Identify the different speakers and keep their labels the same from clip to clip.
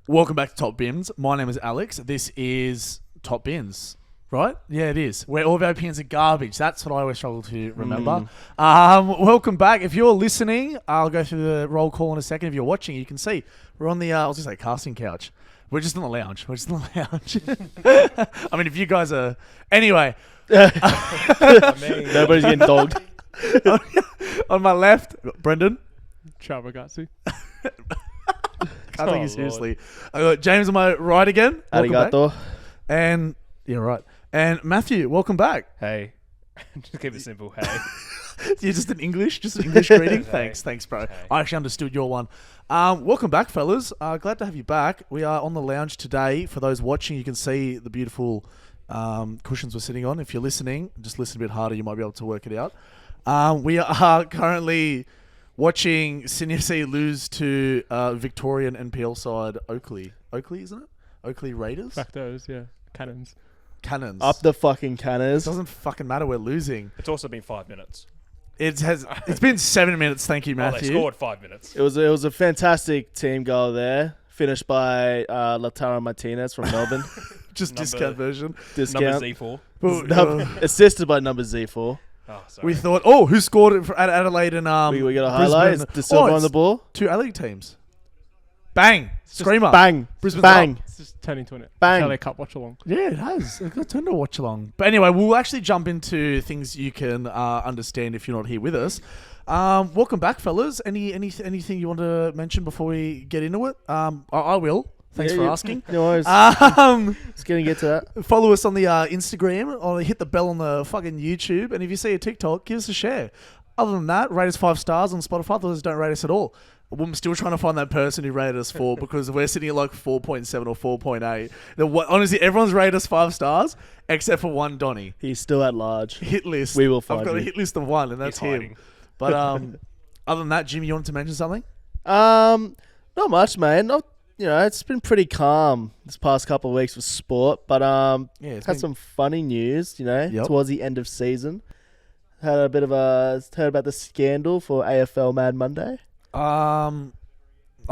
Speaker 1: Welcome back to Top Bins. My name is Alex. This is Top Bins, right? Yeah, it is. Where all of our opinions are garbage. That's what I always struggle to remember. Welcome back. If you're listening, I'll go through the roll call in a second. If you're watching, you can see we're on the, I was going to say casting couch. We're just in the lounge. I mean, if you guys are... Anyway.
Speaker 2: Nobody's getting dogged.
Speaker 1: On my left, Brendan.
Speaker 3: Chavagazzi.
Speaker 1: Can't take you seriously. I got James on my right again.
Speaker 2: Arigato.
Speaker 1: And you're right. And Matthew, welcome back.
Speaker 3: Hey. Just keep it simple. Hey.
Speaker 1: You're just an English greeting.
Speaker 3: Hey.
Speaker 1: Thanks, bro.
Speaker 3: Hey.
Speaker 1: I actually understood your one. Welcome back, fellas. Glad to have you back. We are on the lounge today. For those watching, you can see the beautiful cushions we're sitting on. If you're listening, just listen a bit harder. You might be able to work it out. We are currently watching Sydney FC lose to Victorian NPL side Oakley. Oakley, isn't it? Oakley Raiders?
Speaker 3: Back those, yeah. Cannons.
Speaker 2: Up the fucking
Speaker 1: It
Speaker 2: canners.
Speaker 1: doesn't fucking matter. We're losing.
Speaker 4: It's also been 5 minutes.
Speaker 1: It's been 7 minutes. Thank you,
Speaker 4: Oh, they
Speaker 1: Matthew.
Speaker 4: scored 5 minutes.
Speaker 2: It was a fantastic team goal there. Finished by Lautaro Martinez from Melbourne.
Speaker 1: Just
Speaker 4: Number-
Speaker 1: discount version.
Speaker 2: Discount.
Speaker 4: Number Z4.
Speaker 2: Assisted by number Z4.
Speaker 4: Oh, sorry.
Speaker 1: We thought, who scored it for Adelaide and
Speaker 2: we got a highlight.
Speaker 1: Brisbane?
Speaker 2: Is De Silva on
Speaker 1: it's
Speaker 2: the ball?
Speaker 1: two A-League teams. Bang! Screamer.
Speaker 2: Bang.
Speaker 1: Brisbane's
Speaker 2: Bang.
Speaker 3: It's just turning into an
Speaker 2: Bang.
Speaker 3: LA Cup watch along.
Speaker 1: Yeah, it has. It's got turned to watch along. But anyway, we'll actually jump into things you can understand if you're not here with us. Welcome back, fellas. Anything you want to mention before we get into it? I will. Thanks for asking.
Speaker 2: No worries. Just gonna get to that.
Speaker 1: Follow us on the Instagram or hit the bell on the fucking YouTube. And if you see a TikTok, give us a share. Other than that, rate us 5 stars on Spotify. Others don't rate us at all. I'm still trying to find that person who rated us 4 because we're sitting at like 4.7 or 4.8. Honestly, everyone's rated us 5 stars except for one Donny.
Speaker 2: He's still at large.
Speaker 1: Hit list.
Speaker 2: We will find
Speaker 1: I've got
Speaker 2: you.
Speaker 1: a hit list of 1 and that's
Speaker 4: He's
Speaker 1: him.
Speaker 4: hiding.
Speaker 1: But other than that, Jimmy, you wanted to mention something?
Speaker 2: Not much, man. It's been pretty calm this past couple of weeks with sport, but
Speaker 1: Yeah, it's
Speaker 2: had
Speaker 1: been-
Speaker 2: some funny news,
Speaker 1: Yep.
Speaker 2: towards the end of season. Had a bit of heard about the scandal for AFL Mad Monday.
Speaker 1: I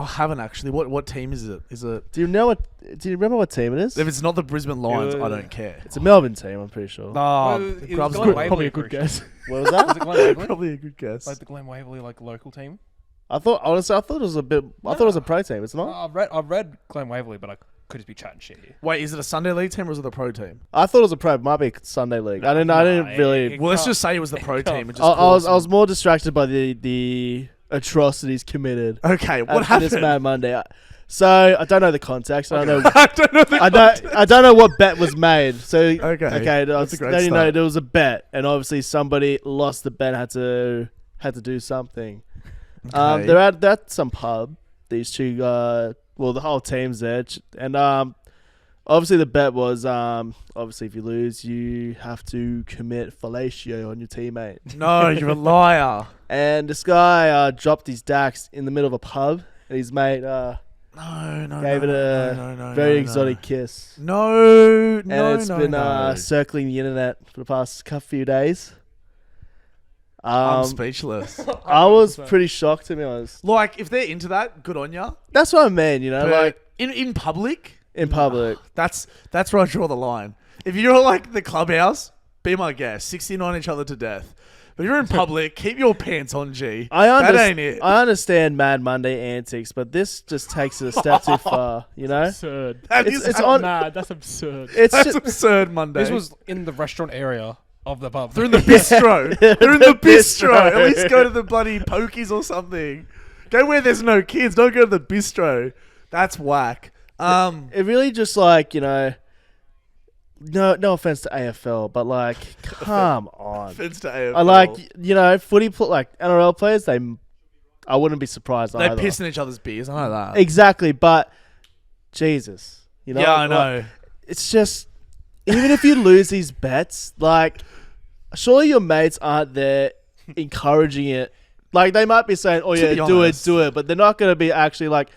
Speaker 1: haven't actually. What team is it? Is it?
Speaker 2: Do you remember what team it is?
Speaker 1: If it's not the Brisbane Lions, I
Speaker 4: Yeah.
Speaker 1: don't care.
Speaker 2: It's a Melbourne team, I'm pretty sure.
Speaker 1: Oh,
Speaker 4: Well,
Speaker 1: the
Speaker 4: it
Speaker 1: Grubs
Speaker 4: was
Speaker 1: good.
Speaker 4: Glenn
Speaker 3: Probably a
Speaker 4: Waverley,
Speaker 3: good guess.
Speaker 2: What was that?
Speaker 4: Was it Glenn Waverley?
Speaker 1: Probably a good guess.
Speaker 4: Like the Glenn Waverley, local team?
Speaker 2: I thought it was a bit. I thought it was a pro team. It's not.
Speaker 4: I've read Glenn Waverley, but I could just be chatting shit here.
Speaker 1: Wait, is it a Sunday League team or is it the pro team?
Speaker 2: I thought it was a pro. It might be Sunday League. I didn't really.
Speaker 1: Well, let's just say it was the pro team. And just
Speaker 2: I
Speaker 1: call
Speaker 2: was more distracted by the atrocities committed.
Speaker 1: Okay, what
Speaker 2: This
Speaker 1: happened?
Speaker 2: Mad Monday. So I don't know the context. I don't know.
Speaker 1: I don't know.
Speaker 2: I don't know what bet was made. So
Speaker 1: Okay,
Speaker 2: I
Speaker 1: that's a great
Speaker 2: only know
Speaker 1: start.
Speaker 2: there was a bet, and obviously somebody lost the bet, and had to do something.
Speaker 1: Okay.
Speaker 2: They're at some pub. These two, the whole team's there, and obviously the bet was obviously if you lose, you have to commit fellatio on your teammate.
Speaker 1: No, you're a liar.
Speaker 2: And this guy dropped his dax in the middle of a pub, and his mate
Speaker 1: No.
Speaker 2: gave it a very exotic kiss.
Speaker 1: No,
Speaker 2: And
Speaker 1: no,
Speaker 2: it's
Speaker 1: no,
Speaker 2: been
Speaker 1: no.
Speaker 2: circling the internet for the past few days.
Speaker 1: I'm speechless.
Speaker 2: I was pretty shocked, to be honest.
Speaker 1: Like, if they're into that, good on ya.
Speaker 2: That's what I mean,
Speaker 1: But
Speaker 2: like
Speaker 1: in public,
Speaker 2: in public.
Speaker 1: that's where I draw the line. If you're like the clubhouse, be my guest. 69 each other to death. But if you're in public, keep your pants on, G. That ain't it.
Speaker 2: I understand Mad Monday antics, but this just takes it a step too far,
Speaker 3: Absurd.
Speaker 1: That
Speaker 2: It's-
Speaker 1: is
Speaker 2: it's
Speaker 3: That's
Speaker 2: on-
Speaker 3: mad. That's absurd.
Speaker 2: It's
Speaker 1: that's
Speaker 2: just,
Speaker 1: absurd, Monday.
Speaker 4: This was in the restaurant area of the pub.
Speaker 1: They're in the bistro. They're in the bistro.
Speaker 2: bistro.
Speaker 1: At least go to the bloody pokies or something. Go where there's no kids. Don't go to the bistro. That's whack.
Speaker 2: it really just like, no offense to AFL, but like, come on.
Speaker 1: Offense to AFL.
Speaker 2: I like, footy, like NRL players, I wouldn't be surprised
Speaker 1: They
Speaker 2: either.
Speaker 1: piss in each other's beers. I know that.
Speaker 2: Exactly, but Jesus,
Speaker 1: Yeah, I
Speaker 2: like,
Speaker 1: know.
Speaker 2: it's just, even if you lose these bets, like, surely your mates aren't there encouraging it. Like, they might be saying, "Oh
Speaker 1: To
Speaker 2: yeah,
Speaker 1: be
Speaker 2: do
Speaker 1: honest.
Speaker 2: it," but they're not going to be actually like,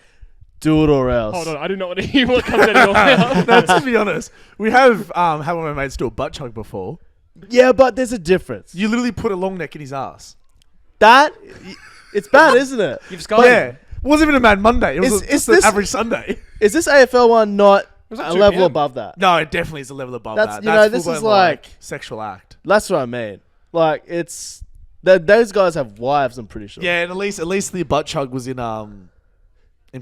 Speaker 2: "Do it or else."
Speaker 3: Hold on, I do not want to hear what comes out of your mouth.
Speaker 1: No, to be honest, we have had one of my mates do a butt chug before.
Speaker 2: Yeah, but there's a difference.
Speaker 1: You literally put a long neck in his ass.
Speaker 2: That it's bad, isn't it?
Speaker 4: You've scarred him.
Speaker 1: Yeah. It wasn't even a Mad Monday. It was
Speaker 2: Is
Speaker 1: just an
Speaker 2: this-
Speaker 1: average Sunday.
Speaker 2: Is this AFL one not
Speaker 4: was at
Speaker 2: a
Speaker 4: 2
Speaker 2: level
Speaker 4: PM.
Speaker 2: above that?
Speaker 1: No, it definitely is a level above
Speaker 2: That's-
Speaker 1: that.
Speaker 2: you know, this
Speaker 1: full-blown,
Speaker 2: is like-
Speaker 1: sexual act.
Speaker 2: That's what I mean. Like, it's... Those guys have wives, I'm pretty sure.
Speaker 1: Yeah, and at least the butt chug was in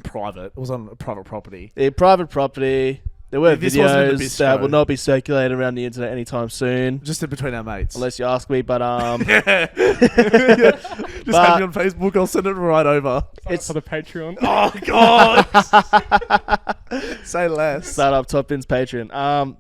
Speaker 1: private. It was on a private property.
Speaker 2: Private property. There were
Speaker 1: This wasn't in the
Speaker 2: videos that
Speaker 1: bistro.
Speaker 2: will not be circulated around the internet anytime soon.
Speaker 1: Just in between our mates.
Speaker 2: Unless you ask me, but
Speaker 1: Yeah. Just
Speaker 2: But-
Speaker 1: have me on Facebook. I'll send it right over.
Speaker 2: it's
Speaker 3: For the Patreon.
Speaker 1: Oh God! Say less.
Speaker 2: start up Top Bin's Patreon.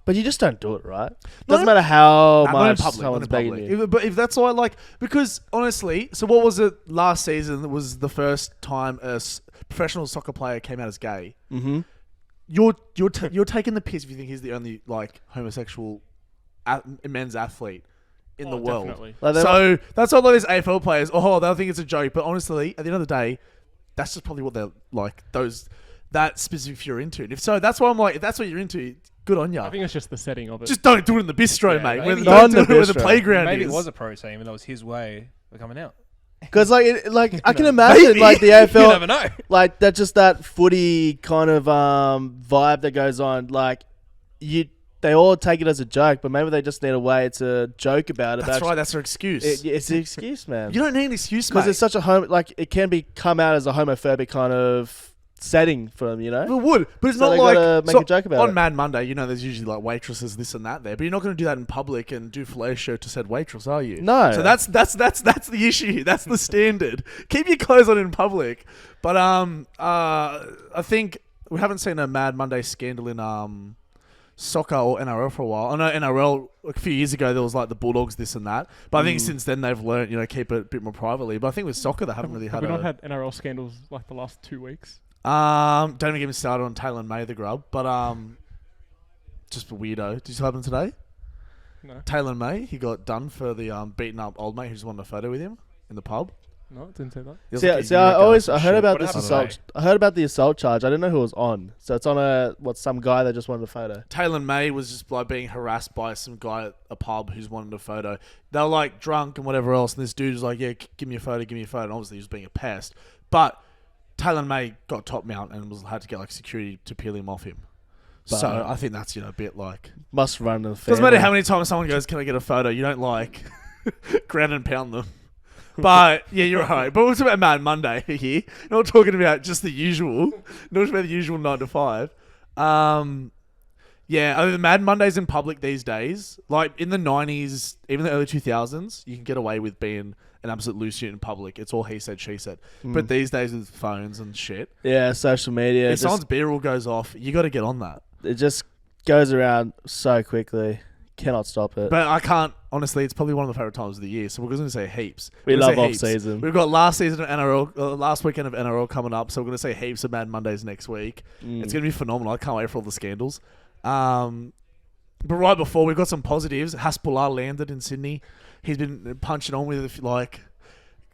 Speaker 2: But you just don't do it, right?
Speaker 1: Not
Speaker 2: Doesn't
Speaker 1: in-
Speaker 2: matter how
Speaker 1: Not in
Speaker 2: much
Speaker 1: public. Not
Speaker 2: someone's
Speaker 1: in
Speaker 2: begging
Speaker 1: public.
Speaker 2: you.
Speaker 1: But if that's all I like, because honestly, so what was it last season? That was the first time a professional soccer player came out as gay.
Speaker 2: Mm-hmm.
Speaker 1: You're taking the piss if you think he's the only like homosexual men's athlete in the world.
Speaker 3: Definitely.
Speaker 2: Like
Speaker 1: So that's all those AFL players. Oh, they'll think it's a joke, but honestly, at the end of the day, that's just probably what they're like. That specific you're into. And if so, that's why I'm like, if that's what you're into, good on ya.
Speaker 3: I think it's just the setting of it.
Speaker 1: Just don't do it in the bistro,
Speaker 4: Yeah,
Speaker 1: mate.
Speaker 4: maybe-
Speaker 1: Where
Speaker 4: Not
Speaker 1: don't
Speaker 2: in
Speaker 1: do
Speaker 2: the
Speaker 1: it where the
Speaker 2: bistro.
Speaker 1: playground
Speaker 4: Maybe
Speaker 1: is.
Speaker 4: it was a pro team and that was his way of coming out.
Speaker 2: Because I can imagine
Speaker 1: Maybe.
Speaker 2: like the
Speaker 4: You
Speaker 2: AFL,
Speaker 4: never know.
Speaker 2: like that footy kind of vibe that goes on. Like they all take it as a joke, but maybe they just need a way to joke about it.
Speaker 1: That's
Speaker 2: but
Speaker 1: right. That's their excuse.
Speaker 2: It's an excuse, man.
Speaker 1: You don't need an excuse,
Speaker 2: Because
Speaker 1: mate.
Speaker 2: it's such a it can come out as a homophobic kind of setting for them, you know.
Speaker 1: It would, but it's
Speaker 2: So
Speaker 1: not
Speaker 2: they
Speaker 1: like
Speaker 2: gotta make a joke about
Speaker 1: on
Speaker 2: it.
Speaker 1: Mad Monday. You know, there's usually like waitresses, this and that there, but you're not going to do that in public and do fellatio to said waitress, are you?
Speaker 2: No.
Speaker 1: So that's the issue. That's the standard. Keep your clothes on in public. But I think we haven't seen a Mad Monday scandal in soccer or NRL for a while. I know NRL a few years ago there was like the Bulldogs, this and that. But I think since then they've learned, keep it a bit more privately. But I think with soccer they haven't really
Speaker 3: Have
Speaker 1: had
Speaker 3: we not had NRL scandals like the last 2 weeks?
Speaker 1: Don't even get me started on Taylor May the grub, but just a weirdo. Did this happen today?
Speaker 3: No.
Speaker 1: Taylor May, he got done for the beaten up old mate who just wanted a photo with him in the pub.
Speaker 3: No, it didn't say that.
Speaker 1: It was like a
Speaker 2: See,
Speaker 1: year
Speaker 2: I
Speaker 1: ago or some
Speaker 2: heard
Speaker 1: shit.
Speaker 2: about
Speaker 4: What
Speaker 2: this
Speaker 4: happened
Speaker 2: assault.
Speaker 4: today?
Speaker 2: I heard about the assault charge. I didn't know who it was on. So it's on some guy that just wanted a photo.
Speaker 1: Taylor May was just like being harassed by some guy at a pub who's wanted a photo. They were like drunk and whatever else, and this dude was like, "Yeah, give me a photo, give me a photo." And obviously he was being a pest, but Taylor May got top mount and had to get like security to peel him off him.
Speaker 2: But-
Speaker 1: So I think that's a bit like
Speaker 2: Must run the
Speaker 1: doesn't matter how many times someone goes, "Can I get a photo?" You don't like ground and pound them. But yeah, you're right. But we're talking about Mad Monday here. Not talking about just the usual. Not talking about the usual 9 to 5. Yeah, I mean, the Mad Mondays in public these days, like in the 90s, even the early 2000s, you can get away with being an absolute loose unit in public. It's all he said, she said. But these days with phones and shit,
Speaker 2: Yeah, social media.
Speaker 1: if someone's B-roll goes off, you got to get on that.
Speaker 2: It just goes around so quickly. Cannot stop it.
Speaker 1: But I can't, honestly, it's probably one of the favourite times of the year, so we're going to say heaps.
Speaker 2: We
Speaker 1: We're gonna
Speaker 2: love
Speaker 1: say
Speaker 2: off
Speaker 1: heaps.
Speaker 2: season.
Speaker 1: We've got last season of NRL, last weekend of NRL coming up, so we're going to say heaps of Mad Mondays next week. It's going to be phenomenal. I can't wait for all the scandals. But right before, we've got some positives. Hasbulla landed in Sydney. He's been punching on with, like,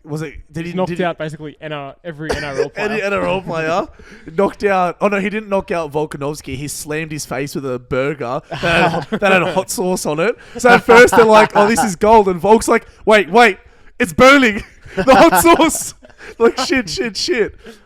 Speaker 1: was it? Did he
Speaker 3: He's knocked
Speaker 1: did
Speaker 3: out basically every NRL player.
Speaker 1: any NRL player knocked out? Oh no, he didn't knock out Volkanovski. He slammed his face with a burger that had hot sauce on it. So at first they're like, "Oh, this is gold," and Volk's like, "Wait, it's burning the hot sauce." Like shit.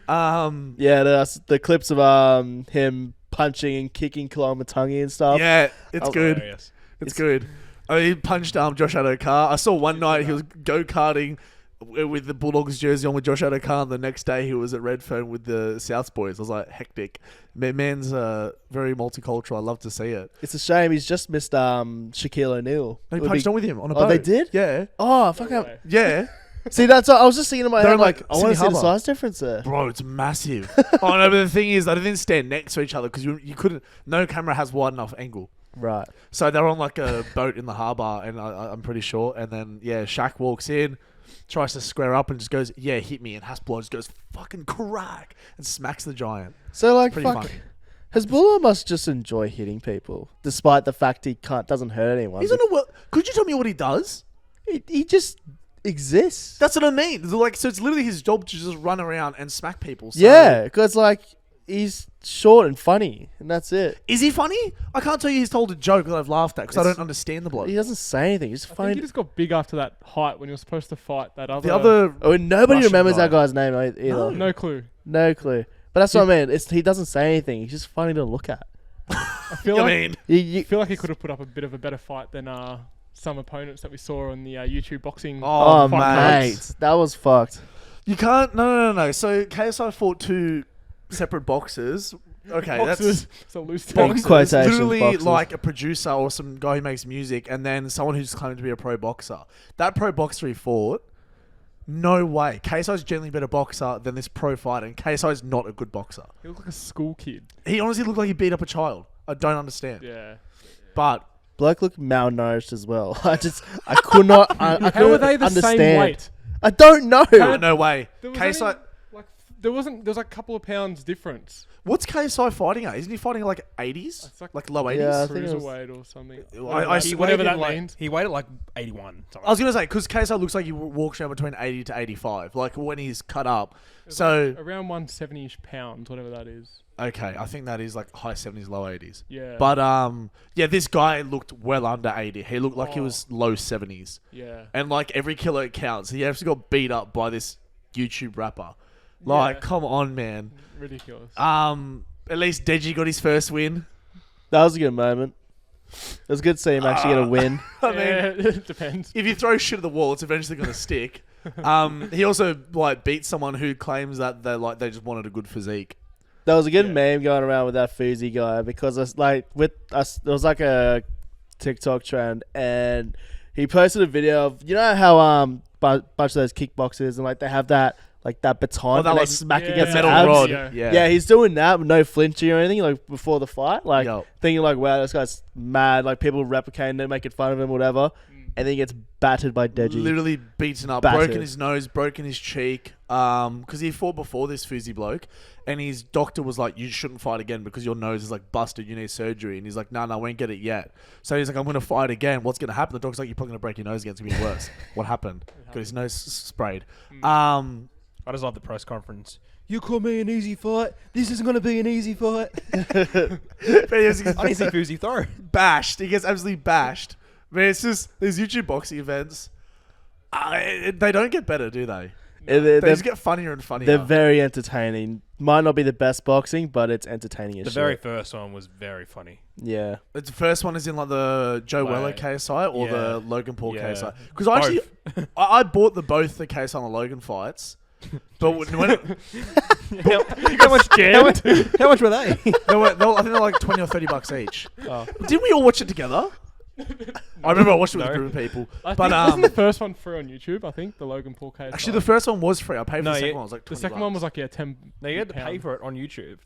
Speaker 2: Yeah, the clips of him punching and kicking Kalamatangi and stuff.
Speaker 1: Yeah, it's
Speaker 2: Oh,
Speaker 1: good.
Speaker 4: Hilarious.
Speaker 1: It's good. I mean, he punched Josh Adokar. I saw one night he was go-karting with the Bulldogs jersey on with Josh Adokar, and the next day he was at Redfern with the South Boys. I was like, hectic. Man's very multicultural. I love to see it.
Speaker 2: It's a shame he's just missed Shaquille O'Neal.
Speaker 1: They
Speaker 2: Would
Speaker 1: punched
Speaker 2: be-
Speaker 1: on with him on a
Speaker 2: Oh,
Speaker 1: boat.
Speaker 2: they did?
Speaker 1: Yeah.
Speaker 2: Oh, fuck up.
Speaker 3: way.
Speaker 1: Yeah.
Speaker 2: See, that's what I was just thinking in my
Speaker 1: They're
Speaker 2: head.
Speaker 1: in,
Speaker 2: Like,
Speaker 1: like,
Speaker 2: I want to
Speaker 1: Sydney
Speaker 2: see the
Speaker 1: Harbour.
Speaker 2: size difference there.
Speaker 1: Bro, it's massive. Oh, no, but the thing is, they didn't stand next to each other because you couldn't, no camera has wide enough angle.
Speaker 2: Right.
Speaker 1: So they're on like a boat in the harbour, and I'm pretty sure. And then, yeah, Shaq walks in, tries to square up and just goes, "Yeah, hit me." And Hasbulla just goes, "Fucking crack," and smacks the giant.
Speaker 2: So, like,
Speaker 1: Pretty
Speaker 2: fuck.
Speaker 1: funny.
Speaker 2: Hasbulla must just enjoy hitting people, despite the fact he doesn't hurt anyone.
Speaker 1: He's on a well. Could you tell me what he does?
Speaker 2: He just exists.
Speaker 1: That's what I mean. Like, so it's literally his job to just run around and smack people. So
Speaker 2: Yeah, because like he's short and funny, and that's it.
Speaker 1: Is he funny? I can't tell you he's told a joke that I've laughed at because I
Speaker 2: It's-
Speaker 1: don't understand the bloke.
Speaker 2: He doesn't say anything. He's
Speaker 3: I think
Speaker 2: funny.
Speaker 3: he just got big after that height when he was supposed to fight that other.
Speaker 1: The other,
Speaker 2: Oh, and nobody
Speaker 1: Russian
Speaker 2: remembers
Speaker 1: guy.
Speaker 2: that guy's name either.
Speaker 3: no clue.
Speaker 2: No clue. But that's what I mean. He doesn't say anything. He's just funny to look at.
Speaker 3: I feel
Speaker 1: I
Speaker 3: like
Speaker 1: mean,
Speaker 2: You,
Speaker 3: feel like he could have put up a bit of a better fight than some opponents that we saw on the YouTube boxing.
Speaker 1: Oh,
Speaker 2: oh,
Speaker 3: fight
Speaker 2: mate. That was fucked.
Speaker 1: you can't. No. So KSI fought two separate boxers. Okay,
Speaker 3: Boxers.
Speaker 1: that's
Speaker 3: So loose
Speaker 2: Box-
Speaker 3: term.
Speaker 1: boxers.
Speaker 2: quotations,
Speaker 1: Literally
Speaker 2: boxers.
Speaker 1: like a producer or some guy who makes music, and then someone who's claiming to be a pro boxer. That pro boxer he fought. No way. KSI's generally a better boxer than this pro fighter, and KSI's not a good boxer.
Speaker 3: He looked like a school kid.
Speaker 1: He honestly looked like he beat up a child. I don't understand.
Speaker 3: Yeah.
Speaker 1: But
Speaker 2: Bloke looked malnourished as well. I could not. I
Speaker 3: How
Speaker 2: couldn't
Speaker 3: are they the
Speaker 2: understand.
Speaker 3: same weight?
Speaker 2: I don't know.
Speaker 1: no way.
Speaker 3: There was
Speaker 1: KSI.
Speaker 3: only, like there was like a couple of pounds difference.
Speaker 1: What's KSI fighting at? Isn't he fighting at like 80s?
Speaker 3: It's like
Speaker 1: Like low 80s?
Speaker 2: Yeah, I think it was-
Speaker 3: Cruiserweight or something.
Speaker 1: I
Speaker 4: He
Speaker 3: whatever
Speaker 4: weighed
Speaker 3: that
Speaker 4: in, like,
Speaker 3: means.
Speaker 4: He weighed at like 81.
Speaker 1: I was going to say, because KSI looks like he walks around between 80 to 85, like when he's cut up.
Speaker 3: It's
Speaker 1: So,
Speaker 3: like around 170-ish pounds, whatever that is.
Speaker 1: okay, I think that is like high 70s, low 80s.
Speaker 3: Yeah.
Speaker 1: But, yeah, this guy looked well under 80. He looked like he was low 70s.
Speaker 3: Yeah.
Speaker 1: And like every kilo counts. He actually got beat up by this YouTube rapper. Like,
Speaker 3: Yeah.
Speaker 1: come on, man.
Speaker 3: Ridiculous.
Speaker 1: At least Deji got his first win.
Speaker 2: That was a good moment. It was good to see him actually get a win.
Speaker 1: I mean,
Speaker 3: yeah, it depends.
Speaker 1: if you throw shit at the wall, it's eventually going to stick. He also like beat someone who claims that they just wanted a good physique.
Speaker 2: There was a good
Speaker 3: Yeah.
Speaker 2: meme going around with that Fuzi guy because it's like with us, there was like a TikTok trend, and he posted a video of how bunch of those kickboxers and like they have that baton
Speaker 1: Oh, that
Speaker 2: and they
Speaker 1: like
Speaker 2: smack
Speaker 3: yeah.
Speaker 2: against
Speaker 1: Metal
Speaker 2: the abs.
Speaker 1: rod.
Speaker 3: Yeah.
Speaker 2: Yeah, he's doing that with no flinching or anything like before the fight, like
Speaker 1: Yo.
Speaker 2: thinking like, wow, this guy's mad. Like people replicating it, making fun of him, whatever, and then he gets battered by Deji.
Speaker 1: Literally beaten up,
Speaker 2: Battered.
Speaker 1: broken his nose, broken his cheek. Because he fought before this Fuzi bloke, and his doctor was like, "You shouldn't fight again because your nose is like busted. You need surgery." And he's like, "No, I won't get it yet." So he's like, "I'm going to fight again. What's going to happen?" The doctor's like, "You're probably going to break your nose again. It's going to be worse." What happened? Got his nose sprayed.
Speaker 4: I just love the press conference. You call me an easy fight? This isn't going to be an easy fight.
Speaker 1: But he was
Speaker 4: I didn't see Fuzi throw.
Speaker 1: bashed. He gets absolutely bashed. Man, it's just these YouTube boxing events. They don't get better, do they?
Speaker 2: And
Speaker 1: They
Speaker 2: they're,
Speaker 1: just get funnier and funnier.
Speaker 2: they're very entertaining. Might not be the best boxing, but it's entertaining as
Speaker 4: The
Speaker 2: shit.
Speaker 4: very first one was very funny.
Speaker 2: Yeah.
Speaker 1: The first one is in like the Joe Weller
Speaker 4: Like,
Speaker 1: KSI or the
Speaker 4: yeah.
Speaker 1: Logan Paul
Speaker 4: Yeah.
Speaker 1: KSI. Because I actually I bought both the KSI and the Logan fights. But when it,
Speaker 4: how much were they?
Speaker 1: I think they're like $20 or $30 each.
Speaker 4: Oh.
Speaker 1: Didn't we all watch it together? I remember I watched it with a
Speaker 4: No.
Speaker 1: group of people.
Speaker 3: I
Speaker 1: But
Speaker 3: think wasn't the first one free on YouTube? I think the Logan Paul case.
Speaker 1: actually the first one was free. I paid for
Speaker 4: No,
Speaker 1: the second
Speaker 4: yeah.
Speaker 1: one. It was like $20.
Speaker 3: The second one was like 10.
Speaker 4: No, you had to pay
Speaker 3: pound.
Speaker 4: for it on YouTube.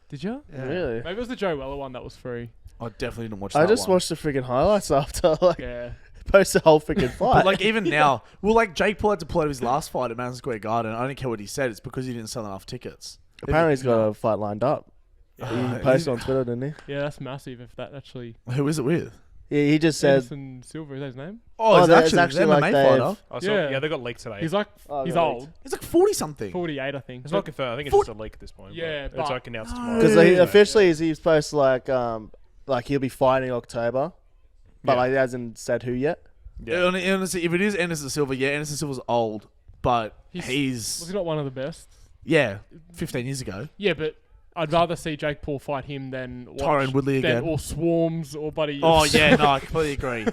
Speaker 3: Did you?
Speaker 2: Really?
Speaker 3: Maybe it was the Joe Weller one that was free.
Speaker 1: I definitely didn't watch
Speaker 2: I
Speaker 1: that
Speaker 2: just
Speaker 1: one.
Speaker 2: watched the freaking highlights after like
Speaker 3: Yeah.
Speaker 2: post the whole freaking fight.
Speaker 1: But like even now, well, like Jake Paul had to pull out of his last fight at Madison Square Garden. I don't care what he said. It's because he didn't sell enough tickets.
Speaker 2: apparently he's got a fight lined up. He
Speaker 1: Uh,
Speaker 2: posted on Twitter, didn't he?
Speaker 3: Yeah, that's massive if that actually.
Speaker 1: Who is it with?
Speaker 2: Yeah, he just said.
Speaker 3: Anderson Silva, is that his name?
Speaker 1: Oh, it's
Speaker 2: there's
Speaker 1: actually,
Speaker 2: like
Speaker 1: an MMA
Speaker 2: they've-
Speaker 1: fighter.
Speaker 4: I saw,
Speaker 3: Yeah.
Speaker 4: yeah, they got leaked today.
Speaker 3: He's like,
Speaker 2: Oh,
Speaker 3: he's
Speaker 2: got
Speaker 3: old.
Speaker 2: leaked.
Speaker 1: He's like 40 something.
Speaker 3: 48, I think.
Speaker 4: it's
Speaker 3: But
Speaker 4: not confirmed. I think it's
Speaker 1: Foot-
Speaker 4: just a leak at this point.
Speaker 3: Yeah,
Speaker 4: but
Speaker 3: but-
Speaker 4: it's like announced
Speaker 1: No.
Speaker 4: tomorrow.
Speaker 2: Because
Speaker 1: Yeah.
Speaker 2: officially he's supposed to like he'll be fighting in October, but
Speaker 4: Yeah.
Speaker 2: like he hasn't said who yet.
Speaker 4: Yeah.
Speaker 1: Honestly, if it is Anderson Silva, yeah, Anderson Silva's old, but
Speaker 3: Was
Speaker 1: he's
Speaker 3: he not one of the best?
Speaker 1: yeah, 15 years ago.
Speaker 3: Yeah, but I'd rather see Jake Paul fight him than watch
Speaker 1: Tyron Woodley
Speaker 3: than
Speaker 1: again.
Speaker 3: or Swarms or Buddy.
Speaker 1: Oh yeah, no, I completely agree.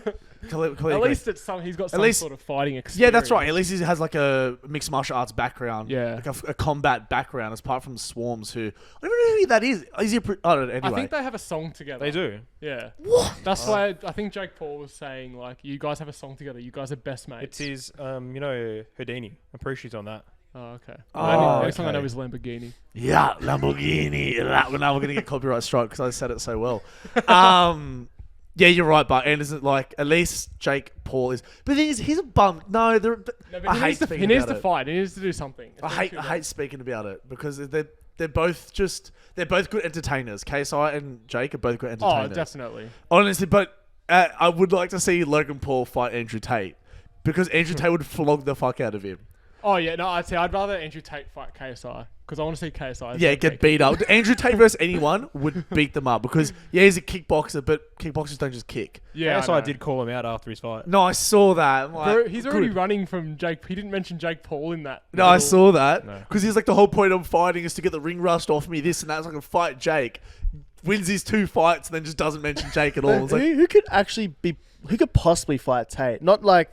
Speaker 1: Completely
Speaker 3: At
Speaker 1: agree.
Speaker 3: least he's got some
Speaker 1: least-
Speaker 3: sort of fighting experience.
Speaker 1: Yeah, that's right. At least he has like a mixed martial arts background.
Speaker 3: Yeah.
Speaker 1: Like a combat background, apart from Swarms, who I don't know who that is. Is he a I don't know, anyway.
Speaker 3: I think they have a song together.
Speaker 4: They do.
Speaker 3: Yeah.
Speaker 1: What?
Speaker 3: That's why I think Jake Paul was saying like, you guys have a song together. You guys are best mates.
Speaker 4: It's his, Houdini. I'm pretty sure he's on that.
Speaker 3: Oh, okay.
Speaker 1: Oh,
Speaker 3: The only song I
Speaker 1: okay.
Speaker 3: know is Lamborghini.
Speaker 1: Yeah, Lamborghini. Now we're going to get copyright strike because I said it so well. Yeah, you're right, but Anderson, like, at least Jake Paul is. But the thing is, he's a bum. No,
Speaker 3: No, but
Speaker 1: I
Speaker 3: he
Speaker 1: hate
Speaker 3: needs to,
Speaker 1: speaking
Speaker 3: he needs
Speaker 1: about
Speaker 3: to
Speaker 1: it.
Speaker 3: fight. He needs to do something. It's
Speaker 1: I
Speaker 3: been
Speaker 1: hate
Speaker 3: too
Speaker 1: I
Speaker 3: long.
Speaker 1: hate speaking about it because they're both good entertainers. KSI and Jake are both good
Speaker 3: Oh,
Speaker 1: entertainers.
Speaker 3: definitely.
Speaker 1: Honestly, but I would like to see Logan Paul fight Andrew Tate because Andrew Tate would flog the fuck out of him.
Speaker 3: Oh yeah, no, I'd rather Andrew Tate fight KSI because I want to see KSI.
Speaker 1: Yeah, get beat up. Andrew Tate versus anyone would beat them up because he's a kickboxer, but kickboxers don't just kick.
Speaker 3: Yeah,
Speaker 4: KSI did call him out after his fight.
Speaker 1: No, I saw that. I'm like,
Speaker 3: Bro, he's already
Speaker 1: good.
Speaker 3: running from Jake. He didn't mention Jake Paul in that.
Speaker 1: No, I saw that
Speaker 4: No.
Speaker 1: because he's like the whole point of fighting is to get the ring rust off me, this and that. So I can fight Jake. Wins his 2 fights and then just doesn't mention Jake at all. It's like,
Speaker 2: Who could actually be? Who could possibly fight Tate? Not like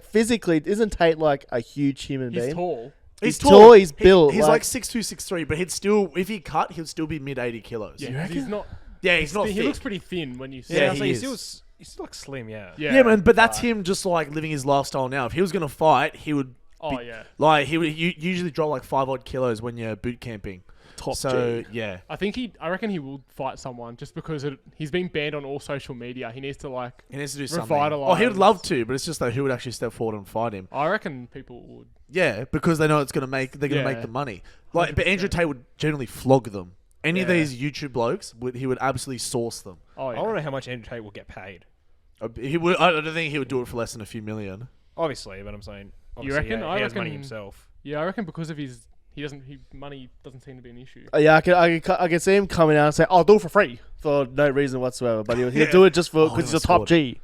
Speaker 2: physically. Isn't Tate like a huge human
Speaker 3: He's
Speaker 2: being?
Speaker 3: tall.
Speaker 2: He's tall. He's
Speaker 1: He-
Speaker 2: built.
Speaker 1: He's like 6'2", 6'3", but he'd still, if he cut, he'd still be mid 80 kilos.
Speaker 3: Yeah,
Speaker 2: You
Speaker 3: 'cause he's
Speaker 2: reckon?
Speaker 3: not.
Speaker 1: Yeah, he's not
Speaker 3: He
Speaker 1: thick.
Speaker 3: looks pretty thin when you see.
Speaker 1: Yeah,
Speaker 3: him.
Speaker 1: he
Speaker 4: he's
Speaker 1: is.
Speaker 4: still like slim, yeah.
Speaker 1: Yeah, man, but that's him just like living his lifestyle now. If he was gonna fight, he would
Speaker 3: Oh yeah.
Speaker 1: like he would usually drop like 5 odd kilos when you're boot camping.
Speaker 2: top
Speaker 1: So
Speaker 2: G.
Speaker 1: yeah,
Speaker 3: I reckon he will fight someone just because he's been banned on all social media. He needs to like.
Speaker 1: he needs to do something.
Speaker 3: Revitalise.
Speaker 1: Oh, he would love to, but it's just that who would actually step forward and fight him?
Speaker 3: I reckon people would.
Speaker 1: Yeah, because they know they're gonna make
Speaker 3: Yeah.
Speaker 1: the money. Like, but Andrew Tate would generally flog them. Any of
Speaker 3: Yeah.
Speaker 1: these YouTube blokes he would absolutely source them.
Speaker 3: Oh
Speaker 4: I
Speaker 3: yeah.
Speaker 4: want to know how much Andrew Tate will get paid.
Speaker 1: He would. I don't think he would do it for less than a few million.
Speaker 4: Obviously, but I'm saying.
Speaker 3: You
Speaker 4: obviously,
Speaker 3: reckon?
Speaker 4: He
Speaker 3: I
Speaker 4: has money
Speaker 3: reckon-
Speaker 4: himself.
Speaker 3: Yeah, I reckon because of his money doesn't seem to be an issue.
Speaker 2: Yeah, I can see him coming out and say, "I'll do it for free for no reason whatsoever." But he'll do it just for
Speaker 1: Oh,
Speaker 2: because
Speaker 1: he
Speaker 2: he's a top
Speaker 1: scored.
Speaker 2: G.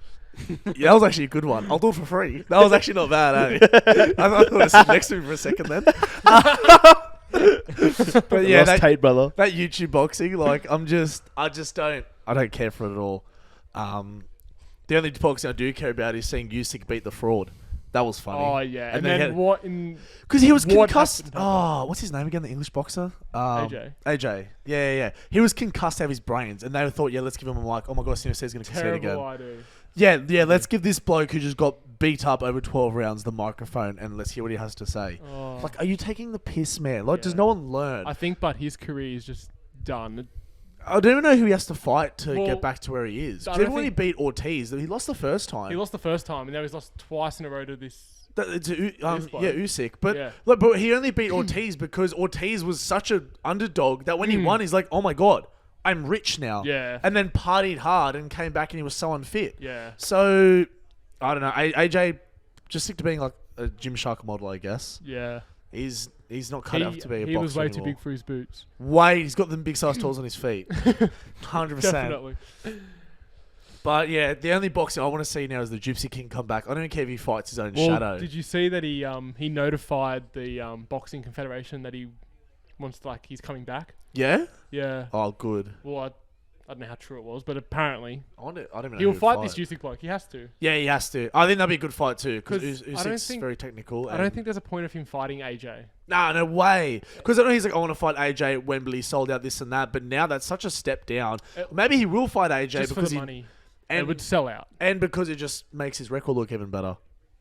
Speaker 1: Yeah, that was actually a good one. I'll do it for free. That was actually not bad, eh? I thought I was sitting next to me for a second then. But yeah,
Speaker 2: Lost Tate, brother.
Speaker 1: that YouTube boxing, like, I don't care for it at all. The only boxing I do care about is seeing Usyk beat the fraud. That was funny.
Speaker 3: Oh yeah, and
Speaker 1: then
Speaker 3: then what in
Speaker 1: Because he was
Speaker 3: What
Speaker 1: concussed.
Speaker 3: happened?
Speaker 1: Oh, what's his name again? The English boxer?
Speaker 3: AJ.
Speaker 1: AJ. Yeah. He was concussed out of his brains, and they thought, yeah, let's give him a mic. Oh my gosh, CFC is going to concede again.
Speaker 3: terrible idea.
Speaker 1: Yeah. Let's give this bloke who just got beat up over 12 rounds the microphone, and let's hear what he has to say.
Speaker 3: Oh.
Speaker 1: Like, are you taking the piss, man? Like, does
Speaker 3: Yeah.
Speaker 1: no one learn?
Speaker 3: I think, but his career is just done.
Speaker 1: I don't even know who he has to fight to
Speaker 3: Well,
Speaker 1: get back to where he is.
Speaker 3: I
Speaker 1: 'Cause
Speaker 3: don't
Speaker 1: even when he
Speaker 3: think-
Speaker 1: beat Ortiz, he lost the first time.
Speaker 3: He lost the first time, and now he's lost twice in a row to this.
Speaker 1: Usyk. But
Speaker 3: Yeah.
Speaker 1: look, but he only beat Ortiz because Ortiz was such an underdog that when he won, he's like, oh my god, I'm rich now.
Speaker 3: Yeah.
Speaker 1: And then partied hard and came back and he was so unfit.
Speaker 3: Yeah.
Speaker 1: So I don't know. AJ just stick to being like a Gymshark model, I guess.
Speaker 3: Yeah.
Speaker 1: He's not cut out to be a boxer
Speaker 3: He was way too
Speaker 1: anymore.
Speaker 3: big for his boots.
Speaker 1: Way, he's got them big size toes on his feet. 100%.
Speaker 3: Definitely.
Speaker 1: But yeah, the only boxing I want to see now is the Gypsy King come back. I don't care if he fights his own
Speaker 3: Well,
Speaker 1: shadow.
Speaker 3: did you see that he notified the boxing confederation that he wants he's coming back?
Speaker 1: Yeah?
Speaker 3: Yeah.
Speaker 1: Oh, good.
Speaker 3: Well, I don't know how true it was, but apparently
Speaker 1: I don't even know
Speaker 3: he'll
Speaker 1: who
Speaker 3: fight
Speaker 1: would
Speaker 3: this Usyk bloke. He has to.
Speaker 1: Yeah, he has to. I think that'd be a good fight too, because
Speaker 3: 'Cause I don't
Speaker 1: Usyk's
Speaker 3: think-
Speaker 1: very technical.
Speaker 3: I don't think there's a point of him fighting AJ.
Speaker 1: Nah, no way. Because I know he's like, I want to fight AJ at Wembley, sold out this and that. But now that's such a step down.
Speaker 3: Maybe
Speaker 1: Maybe he will fight AJ
Speaker 3: just for
Speaker 1: because
Speaker 3: the
Speaker 1: he
Speaker 3: money.
Speaker 1: and
Speaker 3: It would sell out.
Speaker 1: and because it just makes his record look even better.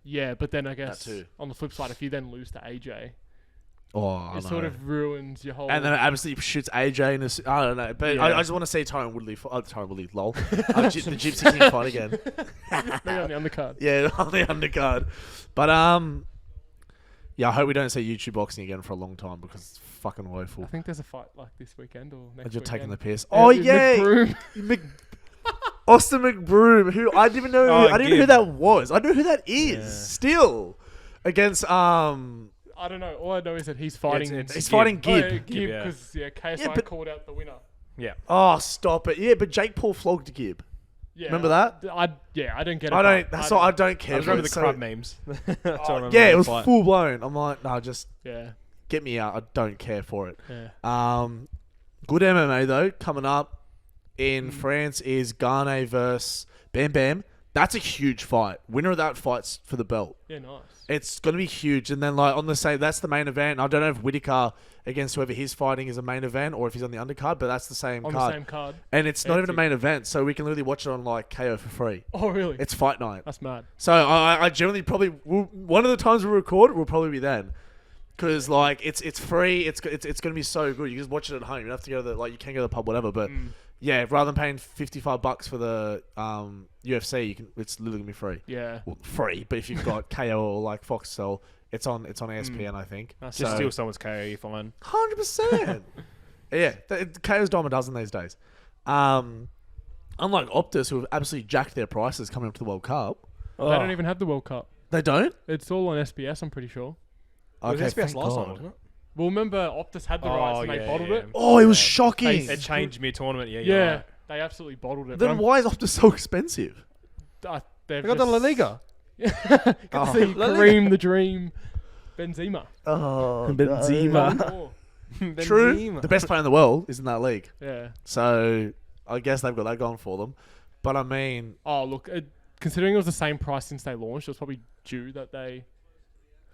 Speaker 3: Yeah, but then I guess
Speaker 1: too.
Speaker 3: on the flip side, if you then lose to AJ,
Speaker 1: Oh, I
Speaker 3: it
Speaker 1: know.
Speaker 3: sort of ruins your whole.
Speaker 1: And then it absolutely shoots AJ in a... I don't know. But
Speaker 3: Yeah.
Speaker 1: I just want to see Tyron Woodley... Tyron Woodley, lol. The Gypsy King fight again.
Speaker 3: maybe on the undercard.
Speaker 1: Yeah, on the undercard. But, yeah, I hope we don't see YouTube boxing again for a long time because it's fucking woeful.
Speaker 3: I think there's a fight like this weekend or next
Speaker 1: You're taking the
Speaker 3: weekend.
Speaker 1: piss. Oh,
Speaker 3: It's
Speaker 1: yeah.
Speaker 3: McBroom.
Speaker 1: Austin McBroom, who I didn't even know.
Speaker 4: Oh,
Speaker 1: I didn't know who
Speaker 4: Gibb.
Speaker 1: that was. I know who that is.
Speaker 4: Yeah.
Speaker 1: Still, against
Speaker 3: I don't know. All I know is that he's fighting.
Speaker 4: it's
Speaker 1: he's
Speaker 4: Gibb.
Speaker 1: fighting
Speaker 3: Oh, yeah,
Speaker 1: Gibb.
Speaker 3: Gibb,
Speaker 4: yeah.
Speaker 3: because KSI
Speaker 1: Yeah, but-
Speaker 3: called out the winner.
Speaker 4: Yeah.
Speaker 1: Oh, stop it! Yeah, but Jake Paul flogged Gibb.
Speaker 3: Yeah,
Speaker 1: Remember that?
Speaker 3: I don't get it.
Speaker 1: I don't.
Speaker 3: but
Speaker 1: That's all. I don't care.
Speaker 4: I just
Speaker 1: for
Speaker 4: remember
Speaker 1: it,
Speaker 4: the
Speaker 1: so-
Speaker 4: crab memes. That's all I remember
Speaker 1: Yeah,
Speaker 4: from
Speaker 1: it was
Speaker 4: the fight.
Speaker 1: full blown. I'm like, no, just
Speaker 3: Yeah,
Speaker 1: get me out. I don't care for it.
Speaker 3: yeah.
Speaker 1: Good MMA though coming up in
Speaker 3: Mm.
Speaker 1: France is Garnet versus Bam Bam. That's a huge fight. Winner of that fight's for the belt.
Speaker 3: Yeah, nice.
Speaker 1: It's going to be huge. And then, like, on the same, that's the main event. I don't know if Whittaker against whoever he's fighting is a main event or if he's on the undercard, but that's the same
Speaker 3: On
Speaker 1: card.
Speaker 3: the same card.
Speaker 1: And it's not even a
Speaker 3: Hectic.
Speaker 1: main event, so we can literally watch it on, like, KO for free.
Speaker 3: Oh, really?
Speaker 1: It's fight night.
Speaker 3: That's mad.
Speaker 1: So I generally probably, one of the times we record will probably be then. Because, like, it's free. It's going to be so good. You just watch it at home. You don't have to go to you can go to the pub, whatever, but... Yeah, rather than paying $55 for the UFC, it's literally gonna be free.
Speaker 3: Yeah.
Speaker 1: Well, free, but if you've got KO or like Foxtel, it's on ESPN, I think.
Speaker 3: That's
Speaker 4: Just
Speaker 1: So-
Speaker 4: steal someone's KO, you're fine.
Speaker 1: 100%. Yeah, KO's dime a dozen these days. Unlike Optus, who have absolutely jacked their prices coming up to the World Cup.
Speaker 3: They don't even have the World Cup.
Speaker 1: They don't.
Speaker 3: It's all on SBS. I'm pretty sure.
Speaker 4: It was
Speaker 1: Okay,
Speaker 4: SBS
Speaker 1: thank
Speaker 4: last
Speaker 1: God.
Speaker 4: time, wasn't it?
Speaker 3: Well, remember Optus had the rights and they bottled it.
Speaker 1: Oh, it was
Speaker 4: Yeah.
Speaker 1: shocking.
Speaker 4: It changed mid-tournament. Yeah,
Speaker 3: Yeah,
Speaker 4: you're right.
Speaker 3: they absolutely bottled it.
Speaker 1: Then why is Optus so expensive?
Speaker 3: They've
Speaker 4: They got the La Liga.
Speaker 3: Good
Speaker 1: Oh.
Speaker 3: to see
Speaker 4: La Liga.
Speaker 3: Kareem the Dream, Benzema.
Speaker 1: Oh,
Speaker 2: Benzema.
Speaker 1: True.
Speaker 4: Benzema.
Speaker 1: The best player in the world is in that league.
Speaker 3: Yeah.
Speaker 1: So I guess they've got that going for them. But I mean,
Speaker 3: Oh, look, considering it was the same price since they launched, it was probably due that they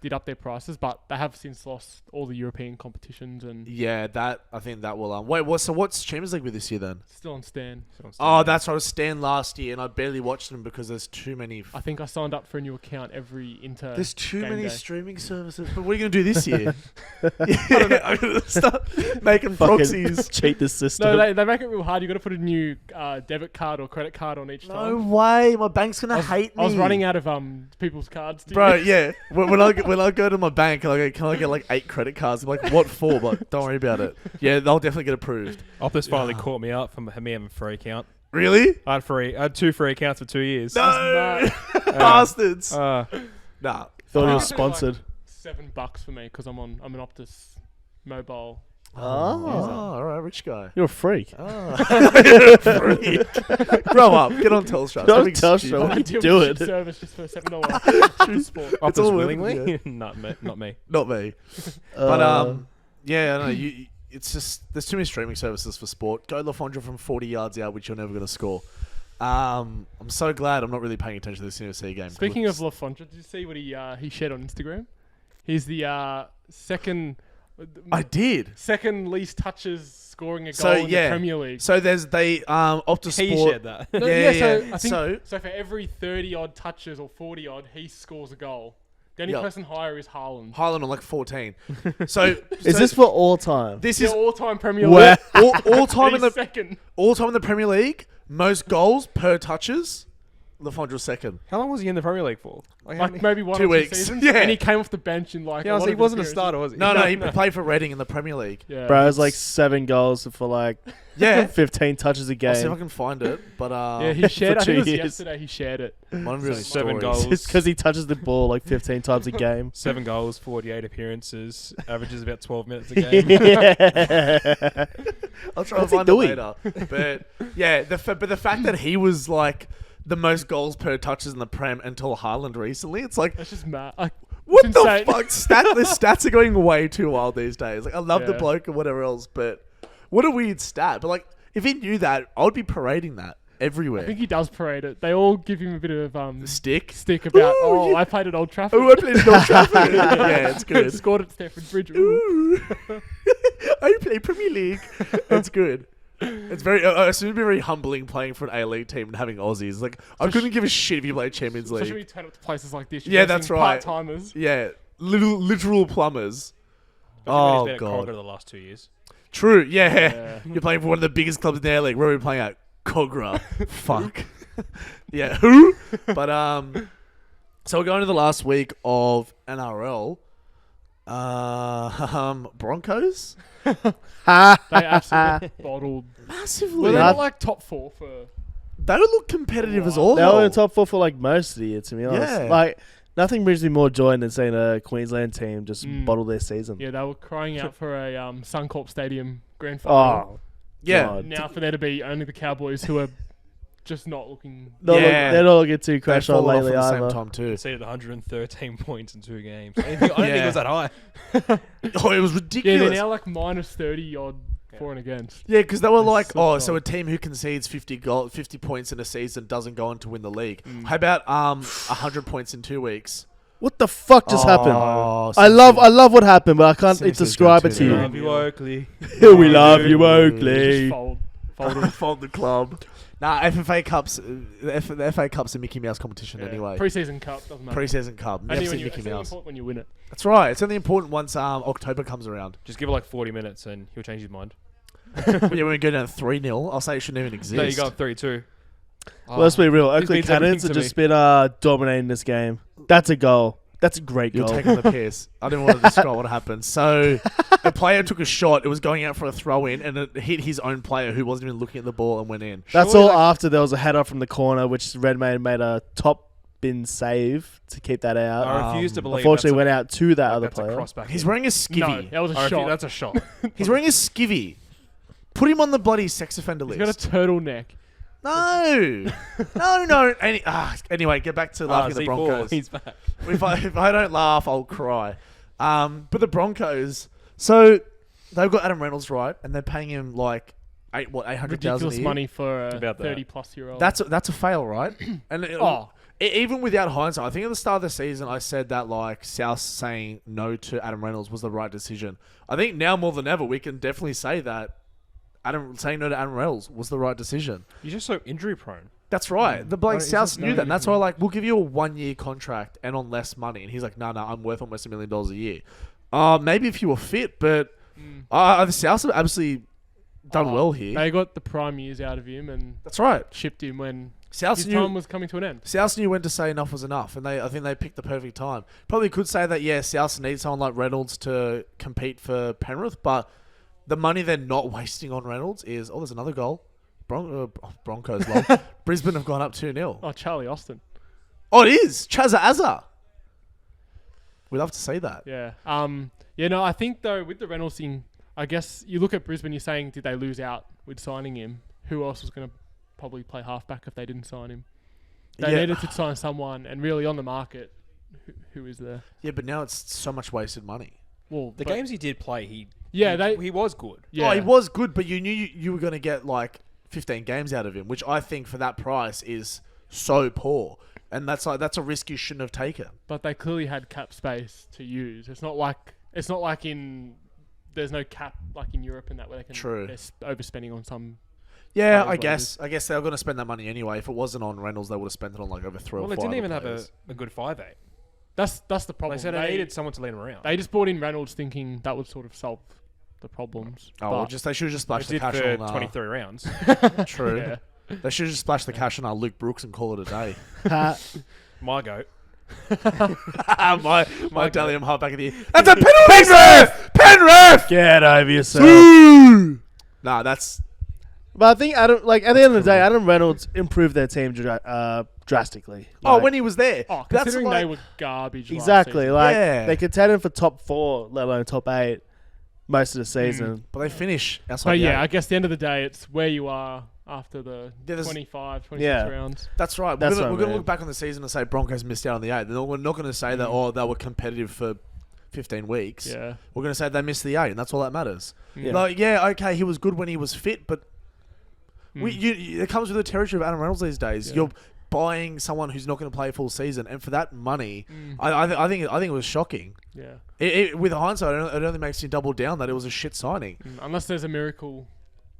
Speaker 3: did up their prices, but they have since lost all the European competitions and
Speaker 1: yeah, I think that will. Wait, what's Champions League with this year then?
Speaker 3: still on Stan.
Speaker 1: Oh, that's right. I was Stan last year, and I barely watched them because there's too many.
Speaker 3: I think I signed up for a new account every
Speaker 1: There's too
Speaker 3: game
Speaker 1: many
Speaker 3: day.
Speaker 1: streaming services. But what are you gonna do this year? I'm gonna start making proxies.
Speaker 2: Cheat the system.
Speaker 3: No, they make it real hard. You got to put a new debit card or credit card on each
Speaker 1: No
Speaker 3: time.
Speaker 1: way. My bank's gonna hate me.
Speaker 3: I was running out of people's cards. To
Speaker 1: Bro,
Speaker 3: use.
Speaker 1: yeah. When I go to my bank, can I get like 8 credit cards? I'm like, what for? But don't worry about it. Yeah, they'll definitely get approved.
Speaker 4: Optus finally
Speaker 1: Yeah.
Speaker 4: caught me out for me having a free account.
Speaker 1: Really?
Speaker 4: I had 2 free accounts for 2 years.
Speaker 1: No, bastards.
Speaker 4: Uh,
Speaker 1: Nah.
Speaker 2: Thought he
Speaker 3: I
Speaker 2: was
Speaker 3: think it was
Speaker 2: sponsored.
Speaker 3: $7 for me because I'm an Optus mobile.
Speaker 2: Oh.
Speaker 1: all right, rich guy.
Speaker 2: You're a freak.
Speaker 1: Freak. Grow up. Get on Telstra.
Speaker 2: Get on
Speaker 1: Stop being
Speaker 2: Telstra.
Speaker 1: stupid.
Speaker 2: What
Speaker 3: I
Speaker 2: you
Speaker 3: deal
Speaker 2: do
Speaker 3: with
Speaker 2: it.
Speaker 3: ship service just for $7 True sport.
Speaker 1: It's
Speaker 4: Optus
Speaker 1: all worth
Speaker 4: willingly?
Speaker 1: it,
Speaker 4: Not me.
Speaker 1: Not me. But yeah, I know. It's just there's too many streaming services for sport. Go LaFondra from 40 yards out, which you're never going to score. I'm so glad I'm not really paying attention to this UFC game.
Speaker 3: Speaking of LaFondra, did you see what he shared on Instagram? He's the second least touches scoring a goal in the Premier League.
Speaker 1: So they Optus
Speaker 4: He
Speaker 1: Sport.
Speaker 4: shared that.
Speaker 3: No,
Speaker 1: Yeah.
Speaker 3: So I think
Speaker 1: So-
Speaker 3: so for every 30 odd touches or 40 odd, he scores a goal. The only
Speaker 1: Yeah.
Speaker 3: person higher is Haaland.
Speaker 1: Highland on like 14. So
Speaker 2: Is this for all time?
Speaker 1: this
Speaker 3: He's
Speaker 1: is
Speaker 3: all-time Premier
Speaker 2: Where-
Speaker 3: League.
Speaker 1: all time in
Speaker 3: He's
Speaker 1: the
Speaker 3: second.
Speaker 1: Premier League? Most goals per touches. LaFondra's second.
Speaker 4: How long was he in the Premier League for?
Speaker 3: Like maybe 1
Speaker 1: 2
Speaker 3: or 2
Speaker 1: weeks.
Speaker 3: seasons.
Speaker 1: Yeah.
Speaker 3: And he came off the bench in like.
Speaker 4: Yeah,
Speaker 3: lot
Speaker 4: he
Speaker 3: of
Speaker 4: wasn't a
Speaker 3: his
Speaker 4: starter, was he?
Speaker 1: No, he played for Reading in the Premier League.
Speaker 3: Yeah.
Speaker 2: Bro, it was like 7 goals for like
Speaker 1: Yeah.
Speaker 2: 15 touches a
Speaker 1: I'll see if I
Speaker 2: game.
Speaker 1: can find it. But
Speaker 3: Yeah, he shared. I think
Speaker 2: 2
Speaker 3: it was
Speaker 2: years.
Speaker 3: yesterday. He shared it.
Speaker 1: one really
Speaker 4: 7
Speaker 1: stories.
Speaker 4: goals.
Speaker 2: It's because he touches the ball like 15 times a game.
Speaker 4: 7 goals, 48 appearances, averages about 12 minutes a game.
Speaker 2: Yeah.
Speaker 1: I'll try
Speaker 2: What's
Speaker 1: and
Speaker 2: he
Speaker 1: find it
Speaker 2: doing?
Speaker 1: later. But yeah, the fact that he was like the most goals per touches in the Prem until Haaland recently, it's like
Speaker 3: That's just mad. Like,
Speaker 1: what
Speaker 3: it's
Speaker 1: the
Speaker 3: insane.
Speaker 1: fuck? The stats are going way too wild these days. Like I love the
Speaker 3: Yeah.
Speaker 1: bloke or whatever else, but what a weird stat. But like if he knew that, I would be parading that everywhere.
Speaker 3: I think he does parade it. They all give him a bit of
Speaker 1: Stick.
Speaker 3: stick about.
Speaker 1: Ooh, yeah.
Speaker 3: I played at Old Trafford.
Speaker 1: Oh, I played in Old Trafford. Yeah, it's good.
Speaker 3: Scored at Stamford Bridge. Ooh.
Speaker 1: Ooh. I play Premier League. It's good. It's very. I assume it'd be very humbling playing for an A-League team and having Aussies. Like I couldn't give a shit if you played Champions
Speaker 3: Especially when
Speaker 1: League.
Speaker 3: you turn up to places like this.
Speaker 1: Yeah, that's right.
Speaker 3: Part-timers.
Speaker 1: Yeah, literal plumbers.
Speaker 4: He's
Speaker 1: Oh
Speaker 4: been at Cogra
Speaker 1: god.
Speaker 4: the last 2 years.
Speaker 1: True. Yeah.
Speaker 3: Yeah.
Speaker 1: You're playing for one of the biggest clubs in the A-League. Where are we playing at? Cogra. Fuck. Yeah. Who? But so we're going to the last week of NRL. Broncos.
Speaker 3: They absolutely bottled.
Speaker 1: Massively.
Speaker 3: Were they
Speaker 2: Nah.
Speaker 3: not like top 4 for?
Speaker 1: They would look competitive as all.
Speaker 2: They were in the top 4 for like most of the year, to be honest.
Speaker 1: Yeah.
Speaker 2: Like, nothing brings me more joy than seeing a Queensland team just bottle their season.
Speaker 3: Yeah, they were crying out for a Suncorp Stadium grand final.
Speaker 2: Oh,
Speaker 1: Yeah.
Speaker 2: God.
Speaker 3: Now for there to be only the Cowboys who are just not looking.
Speaker 1: Yeah.
Speaker 2: They're not looking too
Speaker 1: They
Speaker 2: crash on
Speaker 1: fall off
Speaker 2: lately
Speaker 1: at the
Speaker 2: either.
Speaker 1: same time too.
Speaker 4: Conceded 113 points in 2 games. I don't think it was that high.
Speaker 1: Oh, it was
Speaker 3: Yeah,
Speaker 1: ridiculous.
Speaker 3: they're now like minus 30 odd for and against.
Speaker 1: Yeah, because they were like,
Speaker 3: so
Speaker 1: so
Speaker 3: dull.
Speaker 1: a team who concedes 50 points in a season doesn't go on to win the league. How about 100 points in 2 weeks?
Speaker 2: What the fuck just happened?
Speaker 1: Oh,
Speaker 2: I love what happened, but I can't
Speaker 1: Since
Speaker 2: describe it
Speaker 1: it's
Speaker 2: to you.
Speaker 1: gone
Speaker 4: Love you, Oakley.
Speaker 2: We love you,
Speaker 3: Just
Speaker 2: Oakley.
Speaker 1: Fold the club. Nah, FFA Cups, the FA Cup's a Mickey Mouse competition anyway.
Speaker 3: Preseason cup doesn't matter.
Speaker 1: Pre-season Cup,
Speaker 3: Only
Speaker 1: never
Speaker 3: when
Speaker 1: see
Speaker 3: you,
Speaker 1: Mickey
Speaker 3: it's only
Speaker 1: Mouse.
Speaker 3: important when you win it.
Speaker 1: That's right. It's only important once October comes around.
Speaker 4: Just give it like 40 minutes and he'll change his mind.
Speaker 1: Yeah, when we go down 3-0, I'll say it shouldn't even exist.
Speaker 4: No, you got 32.
Speaker 2: Well, let's be real.
Speaker 4: This
Speaker 2: Oakley
Speaker 4: means everything
Speaker 2: Cannons
Speaker 4: to
Speaker 2: have
Speaker 4: me.
Speaker 2: just been dominating this game. That's a goal. That's a great
Speaker 1: You're
Speaker 2: goal.
Speaker 1: taking the piss. I didn't want to describe what happened. So, a player took a shot. It was going out for a throw in, and it hit his own player who wasn't even looking at the ball and went in.
Speaker 2: That's
Speaker 4: Surely,
Speaker 2: all
Speaker 4: like-
Speaker 2: after there was a header from the corner, which Redmayne made a top been saved to keep that out.
Speaker 4: I refuse to believe.
Speaker 2: Unfortunately,
Speaker 4: that's
Speaker 2: went out to that
Speaker 4: a,
Speaker 2: other
Speaker 4: that's a
Speaker 2: player.
Speaker 4: cross back.
Speaker 1: He's
Speaker 4: in.
Speaker 1: wearing a skivvy.
Speaker 3: No, that was a
Speaker 4: I refuse-
Speaker 3: shot.
Speaker 4: That's a shot.
Speaker 1: He's wearing a skivvy. Put him on the bloody sex offender
Speaker 3: He's
Speaker 1: list.
Speaker 3: got a turtleneck.
Speaker 1: No. No. Anyway, get back to laughing at the
Speaker 4: C4,
Speaker 1: Broncos.
Speaker 4: He's back.
Speaker 1: if I don't laugh, I'll cry. But the Broncos, so they've got Adam Reynolds, right? And they're paying him like 800,000
Speaker 3: Ridiculous
Speaker 1: a year.
Speaker 3: money for a
Speaker 4: About that.
Speaker 3: 30-plus-year-old.
Speaker 1: That's a fail, right? And
Speaker 3: Oh.
Speaker 1: even without hindsight, I think at the start of the season, I said that like South saying no to Adam Reynolds was the right decision. I think now more than ever, we can definitely say that saying no to Adam Reynolds was the right decision.
Speaker 4: He's just so injury prone.
Speaker 1: That's right. The bloke
Speaker 3: Right, he's
Speaker 1: South
Speaker 3: just
Speaker 1: knew
Speaker 3: no
Speaker 1: that. And that's why,
Speaker 3: different.
Speaker 1: like, we'll give you a 1-year contract and on less money. And he's like, no, I'm worth almost $1 million a year. Maybe if you were fit, but the South have absolutely done well here.
Speaker 3: They got the prime years out of him and
Speaker 1: That's right.
Speaker 3: shipped him when
Speaker 1: South
Speaker 3: his
Speaker 1: knew
Speaker 3: time was coming to an end.
Speaker 1: South knew when to say enough was enough, and I think they picked the perfect time. Probably could say that South needs someone like Reynolds to compete for Penrith, but the money they're not wasting on Reynolds is there's another goal. Broncos, lol. Brisbane have gone up 2-0.
Speaker 3: Oh, Charlie Austin.
Speaker 1: Oh, it is Chazza Azza. We'd love to see that.
Speaker 3: Yeah. No, I think though with the Reynolds thing, I guess you look at Brisbane. You're saying, did they lose out with signing him? Who else was going to probably play halfback if they didn't sign him? They needed to sign someone, and really on the market, who is there?
Speaker 1: Yeah, but now it's so much wasted money.
Speaker 3: Well,
Speaker 4: The games he did play, he was good.
Speaker 3: Yeah,
Speaker 1: Oh, he was good, but you knew you were going to get like 15 games out of him, which I think for that price is so poor. And that's a risk you shouldn't have taken.
Speaker 3: but they clearly had cap space to use. It's not like there's no cap like in Europe and that where they can.
Speaker 1: True.
Speaker 3: They're overspending on some.
Speaker 1: Yeah,
Speaker 3: Players
Speaker 1: I guess they were going to spend that money anyway. If it wasn't on Reynolds, they would have spent it on like over 3 or 4
Speaker 4: Well, they didn't even
Speaker 1: players.
Speaker 4: have a good 5'8".
Speaker 3: That's the problem.
Speaker 4: They said they needed someone to lead him around.
Speaker 3: They just brought in Reynolds thinking that would sort of solve the problems.
Speaker 1: Oh, well,
Speaker 3: But-
Speaker 1: they should have just splashed
Speaker 4: They
Speaker 1: the
Speaker 4: did
Speaker 1: cash
Speaker 4: for
Speaker 1: on
Speaker 4: 23 rounds.
Speaker 1: True.
Speaker 3: Yeah.
Speaker 1: They should have just splashed the cash on Luke Brooks and call it a day.
Speaker 4: My goat.
Speaker 1: my Dalium halfback of the year. That's a penalty! Penrith!
Speaker 2: Get over yourself.
Speaker 1: Nah, that's
Speaker 2: But I think at the end of the day, Adam Reynolds improved their team drastically.
Speaker 1: when he was there.
Speaker 3: Oh,
Speaker 1: That's
Speaker 3: considering
Speaker 1: like-
Speaker 3: they were garbage.
Speaker 2: Exactly.
Speaker 3: Last
Speaker 1: Yeah.
Speaker 2: They contended for top 4, let alone top 8, most of the season.
Speaker 1: But they finish outside
Speaker 3: But
Speaker 1: the
Speaker 3: yeah,
Speaker 1: eight.
Speaker 3: I guess at the end of the day, it's where you are after the
Speaker 1: Yeah, there's-
Speaker 3: 25, 26
Speaker 2: Yeah.
Speaker 3: rounds.
Speaker 1: That's right.
Speaker 2: That's
Speaker 1: We're
Speaker 2: what I
Speaker 1: going to
Speaker 2: mean.
Speaker 1: look back on the season and say Broncos missed out on the 8. We're not going to say that, they were competitive for 15 weeks.
Speaker 3: Yeah.
Speaker 1: We're going to say they missed the 8, and that's all that matters.
Speaker 2: Yeah.
Speaker 1: Like, okay, he was good when he was fit, but it comes with the territory of Adam Reynolds these days.
Speaker 3: Yeah.
Speaker 1: You're buying someone who's not going to play a full season, and for that money, I think it was shocking.
Speaker 3: Yeah.
Speaker 1: With hindsight, it only makes you double down that it was a shit signing.
Speaker 3: Unless there's a miracle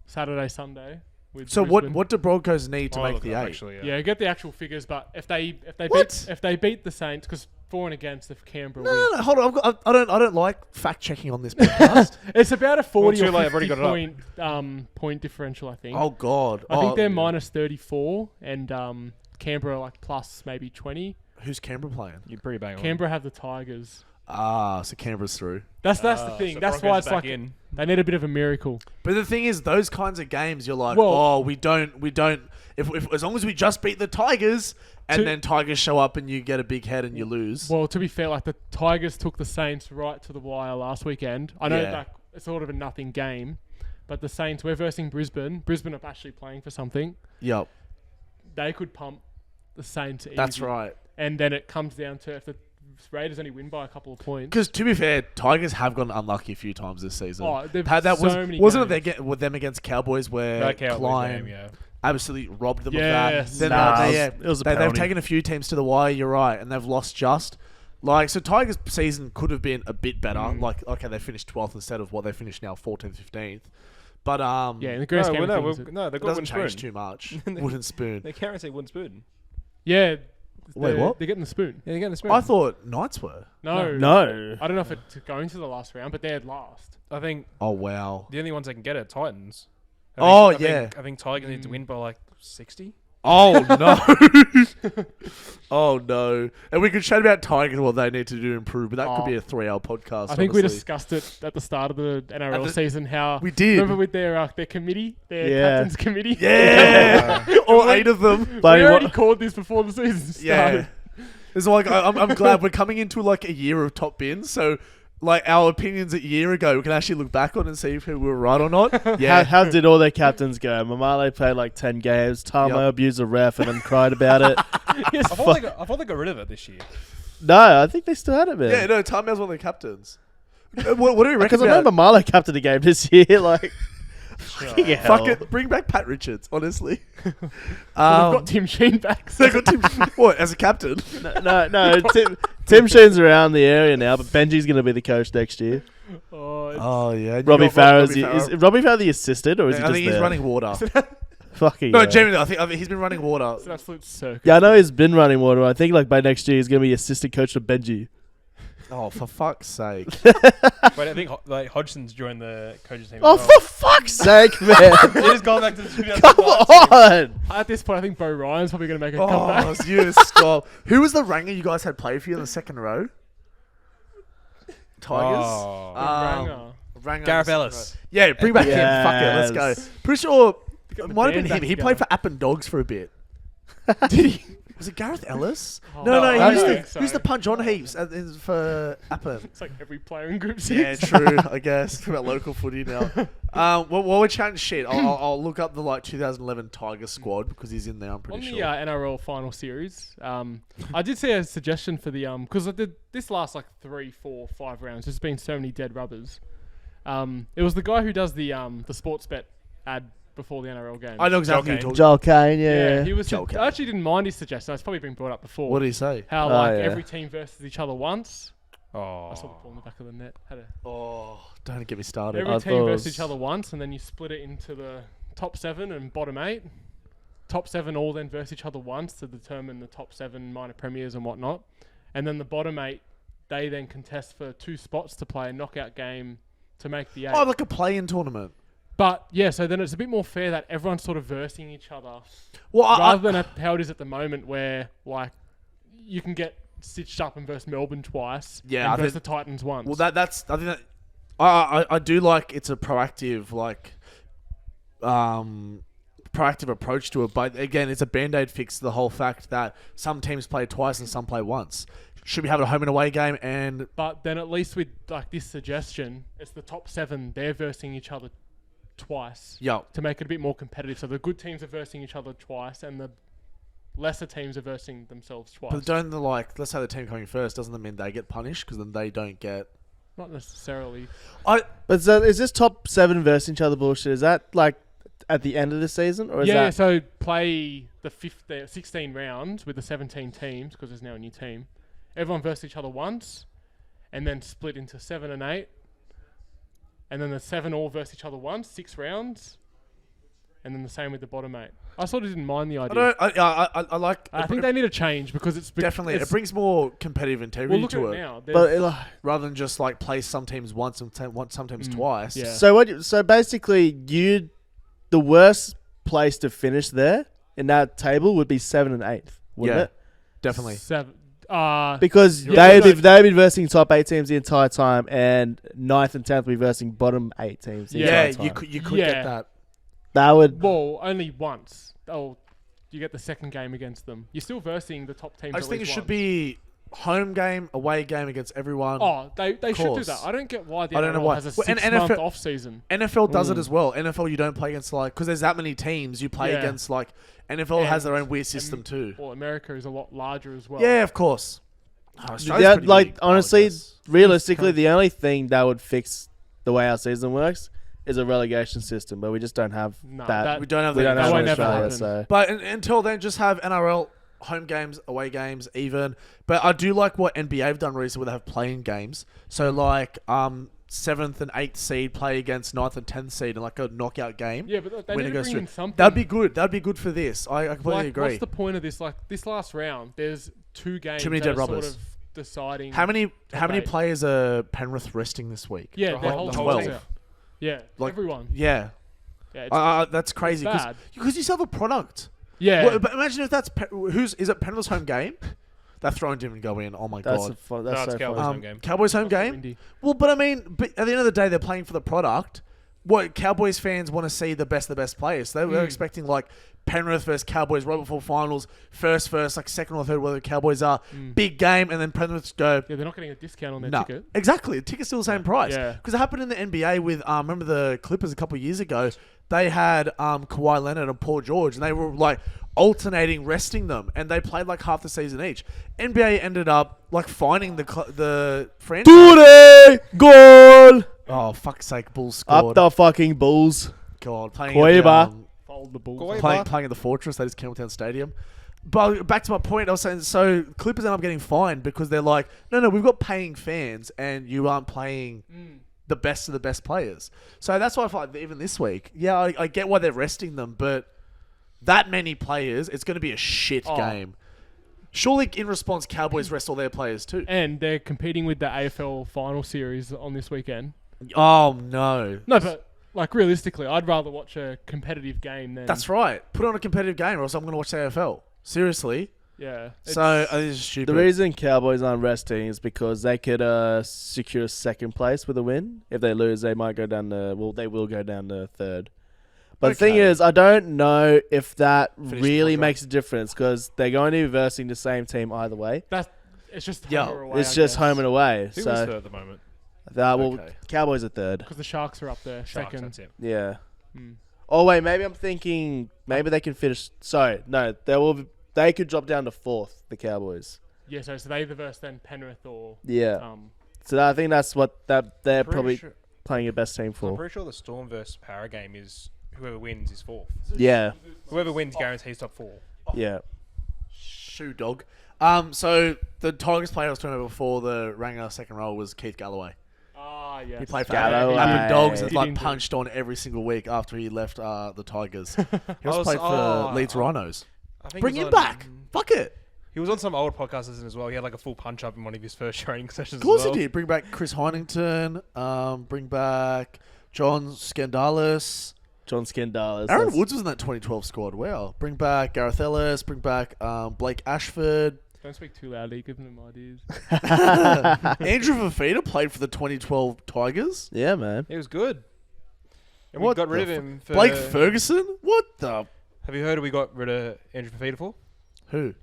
Speaker 3: Saturday, Sunday. With
Speaker 1: So
Speaker 3: Brisbane.
Speaker 1: what do Broncos need to
Speaker 4: I'll
Speaker 1: make
Speaker 4: look
Speaker 1: the
Speaker 4: it up,
Speaker 1: 8?
Speaker 4: actually,
Speaker 3: Yeah, get the actual figures, but if they
Speaker 1: What?
Speaker 3: beat the Saints, because for and against if Canberra win,
Speaker 1: No, hold on. I don't like fact checking on this podcast.
Speaker 3: it's about a 40
Speaker 4: too
Speaker 3: or
Speaker 4: late, I've already
Speaker 3: 50
Speaker 4: got it up.
Speaker 3: point differential. I think.
Speaker 1: Oh God,
Speaker 3: I think they're minus 34, and Canberra like plus maybe 20.
Speaker 1: Who's Canberra playing?
Speaker 4: You're pretty bang on.
Speaker 3: Canberra have the Tigers.
Speaker 1: So Canberra's through.
Speaker 3: That's the thing.
Speaker 4: So
Speaker 3: That's
Speaker 4: Broncos
Speaker 3: why it's
Speaker 4: back
Speaker 3: like
Speaker 4: in.
Speaker 3: they need a bit of a miracle.
Speaker 1: But the thing is, those kinds of games, you're like,
Speaker 3: Well-
Speaker 1: we don't. If as long as we just beat the Tigers, and then Tigers show up and you get a big head and you lose.
Speaker 3: Well, to be fair, like the Tigers took the Saints right to the wire last weekend. I know
Speaker 1: Yeah.
Speaker 3: that it's sort of a nothing game, but the Saints, we're versing Brisbane. Brisbane are actually playing for something.
Speaker 1: Yep,
Speaker 3: They could pump the Saints easy.
Speaker 1: that's right.
Speaker 3: And then it comes down to if the Raiders only win by a couple of points.
Speaker 1: Because to be fair, Tigers have gotten unlucky a few times this season.
Speaker 3: Oh, they've
Speaker 1: Had that
Speaker 3: so many
Speaker 1: wasn't
Speaker 3: games.
Speaker 1: it with them against Cowboys where
Speaker 4: That Cowboys
Speaker 1: Klein
Speaker 4: game, yeah.
Speaker 1: absolutely robbed them
Speaker 3: Yes.
Speaker 1: of that. Then
Speaker 2: Nah,
Speaker 1: they,
Speaker 2: it was a
Speaker 1: they've
Speaker 2: penalty.
Speaker 1: taken a few teams to the wire. You're right, and they've lost just. Like, so Tigers' season could have been a bit better. Like, okay, they finished 12th instead of what they finished now, 14th, 15th. But
Speaker 3: Yeah, in the grand scheme of things,
Speaker 4: they've
Speaker 1: it
Speaker 4: got
Speaker 1: doesn't
Speaker 4: wooden
Speaker 1: change
Speaker 4: spoon.
Speaker 1: too much. Wooden spoon.
Speaker 4: They can't say wooden spoon.
Speaker 3: yeah.
Speaker 1: Wait,
Speaker 3: they're-
Speaker 1: what?
Speaker 3: They're getting the spoon.
Speaker 4: Yeah, they're getting the spoon.
Speaker 1: I thought Knights were.
Speaker 3: No.
Speaker 2: No.
Speaker 3: I don't know if it's going to the last round, but they're last.
Speaker 4: I think
Speaker 1: Oh wow.
Speaker 4: the only ones that can get it are Titans.
Speaker 1: Oh,
Speaker 4: I
Speaker 1: yeah.
Speaker 4: think Tigers need to win by like 60.
Speaker 1: Oh no. Oh no. And we could chat about Tigers and what they need to do to improve, but that could
Speaker 3: Oh.
Speaker 1: be a 3-hour podcast.
Speaker 3: I think we
Speaker 1: honestly.
Speaker 3: discussed it at the start of the NRL
Speaker 1: the-
Speaker 3: season. How
Speaker 1: We did.
Speaker 3: remember with their committee, their
Speaker 2: Yeah.
Speaker 3: captain's committee.
Speaker 1: Yeah. All 8 of them.
Speaker 3: we
Speaker 2: Bloody
Speaker 3: already
Speaker 2: what-
Speaker 3: called this before the season
Speaker 1: Yeah.
Speaker 3: started.
Speaker 1: It's like I'm glad we're coming into like a year of top bins, so like our opinions a year ago, we can actually look back on and see if we were right or not. Yeah.
Speaker 2: How did all their captains go? Mamale played like 10 games. Tamo abused a ref and then cried about it.
Speaker 4: I thought they got rid of it this year.
Speaker 2: No, I think they still had it, man.
Speaker 1: Yeah, no, Tameo's one of the captains. What do we reckon?
Speaker 2: Because I know Mamale captained a game this year. Like, yeah.
Speaker 1: Fuck it, bring back Pat Richards. Honestly,
Speaker 3: We've got Tim Sheen back.
Speaker 1: they got Tim. What as a captain?
Speaker 2: No. Tim Sheen's around the area now, but Benji's going to be the coach next year.
Speaker 1: Oh yeah,
Speaker 2: Robbie Farrow's is Robbie Farrow the assistant or is he
Speaker 1: I
Speaker 2: just
Speaker 1: think he's
Speaker 2: there?
Speaker 1: running water.
Speaker 2: Fucking
Speaker 1: No,
Speaker 2: yeah.
Speaker 1: genuinely, I think he's been running water.
Speaker 3: It's an absolute circus.
Speaker 2: Yeah, I know he's been running water. I think like by next year he's going to be assistant coach to Benji.
Speaker 1: Oh, for fuck's sake!
Speaker 4: Wait, I think Hodgson's joined the coaching team.
Speaker 2: Oh,
Speaker 4: as well.
Speaker 2: for fuck's sake, man!
Speaker 4: He just gone back to the 2005
Speaker 2: Come
Speaker 4: team.
Speaker 2: on!
Speaker 3: At this point, I think Bo Ryan's probably going to make a
Speaker 1: Oh,
Speaker 3: comeback.
Speaker 1: you stop. Who was the ranger you guys had play for you in the second row? Tigers.
Speaker 4: Oh.
Speaker 3: Ranger.
Speaker 1: Ranger
Speaker 4: Gareth
Speaker 1: in the
Speaker 4: Ellis.
Speaker 1: second row. Yeah, bring back him. Fuck it, let's
Speaker 2: Yes.
Speaker 1: go. Pretty sure
Speaker 3: Got
Speaker 1: it
Speaker 3: the
Speaker 1: might have been
Speaker 3: band
Speaker 1: him.
Speaker 3: back
Speaker 1: He played for
Speaker 3: together.
Speaker 1: Appen Dogs for a bit. Did he? Was it Gareth Ellis?
Speaker 3: Oh,
Speaker 1: No,
Speaker 3: I
Speaker 1: he
Speaker 3: don't
Speaker 1: used
Speaker 3: think
Speaker 1: to,
Speaker 3: so.
Speaker 1: he used to punch on heaps for Appen.
Speaker 3: It's like every player in Group 6.
Speaker 1: Yeah, true. I guess talking about local footy now. Well, while we're chatting shit, I'll look up the 2011 Tigers squad because he's in there. I'm
Speaker 3: On
Speaker 1: pretty
Speaker 3: the
Speaker 1: sure.
Speaker 3: NRL final series, I did see a suggestion for the because I did this last like 3, 4, 5 rounds. There's been so many dead rubbers. It was the guy who does the sports bet ad before the NRL game.
Speaker 1: I know exactly
Speaker 4: Okay.
Speaker 1: who you're talking.
Speaker 2: Joel Kane,
Speaker 3: Yeah,
Speaker 2: yeah.
Speaker 3: he was.
Speaker 1: Joel Kane.
Speaker 3: I actually didn't mind his suggestion. It's probably been brought up before.
Speaker 1: What did he say?
Speaker 3: How
Speaker 2: Oh,
Speaker 3: like
Speaker 2: yeah.
Speaker 3: every team versus each other once.
Speaker 4: Oh.
Speaker 3: I saw the ball in the back of the net.
Speaker 1: Oh, don't get me started.
Speaker 3: Every
Speaker 2: I
Speaker 3: team
Speaker 2: thought it
Speaker 3: versus
Speaker 2: was-
Speaker 3: each other once, and then you split it into the top 7 and bottom 8. Top 7 all then versus each other once to determine the top 7 minor premiers and whatnot. And then the bottom 8, they then contest for 2 spots to play a knockout game to make the 8.
Speaker 1: Oh, like a play-in tournament.
Speaker 3: But yeah, so then it's a bit more fair that everyone's sort of versing each other
Speaker 1: Well,
Speaker 3: rather than how it is at the moment where like you can get stitched up and verse Melbourne twice
Speaker 1: Yeah,
Speaker 3: and
Speaker 1: I
Speaker 3: verse
Speaker 1: think-
Speaker 3: the Titans once.
Speaker 1: well, that's. I think that. I do like it's a proactive proactive approach to it, but again, it's a band-aid fix to the whole fact that some teams play twice and some play once. Should we have a home and away game? And
Speaker 3: But then at least with like this suggestion, it's the top 7, they're versing each other twice
Speaker 1: yeah,
Speaker 3: to make it a bit more competitive. So the good teams are versing each other twice and the lesser teams are versing themselves twice.
Speaker 1: but don't the let's say the team coming first, doesn't that mean they get punished because then they don't get?
Speaker 3: Not necessarily.
Speaker 2: But so is this top 7 versus each other bullshit? Is that like at the end of the season? Or is
Speaker 3: Yeah,
Speaker 2: that...
Speaker 3: so play the 16 rounds with the 17 teams because there's now a new team. Everyone versus each other once and then split into 7 and 8. And then the 7 all versus each other once, 6 rounds. And then the same with the bottom 8. I sort of didn't mind the idea.
Speaker 1: I like.
Speaker 3: I think they need a change because it's
Speaker 1: definitely
Speaker 3: it's,
Speaker 1: it brings more competitive integrity
Speaker 3: well, look
Speaker 1: to
Speaker 3: at
Speaker 1: it,
Speaker 3: it now.
Speaker 2: But
Speaker 3: There's-
Speaker 1: rather than just like play some teams once and sometimes twice.
Speaker 3: yeah.
Speaker 2: So basically, the worst place to finish there in that table would be 7 and 8th, wouldn't
Speaker 1: Yeah.
Speaker 2: it?
Speaker 1: Definitely.
Speaker 3: 7.
Speaker 2: Because
Speaker 3: Yeah,
Speaker 2: they've been versing top 8 teams the entire time, and 9th and 10th will be versing bottom 8 teams the
Speaker 1: Yeah,
Speaker 2: entire time.
Speaker 1: you could
Speaker 3: Yeah.
Speaker 1: get that.
Speaker 2: That would...
Speaker 3: Well, only once. Oh, you get the second game against them. You're still versing the top teams.
Speaker 1: I just
Speaker 3: at
Speaker 1: think it
Speaker 3: least
Speaker 1: should
Speaker 3: once.
Speaker 1: be home game, away game against everyone.
Speaker 3: Oh, they should do
Speaker 1: course.
Speaker 3: that. I don't get why the
Speaker 1: I don't know
Speaker 3: NRL
Speaker 1: why.
Speaker 3: has a
Speaker 1: Well, and
Speaker 3: 6-month
Speaker 1: NFL
Speaker 3: off season.
Speaker 1: NFL does it as well. NFL, you don't play against because there's that many teams. You play
Speaker 3: Yeah.
Speaker 1: against NFL has their
Speaker 3: And-
Speaker 1: own weird system too.
Speaker 3: Well, America is a lot larger as well.
Speaker 1: Yeah, of course. Australia's
Speaker 2: Yeah,
Speaker 1: pretty
Speaker 2: like
Speaker 1: big, I would
Speaker 2: honestly,
Speaker 1: guess.
Speaker 2: realistically, the only thing that would fix the way our season works is a relegation system, but we just don't have
Speaker 3: No,
Speaker 2: that.
Speaker 1: we don't have
Speaker 2: We
Speaker 1: that.
Speaker 2: don't
Speaker 3: that
Speaker 2: have
Speaker 3: won't
Speaker 2: in
Speaker 3: never
Speaker 2: Australia,
Speaker 3: happen.
Speaker 2: so
Speaker 1: But until then, just have NRL home games, away games, even. But I do like what NBA have done recently, where they have playing games. So like 7th and 8th seed play against 9th and 10th seed in like a knockout game.
Speaker 3: Yeah, but they
Speaker 1: When
Speaker 3: need
Speaker 1: it
Speaker 3: to
Speaker 1: goes
Speaker 3: bring
Speaker 1: through.
Speaker 3: in something.
Speaker 1: That'd be good. That'd be good for this. I completely
Speaker 3: like,
Speaker 1: agree.
Speaker 3: what's the point of this? Like this last round, there's 2 games.
Speaker 1: Too many
Speaker 3: that
Speaker 1: dead
Speaker 3: are
Speaker 1: rubbers.
Speaker 3: Sort of deciding.
Speaker 1: How many
Speaker 3: eight.
Speaker 1: players are Penrith resting this week?
Speaker 3: Yeah,
Speaker 4: The
Speaker 3: their
Speaker 4: whole-
Speaker 3: whole
Speaker 4: the
Speaker 3: team's
Speaker 1: 12.
Speaker 3: out. Yeah,
Speaker 1: Like-
Speaker 3: everyone.
Speaker 1: Yeah.
Speaker 3: Yeah, it's
Speaker 1: That's crazy
Speaker 3: bad.
Speaker 1: because you still have a product.
Speaker 3: yeah.
Speaker 1: Well, but imagine if that's is it Penrith's home game? That throne didn't go in. Oh my
Speaker 2: that's
Speaker 1: god.
Speaker 2: that's
Speaker 4: No,
Speaker 2: so
Speaker 4: it's Cowboys.
Speaker 2: funny.
Speaker 4: home game.
Speaker 1: Cowboys home
Speaker 3: It's
Speaker 1: game.
Speaker 3: windy.
Speaker 1: Well, but I mean, but at the end of the day, they're playing for the product. what Cowboys fans want to see the best of the best players. They were expecting like Penrith versus Cowboys right before finals, first, like second or third, where the Cowboys are. Big game, and then Penrith go.
Speaker 3: Yeah, they're not getting a discount on their
Speaker 1: No,
Speaker 3: ticket.
Speaker 1: exactly. The ticket's still the same price.
Speaker 3: Yeah.
Speaker 1: Because it happened in the NBA with, remember the Clippers a couple of years ago? They had Kawhi Leonard and Paul George, and they were like alternating resting them, and they played like half the season each. NBA ended up like finding the franchise.
Speaker 2: Today, goal!
Speaker 1: Oh, fuck's sake, Bulls scored.
Speaker 2: Up the fucking Bulls.
Speaker 1: God, playing
Speaker 2: Koiba.
Speaker 3: Fold the Bulls.
Speaker 4: Go
Speaker 1: playing at the Fortress, that is Campbelltown Stadium. But back to my point, I was saying, so Clippers end up getting fined because they're like, no, we've got paying fans, and you aren't playing the best of the best players. So that's why I feel like even this week, I get why they're resting them, but that many players, it's going to be a shit game. Surely, in response, Cowboys rest all their players too.
Speaker 3: And they're competing with the AFL final series on this weekend.
Speaker 1: Oh, no.
Speaker 3: No, but like realistically, I'd rather watch a competitive game than...
Speaker 1: That's right. Put on a competitive game or else I'm going to watch the AFL. Seriously.
Speaker 3: Yeah.
Speaker 1: So, this is stupid.
Speaker 2: The reason Cowboys aren't resting is because they could secure second place with a win. If they lose, they might go down to... Well, they will go down to third. But the thing is, I don't know if that really makes a difference because they're going to be versing the same team either way.
Speaker 3: It's just home or away.
Speaker 2: It's just home and away.
Speaker 4: Who's
Speaker 2: So,
Speaker 4: third at the moment?
Speaker 2: Cowboys are third.
Speaker 3: Because the Sharks are up there,
Speaker 4: Sharks,
Speaker 3: second.
Speaker 4: that's it.
Speaker 2: Yeah.
Speaker 3: Mm.
Speaker 2: Oh wait, maybe I'm thinking maybe they can finish. Sorry, no, they could drop down to fourth. The Cowboys.
Speaker 3: Yeah, so they either verse then Penrith or...
Speaker 2: Yeah. So I think that's what they're
Speaker 4: Pretty
Speaker 2: probably
Speaker 4: sure-
Speaker 2: playing your best team
Speaker 4: I'm
Speaker 2: for.
Speaker 4: pretty sure the Storm versus Power game is whoever wins is fourth.
Speaker 2: Yeah.
Speaker 4: Whoever wins guarantees top four.
Speaker 2: Yeah.
Speaker 1: Shoe dog. So the Tigers player I was talking about before the Ranger second row was Keith Galloway.
Speaker 3: Ah, yes.
Speaker 1: He played for
Speaker 2: Galloway.
Speaker 1: Appen Dogs and
Speaker 3: Did
Speaker 1: like
Speaker 3: injury.
Speaker 1: punched on every single week after he left the Tigers. He also
Speaker 4: was-
Speaker 1: played for
Speaker 4: oh,
Speaker 1: Leeds Rhinos.
Speaker 4: I think
Speaker 1: Bring
Speaker 4: he
Speaker 1: him
Speaker 4: was
Speaker 1: back.
Speaker 4: on-
Speaker 1: Fuck it.
Speaker 4: He was on some old podcasts as well. He had like a full punch up in one of his first training sessions.
Speaker 1: Of course
Speaker 4: as well.
Speaker 1: he did. Bring back Chris Heinington. Bring back John Skandalis.
Speaker 2: John Skandalis.
Speaker 1: Aaron Woods was in that 2012 squad. Wow. Bring back Gareth Ellis. Bring back Blake Ashford.
Speaker 3: Don't speak too loudly, give them ideas.
Speaker 1: Andrew Fafita played for the 2012 Tigers.
Speaker 2: Yeah, man.
Speaker 4: He was good. And
Speaker 1: What
Speaker 4: we got rid
Speaker 1: the
Speaker 4: of him for...
Speaker 1: Blake Ferguson? What the?
Speaker 4: Have you heard who we got rid of Andrew Fafita for?
Speaker 1: Who?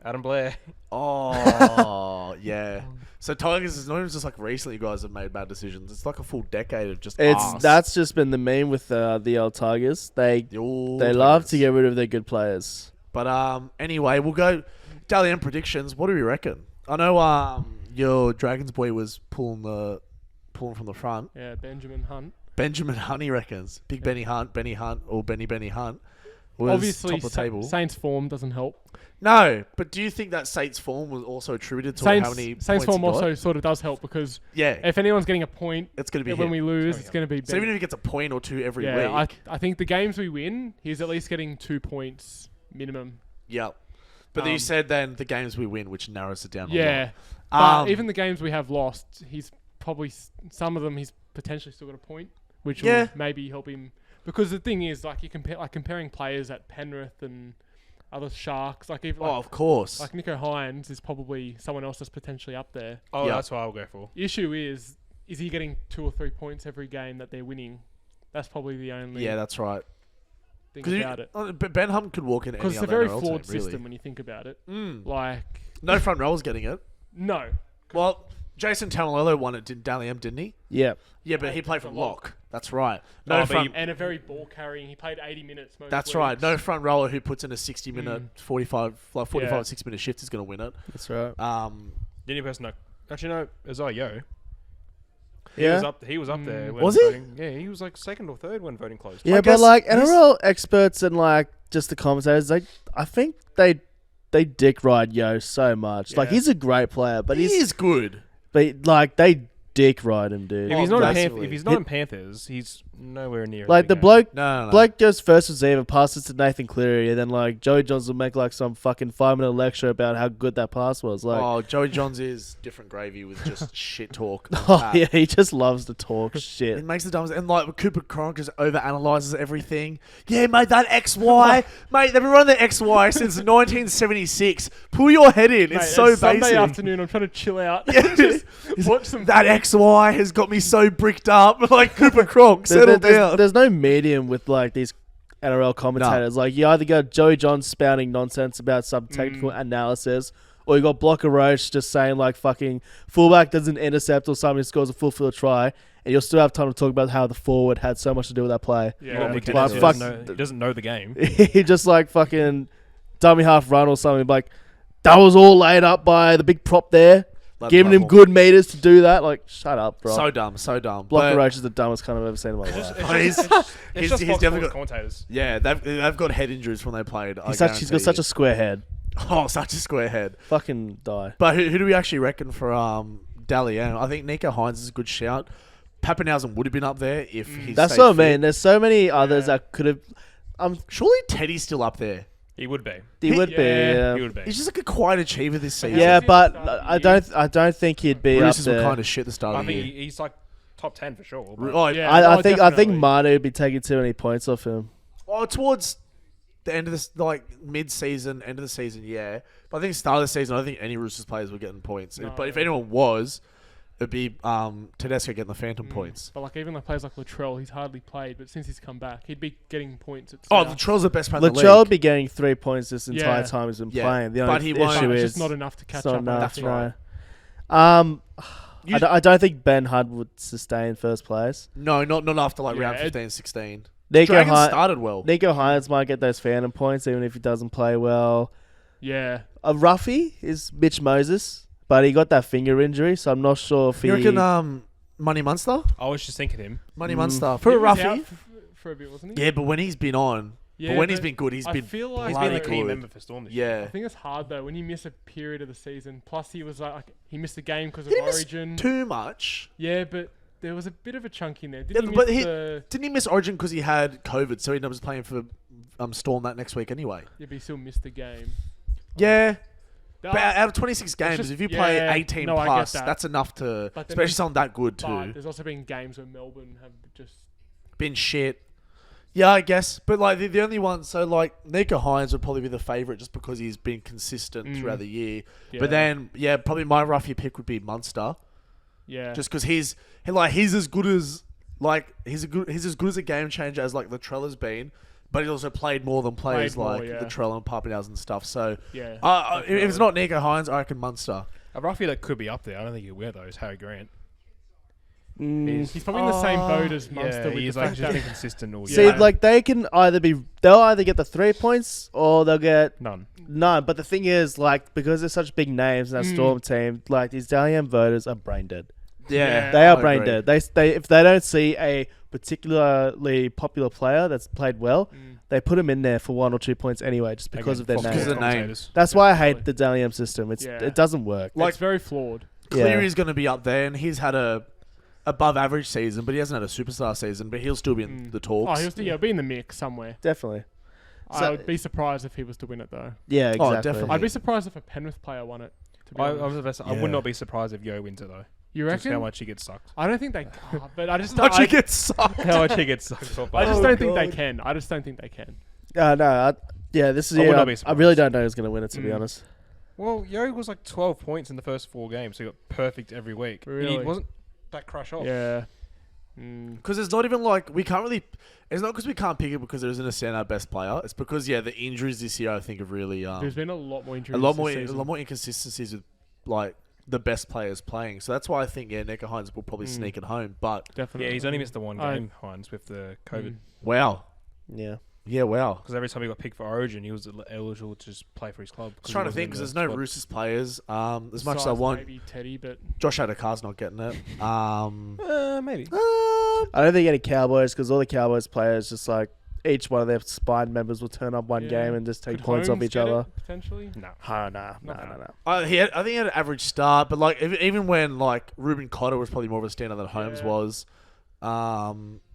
Speaker 4: Adam Blair.
Speaker 1: Oh, yeah. So Tigers is not even just like recently you guys have made bad decisions. It's like a full decade of just arse.
Speaker 2: That's just been the meme with the old Tigers. They
Speaker 1: The old
Speaker 2: love
Speaker 1: Tigers.
Speaker 2: to get rid of their good players.
Speaker 1: But anyway, we'll go Dally M predictions. What do we reckon? I know your Dragons boy was pulling from the front.
Speaker 3: Yeah, Benjamin Hunt.
Speaker 1: Benjamin Hunt, he reckons. Big Benny Hunt, Benny Hunt, or Benny Hunt was
Speaker 3: Obviously,
Speaker 1: top of the table.
Speaker 3: Saints' form doesn't help.
Speaker 1: No, but do you think that Saints' form was also attributed to how many
Speaker 3: Saints'
Speaker 1: points
Speaker 3: form
Speaker 1: he got?
Speaker 3: also sort of does help because
Speaker 1: Yeah,
Speaker 3: if anyone's getting a point,
Speaker 1: it's going to be
Speaker 3: when
Speaker 1: him.
Speaker 3: we lose, it's going to be
Speaker 1: So even if he gets a point or two every
Speaker 3: yeah,
Speaker 1: week.
Speaker 3: I think the games we win, he's at least getting 2 points minimum.
Speaker 1: Yeah. But then you said then the games we win, which narrows it down a
Speaker 3: Yeah,
Speaker 1: lot.
Speaker 3: but even the games we have lost, he's probably some of them he's potentially still got a point, which
Speaker 1: Yeah.
Speaker 3: will maybe help him. Because the thing is, like you compare, like comparing players at Penrith and other Sharks, like even
Speaker 1: of course.
Speaker 3: like Nico Hines is probably someone else that's potentially up there.
Speaker 4: Oh,
Speaker 1: Yeah.
Speaker 4: that's what I'll go for.
Speaker 3: The issue is he getting 2 or 3 points every game that they're winning? That's probably the only
Speaker 1: Yeah, that's right.
Speaker 3: thing about it.
Speaker 1: But Ben Hum could walk in any
Speaker 3: Because it's a
Speaker 1: other
Speaker 3: very
Speaker 1: NRL
Speaker 3: flawed
Speaker 1: team, really.
Speaker 3: system when you think about it.
Speaker 1: Mm.
Speaker 3: Like,
Speaker 1: No front rowers getting it.
Speaker 3: no.
Speaker 1: Well, Jason Tamalolo won it, Dally M, didn't he?
Speaker 2: Yeah.
Speaker 1: Yeah, but he played for
Speaker 3: for
Speaker 1: lock. That's right.
Speaker 4: Oh,
Speaker 1: No
Speaker 4: but
Speaker 1: front.
Speaker 3: And a very ball carrying. He played 80 minutes most
Speaker 1: That's
Speaker 3: weeks.
Speaker 1: right. No front rower who puts in a 60-minute, 45,
Speaker 3: Yeah.
Speaker 1: 6-minute shift is going to win it.
Speaker 2: That's right.
Speaker 4: The only person actually no, Isaiah Yo.
Speaker 2: Yeah.
Speaker 4: He was up there. When
Speaker 1: Was he?
Speaker 4: voting, yeah, he was like second or third when voting closed.
Speaker 2: Yeah,
Speaker 1: guess
Speaker 2: but like
Speaker 1: he's-
Speaker 2: NRL experts and like just the commentators, I think they dick ride Yo so much. Like
Speaker 4: Yeah.
Speaker 2: he's a great player, but
Speaker 1: He
Speaker 2: he's
Speaker 1: is good.
Speaker 2: but like they dick ride him, dude.
Speaker 4: If he's not in
Speaker 1: massively.
Speaker 4: if he's not in Panthers, he's nowhere near.
Speaker 2: Like
Speaker 4: a
Speaker 2: the
Speaker 4: big
Speaker 2: bloke
Speaker 1: No.
Speaker 2: Blake goes first receiver, passes to Nathan Cleary, and then like Joey Johns will make like some fucking 5-minute lecture about how good that pass was. Like,
Speaker 1: Oh, Joey Johns is different gravy with just shit talk. on
Speaker 2: oh
Speaker 1: tap.
Speaker 2: yeah, he just loves to talk
Speaker 1: It
Speaker 2: shit.
Speaker 1: makes the dumbest. And like Cooper Cronk just overanalyzes everything. Yeah, mate, that XY. Mate, they've been running the XY since 1976. Pull your head in.
Speaker 3: Mate,
Speaker 1: It's so
Speaker 3: Sunday
Speaker 1: basic.
Speaker 3: afternoon, I'm trying to chill out.
Speaker 1: Yeah.
Speaker 3: Just watch some.
Speaker 1: That XY has got me so bricked up. Like Cooper Cronk
Speaker 2: The
Speaker 1: said settle down.
Speaker 2: There's no medium with like these NRL commentators. Like you either got Joey John spouting nonsense about some technical analysis, or you got Blocker Roach just saying like fucking fullback doesn't intercept or somebody scores a full field try, and you'll still have time to talk about how the forward had so much to do with that play.
Speaker 3: Yeah.
Speaker 4: Well,
Speaker 3: Like,
Speaker 4: because
Speaker 2: fuck-
Speaker 4: he doesn't know the game.
Speaker 2: He just like fucking dummy half run or something. Like that was all laid up by the big prop there, giving him good meters to do that. Like shut up, bro.
Speaker 1: So dumb, so dumb.
Speaker 2: Blocker
Speaker 1: But-
Speaker 2: Roach is the dumbest cunt I've ever seen in my life.
Speaker 1: He's
Speaker 4: It's
Speaker 1: he's
Speaker 4: just Fox
Speaker 1: definitely
Speaker 4: Sports
Speaker 1: got.
Speaker 4: commentators.
Speaker 1: Yeah, they've got head injuries when they played.
Speaker 2: He's got such a square head.
Speaker 1: such a square head.
Speaker 2: Fucking die.
Speaker 1: But who do we actually reckon for Dalian? I think Nico Hines is a good shout. Pappenhausen would have been up there if he.
Speaker 2: That's
Speaker 1: stayed
Speaker 2: what I
Speaker 1: fit.
Speaker 2: mean. There's so many others that could have.
Speaker 1: Surely Teddy's still up there.
Speaker 4: He would be.
Speaker 2: He would be.
Speaker 3: yeah.
Speaker 4: He would be.
Speaker 1: He's just like a quiet achiever this season.
Speaker 2: Yeah,
Speaker 3: Has he
Speaker 2: but
Speaker 3: started
Speaker 2: I don't think he'd be
Speaker 1: Roosters
Speaker 2: up
Speaker 1: were
Speaker 2: there.
Speaker 1: kind of shit at the start
Speaker 4: I
Speaker 1: of the
Speaker 4: think
Speaker 1: year.
Speaker 4: he's like top 10 for sure. but-
Speaker 1: Oh,
Speaker 3: Yeah.
Speaker 2: I
Speaker 3: Oh,
Speaker 2: think
Speaker 3: definitely.
Speaker 2: Manu would be taking too many points off him.
Speaker 1: Oh, towards the end of this, like mid-season, end of the season, yeah. But I think start of the season, I don't think any Roosters players were getting points.
Speaker 3: No.
Speaker 1: But if anyone was, it'd be Tedesco getting the phantom points.
Speaker 3: But like even like players like Latrell, he's hardly played, but since he's come back, he'd be getting points at
Speaker 1: Oh,
Speaker 3: South.
Speaker 1: Latrell's the best player in the
Speaker 2: Latrell would
Speaker 1: league.
Speaker 2: be getting 3 points this entire
Speaker 3: Yeah.
Speaker 2: time he's been
Speaker 1: Yeah,
Speaker 2: playing. The
Speaker 1: but
Speaker 2: only
Speaker 1: he
Speaker 2: issue
Speaker 1: won't.
Speaker 3: But it's
Speaker 2: is
Speaker 3: just not enough to catch
Speaker 2: it's not
Speaker 3: up.
Speaker 2: enough.
Speaker 1: That's right.
Speaker 2: No.
Speaker 1: You-
Speaker 2: I don't think Ben Hudd would sustain first place.
Speaker 1: No, not after like
Speaker 3: Yeah,
Speaker 1: round
Speaker 3: it-
Speaker 1: 15, 16.
Speaker 2: Nico
Speaker 1: Dragons
Speaker 2: Hines
Speaker 1: started well.
Speaker 2: Nico Hines might get those phantom points even if he doesn't play well.
Speaker 3: Yeah.
Speaker 2: A roughie is Mitch Moses, but he got that finger injury, so I'm not sure if
Speaker 1: You
Speaker 2: he.
Speaker 1: reckon Money Munster?
Speaker 4: I was just thinking him.
Speaker 1: Money Munster. For
Speaker 3: He
Speaker 1: a
Speaker 3: was
Speaker 1: roughie?
Speaker 3: out for a bit, wasn't he?
Speaker 1: Yeah, but when he's been on,
Speaker 3: Yeah,
Speaker 1: but when he's been good, he's
Speaker 3: I
Speaker 1: been
Speaker 3: feel like
Speaker 4: He's been
Speaker 1: bloody
Speaker 4: a key
Speaker 1: good.
Speaker 4: member for Storm this year.
Speaker 3: I
Speaker 1: Yeah.
Speaker 3: think it's hard though when you miss a period of the season. Plus, he was like he missed a game because of
Speaker 1: Did he miss
Speaker 3: Origin.
Speaker 1: Too much.
Speaker 3: Yeah, but there was a bit of a chunk in there.
Speaker 1: Yeah,
Speaker 3: Didn't
Speaker 1: but
Speaker 3: he
Speaker 1: he-
Speaker 3: miss the?
Speaker 1: Didn't he miss Origin because he had COVID, so he ended up playing for Storm that next week anyway?
Speaker 3: Yeah, but he still missed the game.
Speaker 1: Yeah.
Speaker 3: The-
Speaker 1: But out of 26 games,
Speaker 3: just-
Speaker 1: if you play
Speaker 3: yeah,
Speaker 1: 18
Speaker 3: no, I get
Speaker 1: plus,
Speaker 3: that.
Speaker 1: that's enough to,
Speaker 3: But then
Speaker 1: especially
Speaker 3: there's-
Speaker 1: someone that good
Speaker 3: but
Speaker 1: too.
Speaker 3: there's also been games where Melbourne have just.
Speaker 1: Been shit. Yeah, I guess. But like the only one, so like Nico Hines would probably be the favourite just because he's been consistent throughout the year.
Speaker 3: Yeah,
Speaker 1: But then, yeah, probably my roughie pick would be Munster,
Speaker 3: yeah,
Speaker 1: just because he's as good as he's as good as a game changer as like Latrell has been. But he's also played more than players
Speaker 3: Played more,
Speaker 1: like
Speaker 3: yeah.
Speaker 1: Latrell and Pappenhausen and stuff. So
Speaker 3: yeah.
Speaker 1: if it's not Nico Hines, I reckon Munster.
Speaker 4: A roughie that could be up there. I don't think he'll wear those. Harry Grant.
Speaker 3: He's probably in the same boat as Munster
Speaker 4: Yeah,
Speaker 3: with
Speaker 4: he's
Speaker 3: the
Speaker 4: like
Speaker 3: fact
Speaker 4: just
Speaker 3: that
Speaker 4: inconsistent all
Speaker 2: See,
Speaker 4: year.
Speaker 2: like they'll either get the 3 points or they'll get
Speaker 4: None.
Speaker 2: none. But the thing is, like, because they're such big names in that Storm team, like these Dalian voters are brain dead.
Speaker 3: Yeah.
Speaker 2: They are
Speaker 1: I
Speaker 2: brain
Speaker 1: agree.
Speaker 2: dead. They if they don't see a particularly popular player that's played well, they put him in there for 1 or 2 points anyway, just because of their
Speaker 1: Fox
Speaker 2: name.
Speaker 1: Because of the name.
Speaker 4: commentators.
Speaker 2: That's why I hate
Speaker 3: Exactly.
Speaker 2: the Dalian system.
Speaker 3: Yeah.
Speaker 2: It doesn't work.
Speaker 1: Like-
Speaker 3: it's very flawed.
Speaker 1: Cleary's going to be up there, and he's had a above average season, but he hasn't had a superstar season. But he'll still be in the
Speaker 3: Oh,
Speaker 1: talks.
Speaker 3: he'll be in the mix somewhere.
Speaker 2: Definitely.
Speaker 3: I
Speaker 2: So-
Speaker 3: would be surprised if he was to win it though.
Speaker 2: Yeah,
Speaker 1: Oh,
Speaker 2: exactly.
Speaker 1: definitely.
Speaker 3: I'd be surprised if a Penrith player won it. To be
Speaker 4: I
Speaker 3: honest.
Speaker 4: was about to say, I
Speaker 1: Yeah.
Speaker 4: would not be surprised if Yo wins it though.
Speaker 3: You
Speaker 4: Just how
Speaker 3: reckon?
Speaker 4: much he gets sucked.
Speaker 3: I don't think they. But I just
Speaker 1: How much
Speaker 3: I,
Speaker 1: he gets sucked.
Speaker 4: How much he gets sucked off.
Speaker 3: I just
Speaker 1: Oh,
Speaker 3: don't think they
Speaker 1: God.
Speaker 3: can. I just don't think they can.
Speaker 2: This is
Speaker 4: I would not be
Speaker 2: I really
Speaker 4: surprised.
Speaker 2: don't know who's going to win it, to be honest.
Speaker 4: Well, Yo was like 12 points in the first 4 games, so he got perfect every week. And
Speaker 3: Really?
Speaker 4: he wasn't that crush off.
Speaker 3: Yeah.
Speaker 1: Because it's not even like we can't really. It's not because we can't pick it because there isn't a standout best player. It's because the injuries this year I think have really
Speaker 3: There's been a lot more injuries.
Speaker 1: a lot
Speaker 3: this season.
Speaker 1: more inconsistencies with like the best players playing. So that's why I think Nico Hines will probably sneak it home. But
Speaker 3: Definitely.
Speaker 4: Yeah, he's only missed the one
Speaker 3: I-
Speaker 4: game, Hines, with the COVID.
Speaker 1: wow,
Speaker 2: Yeah.
Speaker 1: yeah, wow.
Speaker 4: Because every time he got picked for Origin, he was eligible to just play for his club.
Speaker 1: I was trying to think because there's no Roosters players. As much as I
Speaker 3: Besides
Speaker 1: want,
Speaker 3: maybe Teddy, but
Speaker 1: Josh Adekar's not getting it.
Speaker 4: Maybe.
Speaker 2: I don't think any Cowboys, because all the Cowboys players just like each one of their spine members will turn up one
Speaker 3: Yeah.
Speaker 2: game and just take
Speaker 3: could
Speaker 2: points off
Speaker 3: Holmes
Speaker 2: each
Speaker 3: get
Speaker 2: other.
Speaker 3: it, potentially.
Speaker 4: No.
Speaker 2: Oh, no.
Speaker 1: I think he had an average start, but like even when like Ruben Cotter was probably more of a standout than Holmes
Speaker 3: Yeah.
Speaker 1: was.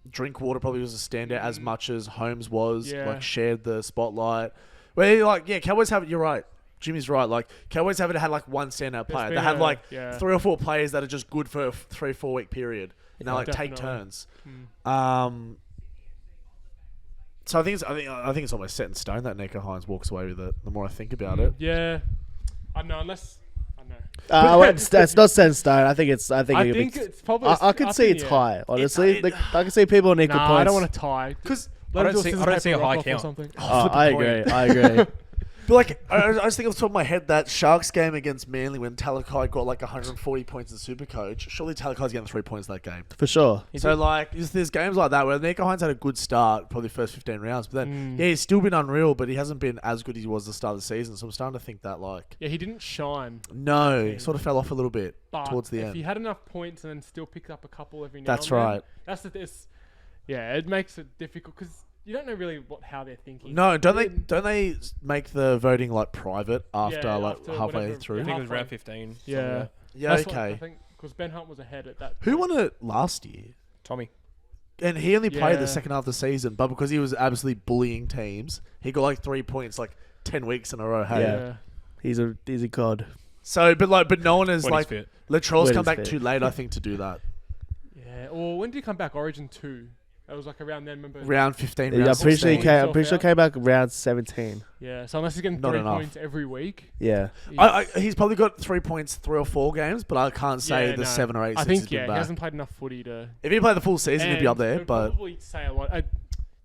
Speaker 1: Drinkwater probably was a standout as much as Holmes was.
Speaker 3: Yeah.
Speaker 1: Like shared the spotlight. Well, like Cowboys have. You're right. Jimmy's right. Like Cowboys haven't had like one standout player. They
Speaker 3: been
Speaker 1: have like
Speaker 3: yeah.
Speaker 1: 3 or 4 players that are just good for a 3-4 week period. And they like take
Speaker 3: Definitely.
Speaker 1: turns. So I think it's almost set in stone that Nico Hines walks away with it. The more I think about it.
Speaker 3: Yeah. I don't know, unless I don't know.
Speaker 2: That's not set in stone. I think it's. I think,
Speaker 3: I
Speaker 2: it'll be-
Speaker 3: think it's probably.
Speaker 2: I can see it's high. Honestly, I can see people on equal
Speaker 3: Nah,
Speaker 2: points.
Speaker 3: I don't want to tie.
Speaker 1: Because
Speaker 4: I don't see a high count.
Speaker 3: Something.
Speaker 2: I agree. I agree.
Speaker 1: But like, I just think off the top of my head that Sharks game against Manly when Talakai got like 140 points in Supercoach. Surely Talakai's getting 3 points that game.
Speaker 2: For sure.
Speaker 1: So like, there's games like that where Nico Hines had a good start, probably first 15 rounds, but then he's still been unreal, but he hasn't been as good as he was at the start of the season. So I'm starting to think that like,
Speaker 3: Yeah, he didn't shine.
Speaker 1: no, he sort of fell off a little bit
Speaker 3: But
Speaker 1: towards the
Speaker 3: if
Speaker 1: end.
Speaker 3: he had enough points and then still picked up a couple every now
Speaker 1: That's
Speaker 3: and then,
Speaker 1: right.
Speaker 3: That's this. Yeah, it makes it difficult because you don't know really how they're thinking.
Speaker 1: No, don't they make the voting like private after
Speaker 3: after
Speaker 1: halfway
Speaker 3: whatever-
Speaker 1: through?
Speaker 4: I think it was
Speaker 3: halfway.
Speaker 4: round 15.
Speaker 3: Yeah.
Speaker 1: Yeah,
Speaker 3: That's what
Speaker 1: okay.
Speaker 3: I think because Ben Hunt was ahead at that.
Speaker 1: Who
Speaker 3: point.
Speaker 1: won it last year?
Speaker 4: Tommy.
Speaker 1: And he only played
Speaker 3: Yeah.
Speaker 1: the second half of the season, but because he was absolutely bullying teams, he got like 3 points like 10 weeks in a row. Hey,
Speaker 2: Yeah. He's a god.
Speaker 1: so but no one is
Speaker 4: When
Speaker 1: like
Speaker 4: he's fit.
Speaker 1: Latrell's
Speaker 2: When
Speaker 1: come
Speaker 2: he's
Speaker 1: back
Speaker 2: fit.
Speaker 1: too late, I think, to do that.
Speaker 3: Yeah. Or when did he come back? Origin 2. That was like around then. Remember?
Speaker 1: Round 15,
Speaker 2: Yeah,
Speaker 1: round
Speaker 2: I'm pretty sure he
Speaker 1: 16.
Speaker 2: came. I'm pretty sure he came back round 17.
Speaker 3: Yeah. So unless he's getting
Speaker 1: Not
Speaker 3: 3
Speaker 1: enough.
Speaker 3: points every week.
Speaker 2: Yeah.
Speaker 1: He's probably got 3 points 3 or 4 games, but I can't say
Speaker 3: Yeah,
Speaker 1: the
Speaker 3: no.
Speaker 1: 7 or 8
Speaker 3: I
Speaker 1: since he's
Speaker 3: think
Speaker 1: been
Speaker 3: he
Speaker 1: back.
Speaker 3: hasn't played enough footy to.
Speaker 1: If he played the full season, he'd be up there,
Speaker 3: they'd
Speaker 1: but
Speaker 3: probably say a lot.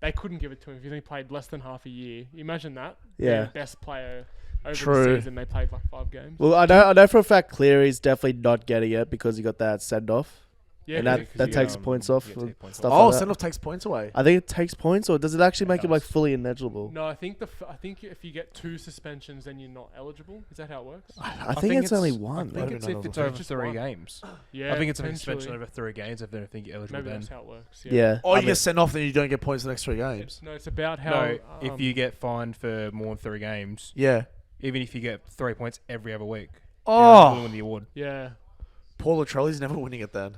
Speaker 3: They couldn't give it to him if he's only played less than half a year. Imagine that.
Speaker 2: Yeah.
Speaker 3: Their best player over
Speaker 1: True.
Speaker 3: the season. They played like 5 games.
Speaker 2: Well, I know for a fact Cleary's definitely not getting it because he got that send off.
Speaker 3: Yeah.
Speaker 2: and
Speaker 3: because
Speaker 2: that
Speaker 3: he-
Speaker 2: takes points off.
Speaker 4: you get 10 points
Speaker 2: Stuff
Speaker 4: off.
Speaker 1: oh,
Speaker 2: like that.
Speaker 1: send off takes points away.
Speaker 2: I think it takes points, or does it actually
Speaker 4: It
Speaker 2: make him like
Speaker 4: does.
Speaker 2: fully ineligible?
Speaker 3: No, I think I think if you get 2 suspensions, then you're not eligible. Is that how it works?
Speaker 2: I think it's only one.
Speaker 4: I think
Speaker 1: Maybe
Speaker 4: it's
Speaker 1: not
Speaker 4: if it's
Speaker 1: all.
Speaker 4: over
Speaker 3: Just
Speaker 4: 3
Speaker 3: one.
Speaker 4: games.
Speaker 3: Yeah.
Speaker 4: I think it's a
Speaker 3: potentially.
Speaker 4: suspension over 3 games. If they don't think you're eligible
Speaker 3: Maybe
Speaker 4: then.
Speaker 3: that's how it works.
Speaker 2: Yeah.
Speaker 1: Or
Speaker 2: I
Speaker 1: you
Speaker 2: mean-
Speaker 1: get sent off, then you don't get points the next 3 games.
Speaker 3: No, it's about how.
Speaker 4: No, if you get fined for more than 3 games,
Speaker 1: Yeah.
Speaker 4: even if you get 3 points every other week,
Speaker 1: Oh,
Speaker 4: you'll win the award.
Speaker 3: Yeah.
Speaker 1: Paul Latrelli's never winning it then.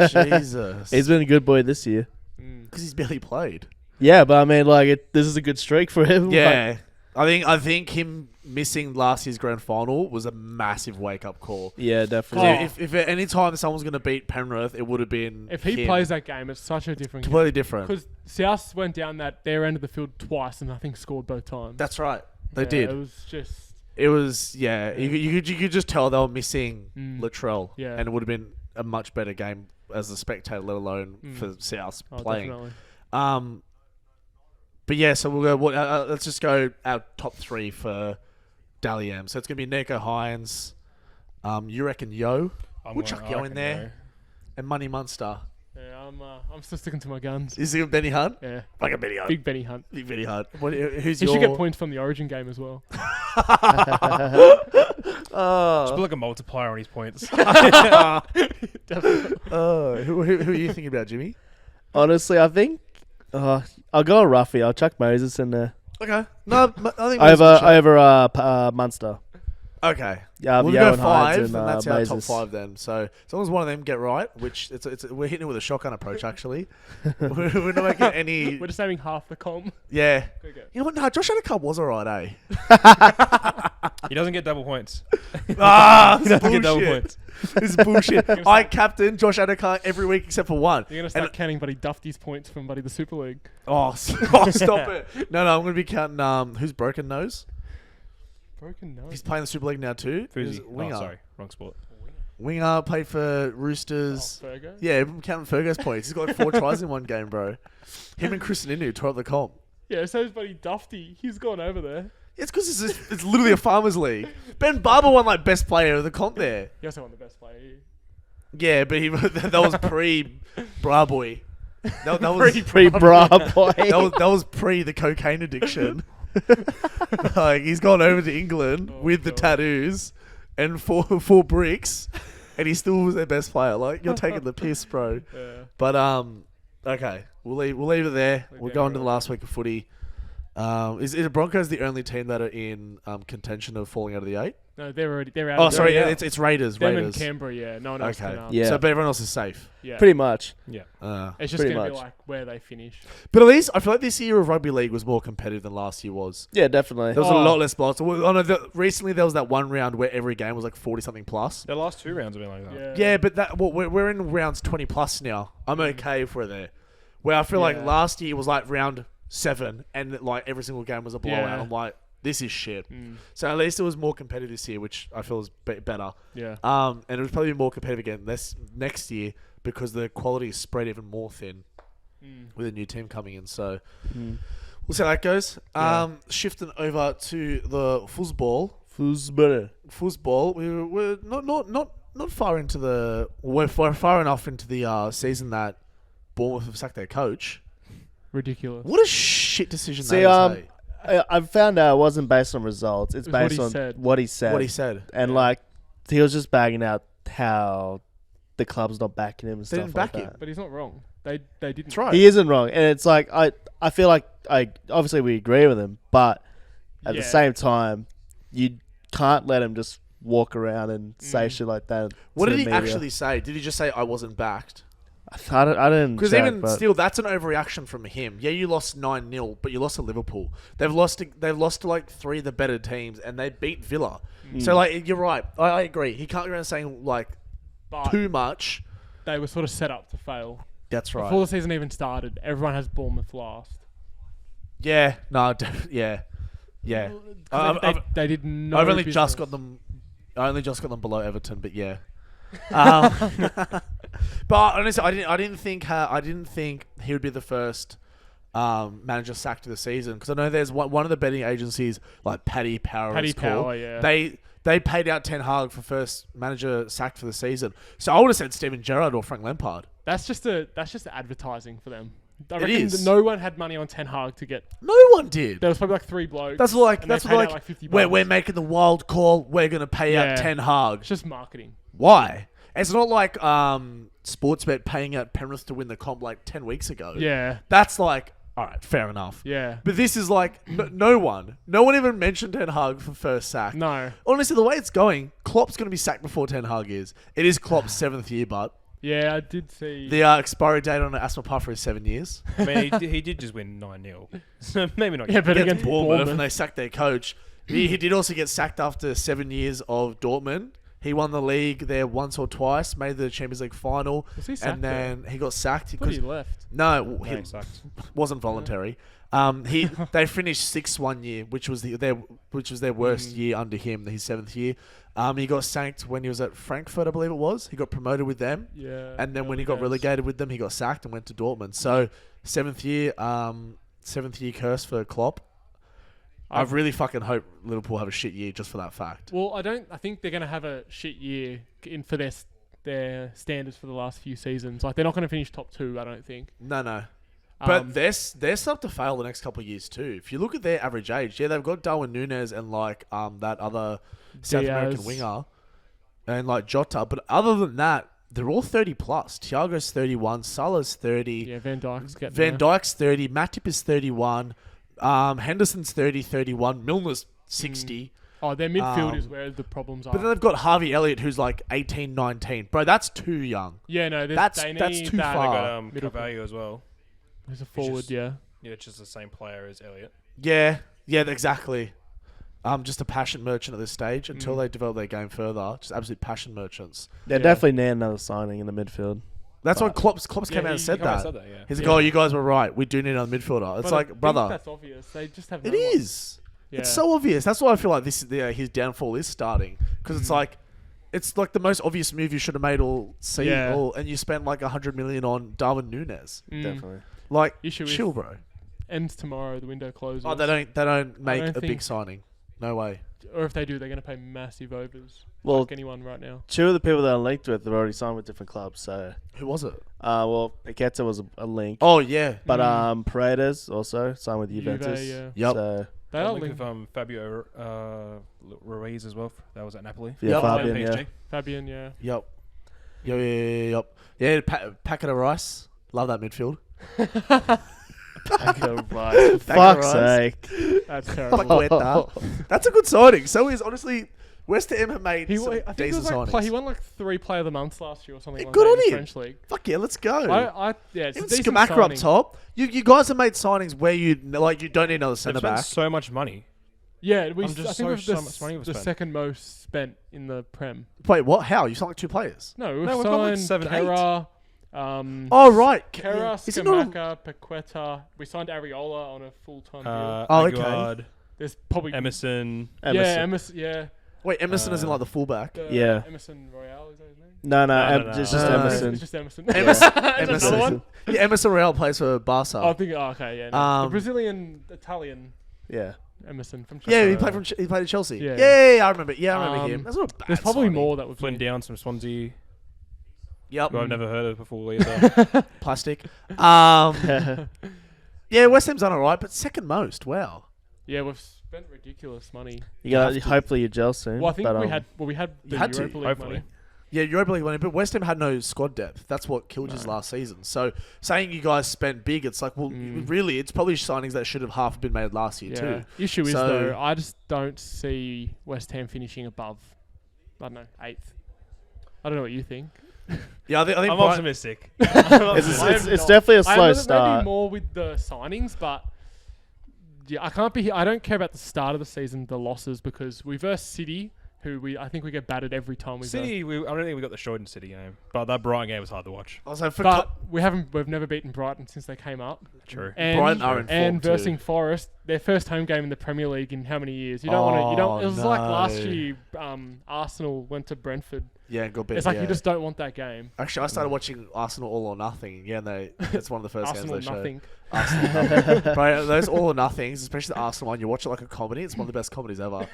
Speaker 1: Jesus.
Speaker 2: He's been a good boy this year.
Speaker 1: Because he's barely played.
Speaker 2: Yeah, but I mean, like, this is a good streak for him.
Speaker 1: Yeah. I think him missing last year's grand final was a massive wake up call.
Speaker 2: Yeah,
Speaker 1: 'Cause
Speaker 2: definitely.
Speaker 1: if at any time someone's going to beat Penrith, it would have been
Speaker 3: If he
Speaker 1: him.
Speaker 3: plays that game, it's such a different.
Speaker 1: completely different.
Speaker 3: Because South went down their end of the field twice and I think scored both times.
Speaker 1: That's right. They
Speaker 3: Yeah,
Speaker 1: did.
Speaker 3: It was just.
Speaker 1: It was You could just tell they were missing Latrell,
Speaker 3: Yeah.
Speaker 1: and it would have been a much better game as a spectator, let alone for South
Speaker 3: Oh,
Speaker 1: playing.
Speaker 3: definitely.
Speaker 1: But yeah, so we'll go. Let's just go our top 3 for Dally M. So it's gonna be Nico Hines. You reckon Yo We'll chuck Yo in there. and Money Munster?
Speaker 3: Yeah, I'm still sticking to my guns.
Speaker 1: Is it Benny Hunt?
Speaker 3: Yeah.
Speaker 1: Like a Benny Hunt.
Speaker 3: Big Benny Hunt.
Speaker 1: Big Benny Hunt. Who's
Speaker 3: He
Speaker 1: your?
Speaker 3: should get points from the Origin game as well.
Speaker 4: Just put like a multiplier on his points.
Speaker 3: Definitely.
Speaker 1: Who are you thinking about, Jimmy?
Speaker 2: Honestly, I think I'll go Ruffy. I'll chuck Moses in there.
Speaker 1: Okay. No, I think
Speaker 2: Over Munster.
Speaker 1: Okay.
Speaker 2: Yeah,
Speaker 1: We'll
Speaker 2: Yo
Speaker 1: go
Speaker 2: and
Speaker 1: 5,
Speaker 2: Hines
Speaker 1: and
Speaker 2: and
Speaker 1: that's our top
Speaker 2: Moses.
Speaker 1: 5 then. So as long as one of them get right, which we're hitting it with a shotgun approach actually. We're not making any.
Speaker 3: We're just having half the com.
Speaker 1: Yeah.
Speaker 3: Go, go.
Speaker 1: You know what? No, Josh Adokar was alright, eh?
Speaker 4: He doesn't get double points.
Speaker 1: Ah,
Speaker 4: He
Speaker 1: this is
Speaker 4: doesn't get double
Speaker 1: bullshit.
Speaker 4: points.
Speaker 1: This is bullshit. I captain Josh Adokar every week except for one.
Speaker 3: You're going to start counting Buddy Dufty's points from Buddy the Super League.
Speaker 1: Oh, stop it. No, I'm going to be counting who's Broken Nose.
Speaker 3: Broken nose.
Speaker 1: He's playing the Super League now too. He's
Speaker 4: Fuzi.
Speaker 1: a winger.
Speaker 4: Oh, sorry. Wrong sport.
Speaker 1: Winger, played for Roosters.
Speaker 3: Oh, Fergo?
Speaker 1: Yeah, I'm counting Fergo's points. He's got like 4 tries in one game, bro. Him and Chris Ninu tore up the comp.
Speaker 3: Yeah, so is Buddy Dufty. He's gone over there.
Speaker 1: It's because it's literally a farmers league. Ben Barber won like best player of the comp there.
Speaker 3: He also won the best player here.
Speaker 1: Yeah, but that was pre Bra Boy. That was
Speaker 2: Pre-bra boy.
Speaker 1: that was pre the cocaine addiction. Like he's gone over to England with the tattoos and four bricks, and he still was their best player. Like you're taking the piss, bro.
Speaker 3: Yeah.
Speaker 1: But okay, we'll leave it there. We'll go on to the last week of footy. Is the Broncos the only team that are in contention of falling out of the 8?
Speaker 3: No, they're out.
Speaker 1: Oh,
Speaker 3: of
Speaker 1: sorry,
Speaker 3: there.
Speaker 1: it's Raiders.
Speaker 3: Them
Speaker 1: Raiders.
Speaker 3: and Canberra, yeah. No one else
Speaker 1: Okay.
Speaker 3: can.
Speaker 2: Yeah.
Speaker 1: So, but everyone else is safe.
Speaker 3: Yeah.
Speaker 2: Pretty much.
Speaker 4: Yeah.
Speaker 3: It's just
Speaker 2: pretty
Speaker 3: going to be
Speaker 2: much.
Speaker 3: like where they finish.
Speaker 1: But at least I feel like this year of rugby league was more competitive than last year was.
Speaker 2: Yeah, definitely.
Speaker 1: There was
Speaker 3: Oh.
Speaker 1: a lot less blocks. Recently, there was that one round where every game was like 40 something plus.
Speaker 4: The last 2 rounds have been like that.
Speaker 1: Yeah, but we're in rounds 20 plus now. I'm okay if we're there. Where I feel like
Speaker 3: Yeah.
Speaker 1: last year was like round 7 and like every single game was a blowout.
Speaker 3: Yeah.
Speaker 1: I'm like, this is shit.
Speaker 3: Mm.
Speaker 1: So at least it was more competitive this year, which I feel is better.
Speaker 3: Yeah.
Speaker 1: And it was probably more competitive again this next year because the quality is spread even more thin with a new team coming in. So we'll see how that goes.
Speaker 3: Yeah.
Speaker 1: Shifting over to the football.
Speaker 2: Foosball.
Speaker 1: We're not far into the. We're far enough into the season that Bournemouth have sacked their coach.
Speaker 3: Ridiculous.
Speaker 1: What a shit decision
Speaker 2: See,
Speaker 1: that is. Hey?
Speaker 2: I found out it wasn't based on results. It's
Speaker 3: It was
Speaker 2: based on
Speaker 3: what he said.
Speaker 2: what he said. And he was just bagging out how the club's not backing him and
Speaker 1: They
Speaker 2: stuff
Speaker 1: didn't
Speaker 2: like
Speaker 1: back him.
Speaker 2: that.
Speaker 3: But he's not wrong. They didn't.
Speaker 1: That's right.
Speaker 2: He isn't wrong, and it's like I feel like obviously we agree with him, but at the same time, you can't let him just walk around and say shit like that.
Speaker 1: What
Speaker 2: to
Speaker 1: did
Speaker 2: the
Speaker 1: he
Speaker 2: media.
Speaker 1: actually say? Did he just say I wasn't backed?
Speaker 2: I didn't.
Speaker 1: Because
Speaker 2: check,
Speaker 1: even
Speaker 2: but
Speaker 1: still, that's an overreaction from him. Yeah, you lost 9-0, but you lost to Liverpool. They've lost to like 3 of the better teams, and they beat Villa. So like, you're right. I agree. He can't go around saying like
Speaker 3: But
Speaker 1: too much.
Speaker 3: they were sort of set up to fail.
Speaker 1: That's right.
Speaker 3: Before the season even started, everyone has Bournemouth last.
Speaker 1: Yeah. No. Yeah. Yeah.
Speaker 3: They did no
Speaker 1: I've only
Speaker 3: business.
Speaker 1: just got them. I only just got them below Everton, but yeah. But honestly, I didn't think he would be the first manager sacked of the season, because I know there's one of the betting agencies like Paddy Power.
Speaker 3: Paddy
Speaker 1: it's called.
Speaker 3: Power, yeah.
Speaker 1: They paid out Ten Hag for first manager sacked for the season. So I would have said Steven Gerrard or Frank Lampard.
Speaker 3: That's just advertising for them. I
Speaker 1: It
Speaker 3: reckon
Speaker 1: is.
Speaker 3: No one had money on Ten Hag to get.
Speaker 1: No one did.
Speaker 3: There was probably like 3 blokes.
Speaker 1: That's like
Speaker 3: and they
Speaker 1: that's
Speaker 3: paid out
Speaker 1: like,
Speaker 3: like 50
Speaker 1: we're
Speaker 3: bucks.
Speaker 1: making the wild call. We're gonna pay out
Speaker 3: Yeah.
Speaker 1: Ten Hag.
Speaker 3: It's just marketing.
Speaker 1: Why? It's not like Sportsbet paying out Penrith to win the comp like 10 weeks ago.
Speaker 3: Yeah.
Speaker 1: That's like, all right, fair enough.
Speaker 3: Yeah.
Speaker 1: But this is like, no one even mentioned Ten Hag for first sack.
Speaker 3: No.
Speaker 1: Honestly, the way it's going, Klopp's going to be sacked before Ten Hag is. It is Klopp's 7th year, but
Speaker 3: Yeah, I did see.
Speaker 1: the expiry date on Asma Puffer is 7 years.
Speaker 4: I mean, he did just win 9-0. So maybe not.
Speaker 3: Yeah, but
Speaker 1: Against
Speaker 3: against
Speaker 1: Bournemouth,
Speaker 3: Bournemouth.
Speaker 1: and they sacked their coach. He did also get sacked after 7 years of Dortmund. He won the league there once or twice, made the Champions League final,
Speaker 3: Was he sacked
Speaker 1: and then he got sacked
Speaker 3: I thought
Speaker 1: because
Speaker 3: he left.
Speaker 1: no,
Speaker 4: No,
Speaker 1: he
Speaker 4: he sucked.
Speaker 1: wasn't voluntary. They finished 6th 1 year, which was their worst year under him, his 7th year. He got sacked when he was at Frankfurt, I believe it was. He got promoted with them,
Speaker 3: Yeah.
Speaker 1: and then when he
Speaker 3: early
Speaker 1: got
Speaker 3: days.
Speaker 1: relegated with them, he got sacked and went to Dortmund. So 7th year curse for Klopp. I really fucking hope Liverpool have a shit year just for that fact.
Speaker 3: Well, I think they're going to have a shit year for their standards for the last few seasons. Like, they're not going to finish top 2, I don't think.
Speaker 1: No. But they're set up to fail the next couple of years too. If you look at their average age, yeah, they've got Darwin Núñez and like that other South American
Speaker 3: Diaz.
Speaker 1: winger and like Jota. But other than that, they're all 30 plus. Thiago's 31, Salah's 30,
Speaker 3: Yeah, Van Dijk's getting
Speaker 1: Van
Speaker 3: there.
Speaker 1: Dijk's 30, Matip is 31, Henderson's 30, 31, Milner's 60.
Speaker 3: Oh, their midfield is where the problems are.
Speaker 1: But then they've got Harvey Elliott, who's like 18, 19. Bro, that's too young.
Speaker 3: Yeah, no,
Speaker 1: That's
Speaker 3: they need
Speaker 1: too
Speaker 3: that.
Speaker 4: They
Speaker 1: far.
Speaker 4: got
Speaker 3: Middle-
Speaker 4: Carvalho as well.
Speaker 3: There's a forward,
Speaker 4: just-
Speaker 3: yeah.
Speaker 4: Yeah, it's just the same player as Elliot.
Speaker 1: Yeah, exactly. Just a passion merchant at this stage until they develop their game further. Just absolute passion merchants.
Speaker 2: they
Speaker 3: Yeah.
Speaker 2: definitely need another signing in the midfield.
Speaker 1: That's why
Speaker 2: But-
Speaker 1: Klopp's came out and said that.
Speaker 4: Yeah.
Speaker 1: He's like,
Speaker 3: Yeah.
Speaker 1: "Oh, you guys were right. We do need another midfielder." It's
Speaker 3: But I
Speaker 1: like,
Speaker 3: think
Speaker 1: brother,
Speaker 3: that's obvious. They just have.
Speaker 1: it
Speaker 3: no one.
Speaker 1: is.
Speaker 3: Yeah.
Speaker 1: It's so obvious. That's why I feel like this is his downfall is starting, because it's like the most obvious move you should have made all season,
Speaker 3: Yeah.
Speaker 1: and you spent like 100 million on Darwin Núñez.
Speaker 3: Mm.
Speaker 2: Definitely.
Speaker 1: Like,
Speaker 3: Issue is-
Speaker 1: chill, bro.
Speaker 3: Ends tomorrow. The window closes.
Speaker 1: Oh, they don't make
Speaker 3: don't
Speaker 1: a big
Speaker 3: think-
Speaker 1: signing. No way.
Speaker 3: Or if they do, they're going to pay massive overs.
Speaker 2: Well,
Speaker 3: Like anyone right now.
Speaker 2: 2 of the people that are linked with have already signed with different clubs. So,
Speaker 1: Who was it?
Speaker 2: Paqueta was a link.
Speaker 1: Oh yeah.
Speaker 2: But Paredes also signed with Juventus.
Speaker 3: Juve, yeah.
Speaker 1: Yep.
Speaker 2: So
Speaker 3: They
Speaker 4: I
Speaker 3: are
Speaker 4: linked
Speaker 3: linked.
Speaker 4: with Fabio Ruiz as well. That was at Napoli.
Speaker 2: yeah,
Speaker 1: Yep.
Speaker 2: Fabian,
Speaker 4: PSG.
Speaker 2: yeah.
Speaker 3: Fabian, yeah.
Speaker 1: Yep. Yeah, packet of rice. Love that midfield.
Speaker 2: Right.
Speaker 1: Thank
Speaker 2: Fuck's
Speaker 1: you,
Speaker 2: sake.
Speaker 3: That's terrible.
Speaker 1: Paqueta. That's a good signing. So is honestly, West Ham have made
Speaker 3: I
Speaker 1: some
Speaker 3: think it
Speaker 1: decent
Speaker 3: was like
Speaker 1: signings.
Speaker 3: he won like 3 Player of the Month last year or something.
Speaker 1: Hey,
Speaker 3: like
Speaker 1: good
Speaker 3: that
Speaker 1: on
Speaker 3: in the
Speaker 1: him.
Speaker 3: French league.
Speaker 1: Fuck yeah, let's go.
Speaker 3: Yeah, it's a
Speaker 1: Even
Speaker 3: decent
Speaker 1: Skamaka up
Speaker 3: signing.
Speaker 1: top. You guys have made signings where you don't need another
Speaker 4: They've
Speaker 1: centre
Speaker 4: spent
Speaker 1: back.
Speaker 4: so much money.
Speaker 3: Yeah,
Speaker 4: I'm just
Speaker 3: I think
Speaker 4: so-
Speaker 3: we've
Speaker 4: so much money we've
Speaker 3: the
Speaker 4: spent.
Speaker 3: second most spent in the Prem.
Speaker 1: Wait, what? How? You signed like 2 players?
Speaker 3: No, we've
Speaker 4: No, we've got like
Speaker 3: signed
Speaker 4: 7,
Speaker 3: Kera,
Speaker 1: Oh right.
Speaker 3: Kera,
Speaker 1: Is it not?
Speaker 3: Skamaka, Paqueta. We signed Areola on a full-time deal.
Speaker 1: Oh, okay.
Speaker 4: Aguard.
Speaker 3: There's probably
Speaker 4: Emerson.
Speaker 3: Yeah, Emerson. Yeah.
Speaker 1: Wait, Emerson is in like the fullback.
Speaker 2: Yeah.
Speaker 3: Emerson Royale is that his name?
Speaker 2: No,
Speaker 4: No.
Speaker 2: just
Speaker 1: No.
Speaker 2: Emerson.
Speaker 3: It's just Emerson.
Speaker 1: Emerson.
Speaker 3: Is that another one?
Speaker 1: Yeah, Emerson Real plays for Barca.
Speaker 3: Oh, I think. Oh, okay, yeah. No. The
Speaker 1: Um,
Speaker 3: Brazilian Italian
Speaker 2: Yeah.
Speaker 3: Emerson from
Speaker 1: Yeah,
Speaker 3: Chelsea.
Speaker 1: he played at Chelsea.
Speaker 3: Yeah.
Speaker 1: Yeah, I remember. Yeah, I remember him.
Speaker 3: Um,
Speaker 1: That's not a bad
Speaker 3: There's probably
Speaker 1: signing.
Speaker 3: more that would
Speaker 4: Flynn
Speaker 3: be.
Speaker 4: Downs from Swansea,
Speaker 1: Yep.
Speaker 4: who I've never heard of before either.
Speaker 1: Plastic. Yeah, West Ham's done alright, but second most. Wow.
Speaker 3: Yeah, we've spent ridiculous money.
Speaker 2: You got
Speaker 1: have to.
Speaker 2: hopefully you gel soon.
Speaker 3: Well, I think
Speaker 2: but,
Speaker 3: we had the
Speaker 1: You had to,
Speaker 3: Europa League
Speaker 4: hopefully.
Speaker 3: money.
Speaker 1: Yeah, Europa League money, but West Ham had no squad depth. That's what killed us last season. So saying you guys spent big, it's like, well, really, it's probably signings that should have half been made last year too.
Speaker 3: Issue is
Speaker 1: So-
Speaker 3: though, I just don't see West Ham finishing above, I don't know, 8th. I don't know what you think.
Speaker 1: Yeah, I think
Speaker 4: I'm
Speaker 1: Brighton-
Speaker 4: optimistic.
Speaker 2: it's definitely a
Speaker 3: I
Speaker 2: slow
Speaker 3: am
Speaker 2: start.
Speaker 3: maybe more with the signings, but yeah, I don't care about the start of the season, the losses, because we versed City, who I think we get battered every time we
Speaker 4: City, I don't think we got the Shorten City game, but that Brighton game was hard to watch.
Speaker 1: Also, for
Speaker 3: But we've never beaten Brighton since they came up.
Speaker 4: True.
Speaker 3: And,
Speaker 1: Brighton are in form
Speaker 3: and
Speaker 1: too.
Speaker 3: versing Forest, their first home game in the Premier League in how many years? You don't want to. You don't. It was like last
Speaker 1: no.
Speaker 3: year. Arsenal went to Brentford.
Speaker 1: yeah, got beat.
Speaker 3: It's like
Speaker 1: yeah.
Speaker 3: you just don't want that game.
Speaker 1: Actually, I started watching Arsenal All or Nothing. Yeah, and it's one of the first
Speaker 3: Arsenal
Speaker 1: games they
Speaker 3: nothing.
Speaker 1: showed. Arsenal nothing. Bro, those All or Nothings, especially the Arsenal one, you watch it like a comedy. It's one of the best comedies ever.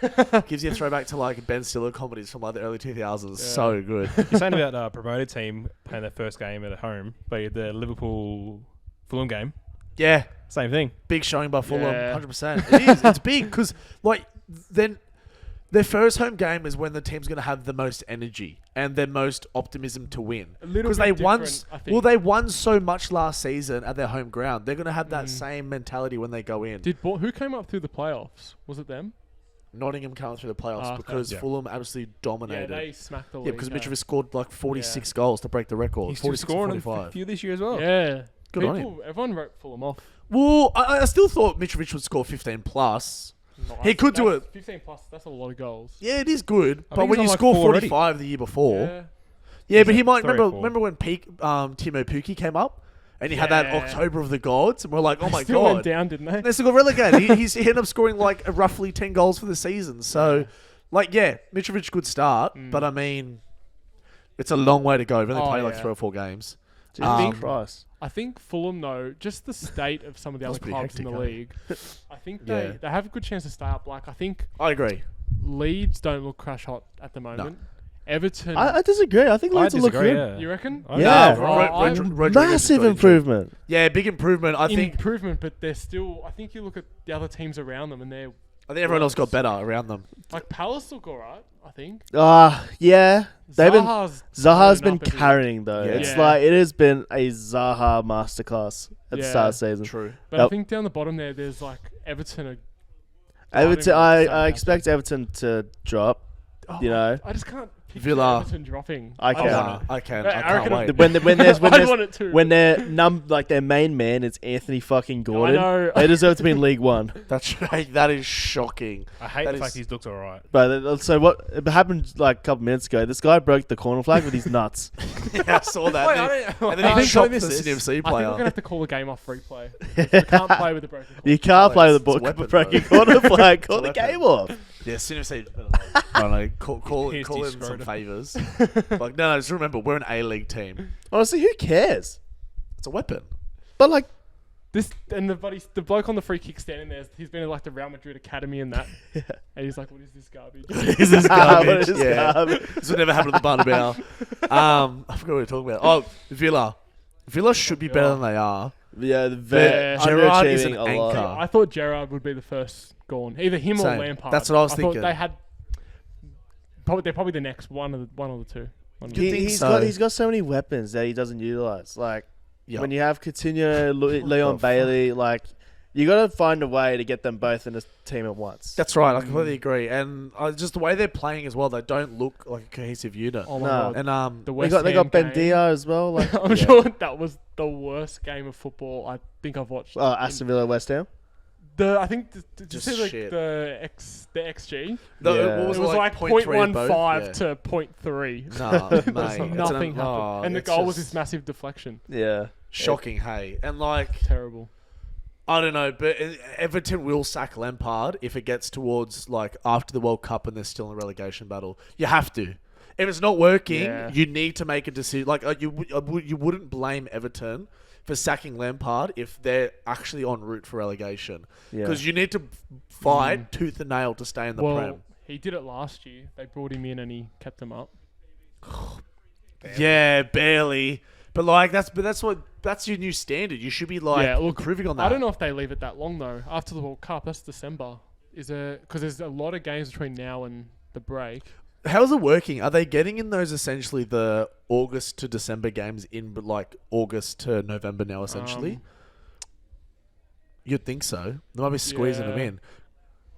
Speaker 1: Gives you a throwback to like Ben Stiller comedies from like the early 2000s.
Speaker 3: Yeah.
Speaker 1: So good.
Speaker 4: You're saying about a promoted team playing their first game at home, but the Liverpool Fulham game,
Speaker 1: Yeah,
Speaker 4: same thing.
Speaker 1: big showing by Fulham,
Speaker 3: Yeah.
Speaker 1: 100%. It is. It's big because like then their first home game is when the team's going to have the most energy and their most optimism to win.
Speaker 3: A little
Speaker 1: Because
Speaker 3: bit
Speaker 1: they won.
Speaker 3: different, I think.
Speaker 1: Well, they won so much last season at their home ground. They're going to have that same mentality when they go in.
Speaker 3: Who came up through the playoffs? Was it them?
Speaker 1: Nottingham coming through the playoffs
Speaker 3: Okay.
Speaker 1: because
Speaker 4: Yeah.
Speaker 1: Fulham absolutely
Speaker 3: Yeah,
Speaker 1: dominated.
Speaker 3: they smacked the
Speaker 1: Yeah,
Speaker 3: league.
Speaker 1: because
Speaker 3: eh?
Speaker 1: Mitrovic scored like 46 goals to break the record.
Speaker 4: He's still
Speaker 1: 46 or
Speaker 4: scoring a
Speaker 1: 45.
Speaker 4: few this year as well.
Speaker 3: Yeah.
Speaker 1: Good on him.
Speaker 3: Everyone wrote Fulham off.
Speaker 1: Well, I still thought Mitrovic would score 15 plus. He could do
Speaker 3: That's
Speaker 1: it.
Speaker 3: 15 plus. That's a lot of goals.
Speaker 1: Yeah, it is good.
Speaker 4: I
Speaker 1: But
Speaker 4: think
Speaker 1: when
Speaker 4: he's
Speaker 1: you
Speaker 4: on like
Speaker 1: score
Speaker 4: 4 already.
Speaker 1: 45 the year before,
Speaker 3: Yeah.
Speaker 1: yeah, but he might
Speaker 4: 3 or
Speaker 1: remember.
Speaker 4: 4.
Speaker 1: Remember when peak Timo Pukki came up, and he had that
Speaker 3: Yeah.
Speaker 1: October of the Gods, and we're like, oh my
Speaker 3: Still went
Speaker 1: god,
Speaker 3: down, didn't they?
Speaker 1: they still got relegated. he ended up scoring like roughly 10 goals for the season. So, like, yeah, Mitrovic good start, but I mean, it's a long way to go. We've only
Speaker 3: Oh,
Speaker 1: played like
Speaker 3: yeah.
Speaker 1: 3 or 4 games.
Speaker 2: Jesus Christ.
Speaker 3: I think Fulham, though, just the state of some of the other
Speaker 1: Must be
Speaker 3: clubs in the
Speaker 1: hectic,
Speaker 3: league, I think
Speaker 1: Yeah.
Speaker 3: they have a good chance to stay up. Like, I think
Speaker 1: I agree.
Speaker 3: Leeds don't look crash hot at the moment. Everton,
Speaker 2: I disagree. I think
Speaker 4: I
Speaker 2: Leeds will look
Speaker 4: disagree.
Speaker 2: good.
Speaker 4: Yeah.
Speaker 3: you reckon?
Speaker 2: Yeah.
Speaker 1: Rodriguez
Speaker 2: Massive
Speaker 1: got injured.
Speaker 2: improvement.
Speaker 1: Yeah, big improvement. I think
Speaker 3: Improvement, but they're still. I think you look at the other teams around them, and they're
Speaker 1: everyone else got better around them.
Speaker 3: like Palace look alright. I think.
Speaker 2: Yeah. They've been
Speaker 3: turning
Speaker 2: Zaha's been
Speaker 3: up every week.
Speaker 2: carrying though.
Speaker 1: Yeah.
Speaker 2: It's
Speaker 3: Yeah.
Speaker 2: like it has been a Zaha masterclass at the
Speaker 3: Yeah.
Speaker 2: start of the season.
Speaker 1: True.
Speaker 3: But I
Speaker 2: Yep.
Speaker 3: think down the bottom there's like Everton.
Speaker 2: Everton,
Speaker 3: Fighting
Speaker 2: I
Speaker 3: with
Speaker 2: expect Everton to drop. You know,
Speaker 3: I just can't picture
Speaker 1: Villa.
Speaker 3: Everton dropping.
Speaker 2: I can.
Speaker 1: Nah, I can. I
Speaker 3: I
Speaker 1: can't
Speaker 3: reckon
Speaker 1: wait.
Speaker 3: I'd want it too.
Speaker 2: when their main man is Anthony fucking Gordon,
Speaker 3: know.
Speaker 2: they deserve to be in League One.
Speaker 1: That's right. That is shocking.
Speaker 4: I hate
Speaker 1: That
Speaker 4: the
Speaker 1: is-
Speaker 4: fact he looks alright.
Speaker 2: But so what it happened like a couple minutes ago? This guy broke the corner flag with his nuts.
Speaker 1: Yeah, I saw that.
Speaker 4: Wait,
Speaker 1: and
Speaker 4: I
Speaker 1: then,
Speaker 4: don't-
Speaker 1: and then
Speaker 3: I
Speaker 1: he
Speaker 3: think
Speaker 1: shot
Speaker 4: I
Speaker 1: the
Speaker 4: missed
Speaker 1: City
Speaker 4: this.
Speaker 1: FC
Speaker 3: I think we're
Speaker 1: player.
Speaker 3: gonna have to call the game off replay. We can't play with the broken.
Speaker 2: You can't play with the
Speaker 1: It's a weapon,
Speaker 2: broken
Speaker 1: bro.
Speaker 2: corner flag. Call
Speaker 1: It's a
Speaker 2: the
Speaker 1: weapon.
Speaker 2: game off.
Speaker 1: Yeah, City FC. I don't know. Call
Speaker 4: He's
Speaker 1: in some
Speaker 4: screwed up.
Speaker 1: favours. Like, no, just remember, we're an A-League team.
Speaker 2: Honestly, who cares?
Speaker 1: It's a weapon.
Speaker 2: But like,
Speaker 3: This and the bloke on the free kick standing there. He's been in like the Real Madrid academy and that. And he's like, "What is this garbage?"
Speaker 1: Is this garbage?
Speaker 2: What is
Speaker 1: Yeah.
Speaker 2: garbage?
Speaker 1: This would never happen at the Bernabeu. I forgot what we were talking about. Oh, Villa. Villa should be better than they are.
Speaker 2: Yeah, they're
Speaker 1: Gerrard is an
Speaker 2: underachieving a lot.
Speaker 1: anchor.
Speaker 3: I thought Gerrard would be the first gone. Either him
Speaker 1: Same.
Speaker 3: or Lampard.
Speaker 1: That's what I was
Speaker 3: thought
Speaker 1: thinking.
Speaker 3: they had. They're probably the next one or the two. One of the
Speaker 1: You
Speaker 3: two.
Speaker 1: think
Speaker 2: He's
Speaker 1: so?
Speaker 2: got so many weapons that he doesn't utilize. Like
Speaker 1: Yeah.
Speaker 2: when you have Coutinho,
Speaker 1: What
Speaker 2: Leon
Speaker 1: the
Speaker 2: Bailey, like you got to find a way to get them both in a team at once.
Speaker 1: That's right. I completely agree. And just the way they're playing as well, they don't look like a cohesive unit.
Speaker 3: Oh my
Speaker 2: No.
Speaker 3: god.
Speaker 1: And
Speaker 3: The
Speaker 2: they
Speaker 3: West
Speaker 2: got
Speaker 3: Ham game.
Speaker 2: Bendia as well. Like
Speaker 3: I'm sure that was the worst game of football I think I've watched.
Speaker 2: Aston Villa, West Ham.
Speaker 3: I think did you
Speaker 1: Just
Speaker 3: see
Speaker 1: shit.
Speaker 3: the XG?
Speaker 1: No,
Speaker 2: Yeah.
Speaker 1: what was
Speaker 3: It was like
Speaker 1: 0.3 both?
Speaker 3: 0.15
Speaker 1: Yeah.
Speaker 3: to 0.3.
Speaker 1: Nah,
Speaker 3: There's
Speaker 1: mate.
Speaker 3: nothing happened. And the goal was this massive deflection.
Speaker 2: Yeah.
Speaker 1: shocking, hey. And like,
Speaker 3: Terrible.
Speaker 1: I don't know, but Everton will sack Lampard if it gets towards like after the World Cup and they're still in a relegation battle. You have to. If it's not working, you need to make a decision. Like you wouldn't blame Everton for sacking Lampard if they're actually en route for relegation, because you need to fight tooth and nail to stay in the Prem.
Speaker 3: He did it last year. They brought him in and he kept them up.
Speaker 1: Yeah, barely. But like that's your new standard. You should be like improving on that.
Speaker 3: I don't know if they leave it that long though. After the World Cup, that's December. Because there's a lot of games between now and the break.
Speaker 1: How's it working? Are they getting in those essentially the August to December games in like August to November now essentially? You'd think so. They might be squeezing them in.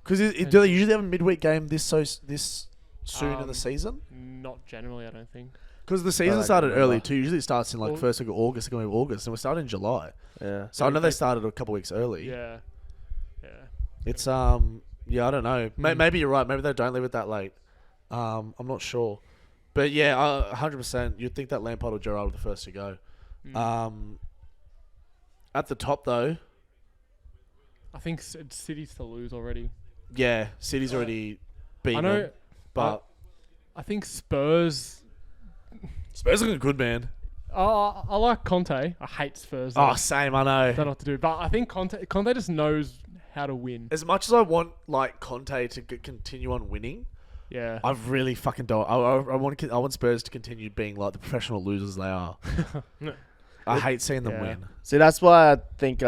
Speaker 1: Because do they usually have a midweek game this soon in the season?
Speaker 3: Not generally, I don't think.
Speaker 1: Because the season started early too. Usually it starts in like first week of August, going August, and we're starting in July.
Speaker 2: Yeah.
Speaker 1: So I know they started a couple weeks early.
Speaker 3: Yeah.
Speaker 1: It's I don't know. Maybe you're right. Maybe they don't leave it that late. I'm not sure, but yeah, 100%. You'd think that Lampard or Gerrard were the first to go. At the top though,
Speaker 3: I think City's to lose already.
Speaker 1: Yeah, City's already beaten them, but
Speaker 3: I think Spurs
Speaker 1: are looking good, man.
Speaker 3: I like Conte. I hate Spurs.
Speaker 1: Oh, same. I know.
Speaker 3: Don't know what to do, but I think Conte just knows how to win.
Speaker 1: As much as I want like Conte to continue on winning, I really fucking don't. I want Spurs to continue being like the professional losers they are. I hate seeing them win.
Speaker 2: See, that's why I think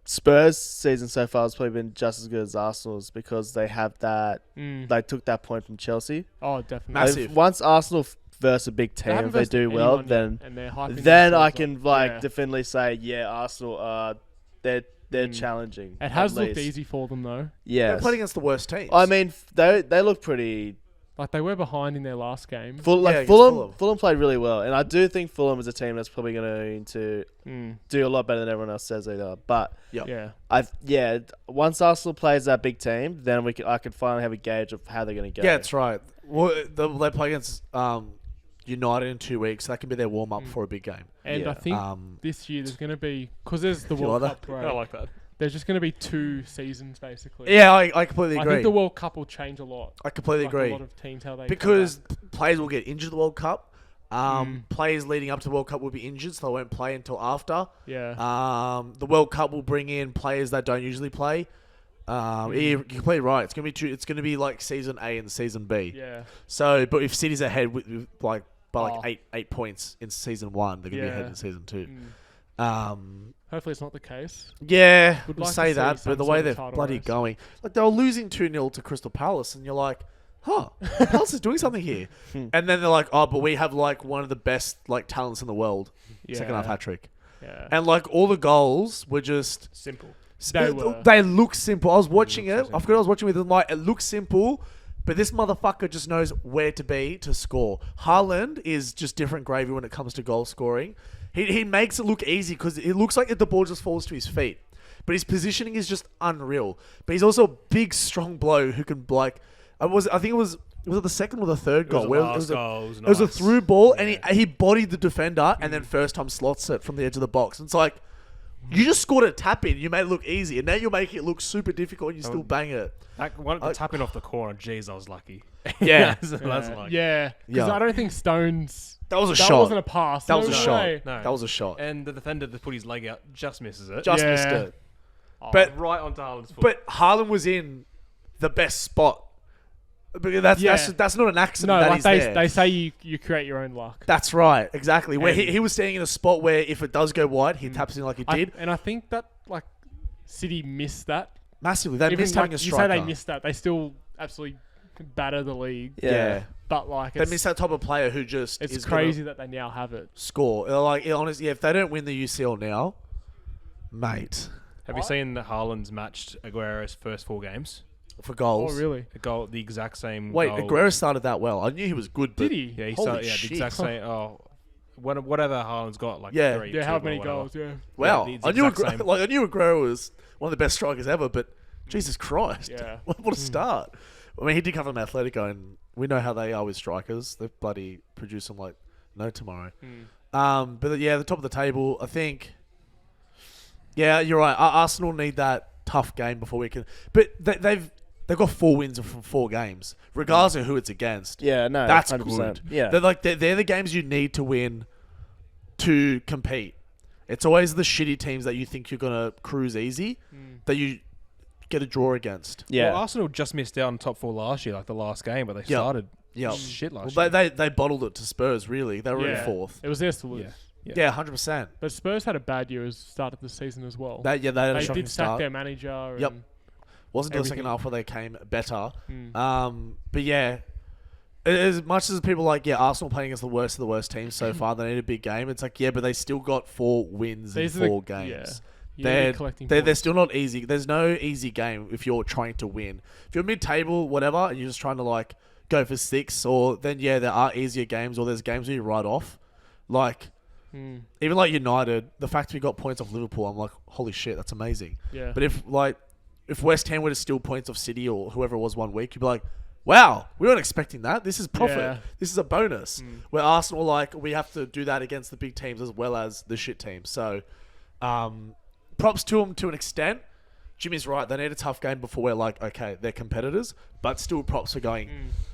Speaker 2: Spurs' season so far has probably been just as good as Arsenal's, because they have that. They took that point from Chelsea.
Speaker 3: Oh, definitely.
Speaker 1: Massive.
Speaker 2: Once Arsenal versus a big team, if they do well, then I can definitely say, Arsenal they're challenging.
Speaker 3: It has looked easy for them though.
Speaker 2: Yeah,
Speaker 1: they're playing against the worst teams.
Speaker 2: I mean, they look pretty.
Speaker 3: Like they were behind in their last game.
Speaker 2: Fulham played really well, and I do think Fulham is a team that's probably going to do a lot better than everyone else says they are. But once Arsenal plays that big team, then I can finally have a gauge of how they're going to go.
Speaker 1: Yeah, that's right. Well, they play against United in 2 weeks. So that can be their warm up for a big game.
Speaker 3: And I think this year there's going to be, because there's the World Cup break.
Speaker 4: I like that.
Speaker 3: There's just going to be 2 seasons, basically.
Speaker 1: Yeah, I completely agree.
Speaker 3: I think the World Cup will change a lot.
Speaker 1: I completely agree.
Speaker 3: A lot of teams, how they
Speaker 1: because players will get injured at the World Cup. Players leading up to the World Cup will be injured, so they won't play until after.
Speaker 3: Yeah.
Speaker 1: The World Cup will bring in players that don't usually play. You're completely right. It's gonna be It's gonna be like season A and season B.
Speaker 3: Yeah.
Speaker 1: So, but if City's ahead with by 8 points in season 1, they're gonna be ahead in season 2.
Speaker 3: Hopefully it's not the case.
Speaker 1: Yeah,
Speaker 3: Would
Speaker 1: we'll
Speaker 3: like
Speaker 1: say
Speaker 3: to see
Speaker 1: that,
Speaker 3: some
Speaker 1: but the
Speaker 3: sort
Speaker 1: way
Speaker 3: of
Speaker 1: they're
Speaker 3: title
Speaker 1: bloody
Speaker 3: race.
Speaker 1: going, like they were losing 2-0 to Crystal Palace, and you're like, Palace is doing something here. And then they're like, oh, but we have like one of the best like talents in the world. Second half hat trick.
Speaker 3: Yeah.
Speaker 1: And like all the goals were just
Speaker 4: simple.
Speaker 1: They look simple. I was watching it. I forgot I was watching with them. Like, it looks simple, but this motherfucker just knows where to be to score. Haaland is just different gravy when it comes to goal scoring. He makes it look easy because it looks like the ball just falls to his feet. But his positioning is just unreal. But he's also a big, strong bloke who can like. I think it was it the second or the third goal?
Speaker 4: It was
Speaker 1: a through ball, and he bodied the defender, and then first time slots it from the edge of the box. And it's like, you just scored a tap in. You made it look easy, and now you're making it look super difficult, and you still bang it.
Speaker 4: The tap in off the corner. Jeez, I was lucky.
Speaker 1: Yeah,
Speaker 3: Because I don't think Stones.
Speaker 1: That was a shot.
Speaker 3: That wasn't a pass.
Speaker 1: That was a shot.
Speaker 4: No.
Speaker 1: That was a shot.
Speaker 4: And the defender that put his leg out just misses it.
Speaker 1: Just missed it.
Speaker 4: But right onto Haaland's foot.
Speaker 1: But Haaland was in the best spot. Because that's not an accident.
Speaker 3: No,
Speaker 1: that
Speaker 3: like they say you create your own luck.
Speaker 1: That's right, exactly. Where he was standing in a spot where if it does go wide, he taps in like he did.
Speaker 3: And I think that like City missed that
Speaker 1: massively. They missed having a striker.
Speaker 3: You say they missed that. They still absolutely batter the league.
Speaker 1: Yeah.
Speaker 3: But like
Speaker 1: they miss that type of player who just
Speaker 3: it's
Speaker 1: is
Speaker 3: crazy that they now have it.
Speaker 1: Score. Like honestly, if they don't win the UCL now, mate.
Speaker 4: Have you seen that Haaland's matched Aguero's first 4 games?
Speaker 1: For goals.
Speaker 3: Oh, really?
Speaker 4: The exact same
Speaker 1: Wait,
Speaker 4: goal.
Speaker 1: Aguero started that well. I knew he was good, but...
Speaker 3: Did he?
Speaker 4: Yeah, he
Speaker 1: holy
Speaker 4: started,
Speaker 1: shit.
Speaker 4: the exact same... whatever Haaland's got, like 3,
Speaker 3: Yeah, how
Speaker 4: 2
Speaker 3: many
Speaker 4: or whatever.
Speaker 3: goals, yeah.
Speaker 1: Wow.
Speaker 4: Yeah,
Speaker 1: I knew Aguero was one of the best strikers ever, but Jesus Christ.
Speaker 3: Yeah.
Speaker 1: What a start. I mean, he did come from Atletico, and we know how they are with strikers. They bloody produce them like no tomorrow. But yeah, the top of the table, I think... Yeah, you're right. Arsenal need that tough game before we can. But they've got 4 wins from 4 games, regardless of who it's against.
Speaker 2: Yeah, no,
Speaker 1: That's
Speaker 2: 100%.
Speaker 1: good.
Speaker 2: Yeah,
Speaker 1: They're the games you need to win to compete. It's always the shitty teams that you think you're gonna cruise easy that you get a draw against.
Speaker 2: yeah.
Speaker 4: Well, Arsenal just missed out on top 4 last year, like the last game, but they started shit last year.
Speaker 1: They bottled it to Spurs. Really, they were in 4th.
Speaker 3: It was theirs to lose.
Speaker 1: Yeah, 100%.
Speaker 3: But Spurs had a bad year as start of the season as well.
Speaker 1: They had a
Speaker 3: They
Speaker 1: shocking
Speaker 3: did sack
Speaker 1: start.
Speaker 3: their manager.
Speaker 1: Yep.
Speaker 3: And
Speaker 1: Wasn't until the second
Speaker 3: everything.
Speaker 1: half where they came better. But yeah, as much as people like, Arsenal playing against the worst of the worst teams so far, they need a big game. It's like, but they still got 4 wins
Speaker 3: These
Speaker 1: in
Speaker 3: are
Speaker 1: 4
Speaker 3: the- yeah.
Speaker 1: games.
Speaker 3: You need to be
Speaker 1: They're,
Speaker 3: collecting
Speaker 1: they're
Speaker 3: points.
Speaker 1: still not easy. There's no easy game if you're trying to win. If you're mid-table, whatever, and you're just trying to like go for 6, or then there are easier games, or there's games where you write off. Like even like United, the fact we got points off Liverpool, I'm like, holy shit, that's amazing.
Speaker 3: Yeah.
Speaker 1: But if West Ham were to steal points off City or whoever it was one week, you'd be like, wow, we weren't expecting that. This is profit.
Speaker 3: Yeah.
Speaker 1: This is a bonus. Where Arsenal, we have to do that against the big teams as well as the shit teams. So, props to them to an extent. Jimmy's right. They need a tough game before we're like, okay, they're competitors, but still props for going.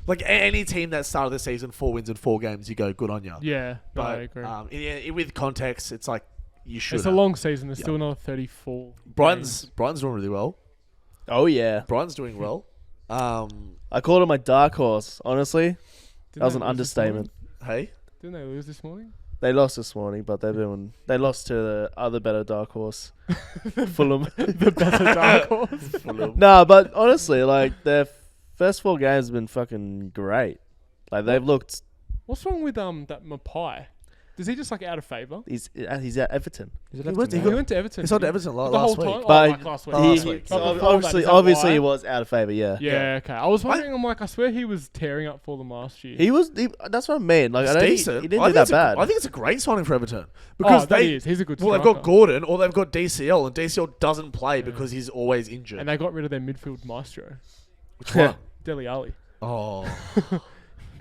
Speaker 1: Like any team that started the season 4 wins in 4 games, you go good on you.
Speaker 3: Yeah, no, I
Speaker 1: But
Speaker 3: agree.
Speaker 1: with context, it's like you should.
Speaker 3: It's a long season. There's still another 34.
Speaker 1: Brighton's doing really well.
Speaker 2: Oh yeah.
Speaker 1: Brighton's doing well.
Speaker 2: I called it my dark horse. Honestly, that was an understatement.
Speaker 1: Hey,
Speaker 3: Didn't they lose this morning?
Speaker 2: They lost this morning, but they lost to the other better dark horse, Fulham.
Speaker 3: The better dark horse.
Speaker 2: No, but honestly, like their first 4 games have been fucking great. Like they've looked.
Speaker 3: What's wrong with that Mapai? Is he just like out of favour?
Speaker 2: He's at Everton.
Speaker 1: he
Speaker 3: He went to Everton.
Speaker 1: He sold to
Speaker 3: didn't
Speaker 1: Everton
Speaker 3: he? The
Speaker 1: last
Speaker 3: whole
Speaker 1: week.
Speaker 3: time?
Speaker 2: But
Speaker 3: like last week.
Speaker 1: Oh, last week.
Speaker 3: But before that,
Speaker 2: Obviously,
Speaker 3: is that
Speaker 2: obviously
Speaker 3: why?
Speaker 2: he was out of favour. Yeah.
Speaker 3: Yeah, okay. I was wondering. I'm like, I swear he was tearing up for them last year.
Speaker 2: He was. That's what I mean. Like
Speaker 1: It's
Speaker 2: I don't.
Speaker 1: decent.
Speaker 2: He didn't
Speaker 1: I
Speaker 2: do
Speaker 1: think
Speaker 2: that bad.
Speaker 1: I think it's a great signing for Everton because
Speaker 3: that is. He's a good
Speaker 1: Well,
Speaker 3: striker.
Speaker 1: they've got Gordon or they've got DCL, and DCL doesn't play because he's always injured.
Speaker 3: And they got rid of their midfield maestro,
Speaker 1: Which one?
Speaker 3: Dele Alli.
Speaker 1: Oh,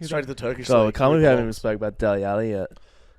Speaker 1: straight to the Turkish
Speaker 2: God, I
Speaker 1: league.
Speaker 2: can't believe we haven't even spoke about Dele Alli yet.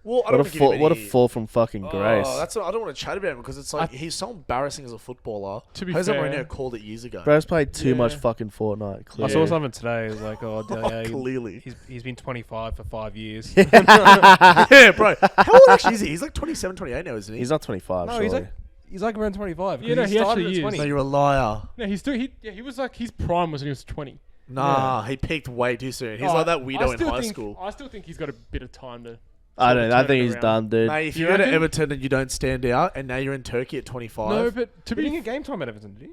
Speaker 1: Well, I don't
Speaker 2: What a
Speaker 1: want to give
Speaker 2: fall!
Speaker 1: him
Speaker 2: What a
Speaker 1: any-
Speaker 2: fall from fucking grace.
Speaker 1: Oh, that's what, I don't want to chat about him because it's like he's so embarrassing as a footballer.
Speaker 3: To be
Speaker 1: Jose
Speaker 3: fair-
Speaker 1: Mourinho called it years ago.
Speaker 2: Bro's played too much
Speaker 3: Yeah.
Speaker 2: fucking Fortnite.
Speaker 4: I
Speaker 2: Clearly.
Speaker 4: saw something today. It was like, oh, Dele,
Speaker 1: Clearly.
Speaker 4: he's been 25 for 5 years.
Speaker 1: Yeah, bro. How old actually is he? He's like 27, 28 now, isn't he?
Speaker 2: He's not 25.
Speaker 4: No,
Speaker 2: surely.
Speaker 4: he's like around 25.
Speaker 3: Yeah, no, he
Speaker 4: started
Speaker 3: actually
Speaker 4: at
Speaker 3: is.
Speaker 4: 20.
Speaker 1: No, you're a liar.
Speaker 3: No, he's still. He was like his prime was when he was 20.
Speaker 1: Nah, he peaked way too soon. He's
Speaker 3: Oh,
Speaker 1: like that
Speaker 3: I
Speaker 1: weirdo in
Speaker 3: still
Speaker 1: hie
Speaker 3: think-
Speaker 1: school.
Speaker 3: I still think he's got a bit of time to.
Speaker 2: I don't. I
Speaker 3: turn
Speaker 2: think
Speaker 3: it
Speaker 2: he's
Speaker 3: around.
Speaker 2: done, dude.
Speaker 1: Mate, if
Speaker 3: You
Speaker 1: you go to
Speaker 3: reckon?
Speaker 1: Everton and you don't stand out, and now you're in Turkey at 25.
Speaker 3: No, but to
Speaker 4: He didn't
Speaker 3: be
Speaker 4: get game time at Everton, did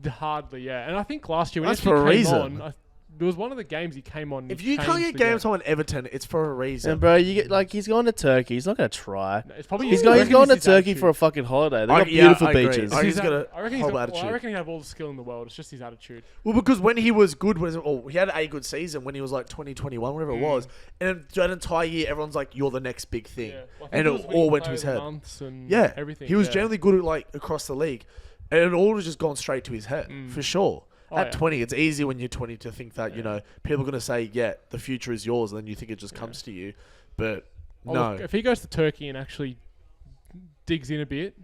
Speaker 4: he?
Speaker 3: hardly, yeah. And I think last year when
Speaker 1: That's
Speaker 3: he actually
Speaker 1: for a
Speaker 3: came
Speaker 1: reason.
Speaker 3: on, there was one of the games he came on.
Speaker 1: if you
Speaker 3: changed
Speaker 1: can't get
Speaker 3: the
Speaker 1: game time on Everton, it's for a reason.
Speaker 2: And bro, you get like he's going to Turkey. He's not gonna try.
Speaker 3: No, it's probably
Speaker 2: He's
Speaker 3: I
Speaker 2: going. He's
Speaker 3: reckon
Speaker 2: going to
Speaker 3: his
Speaker 2: Turkey
Speaker 3: attitude.
Speaker 2: for a fucking holiday. They
Speaker 1: I-
Speaker 2: got
Speaker 1: yeah,
Speaker 2: beautiful
Speaker 1: I agree.
Speaker 2: beaches.
Speaker 1: I think
Speaker 3: His
Speaker 1: he's got a
Speaker 3: I reckon he's
Speaker 1: horrible
Speaker 3: got, well, I
Speaker 1: attitude.
Speaker 3: reckon he had all the skill in the world. It's just his attitude.
Speaker 1: Well, because when he was good, he had a good season when he was like 2021, whatever it was. And that entire year, everyone's like, you're the next big thing.
Speaker 3: Yeah. Well, I think
Speaker 1: And
Speaker 3: he
Speaker 1: it
Speaker 3: was winning
Speaker 1: all went to
Speaker 3: player
Speaker 1: his
Speaker 3: of the
Speaker 1: head.
Speaker 3: months and
Speaker 1: Yeah.
Speaker 3: everything.
Speaker 1: He was
Speaker 3: yeah.
Speaker 1: generally good at, like across the league. And it all has just gone straight to his head, for sure.
Speaker 3: Oh,
Speaker 1: At
Speaker 3: yeah.
Speaker 1: 20, it's easy when you're 20 to think that, you know, people are going to say, yeah, the future is yours. And then you think it just comes to you. But
Speaker 3: Oh,
Speaker 1: no.
Speaker 3: look, if he goes to Turkey and actually digs in a bit,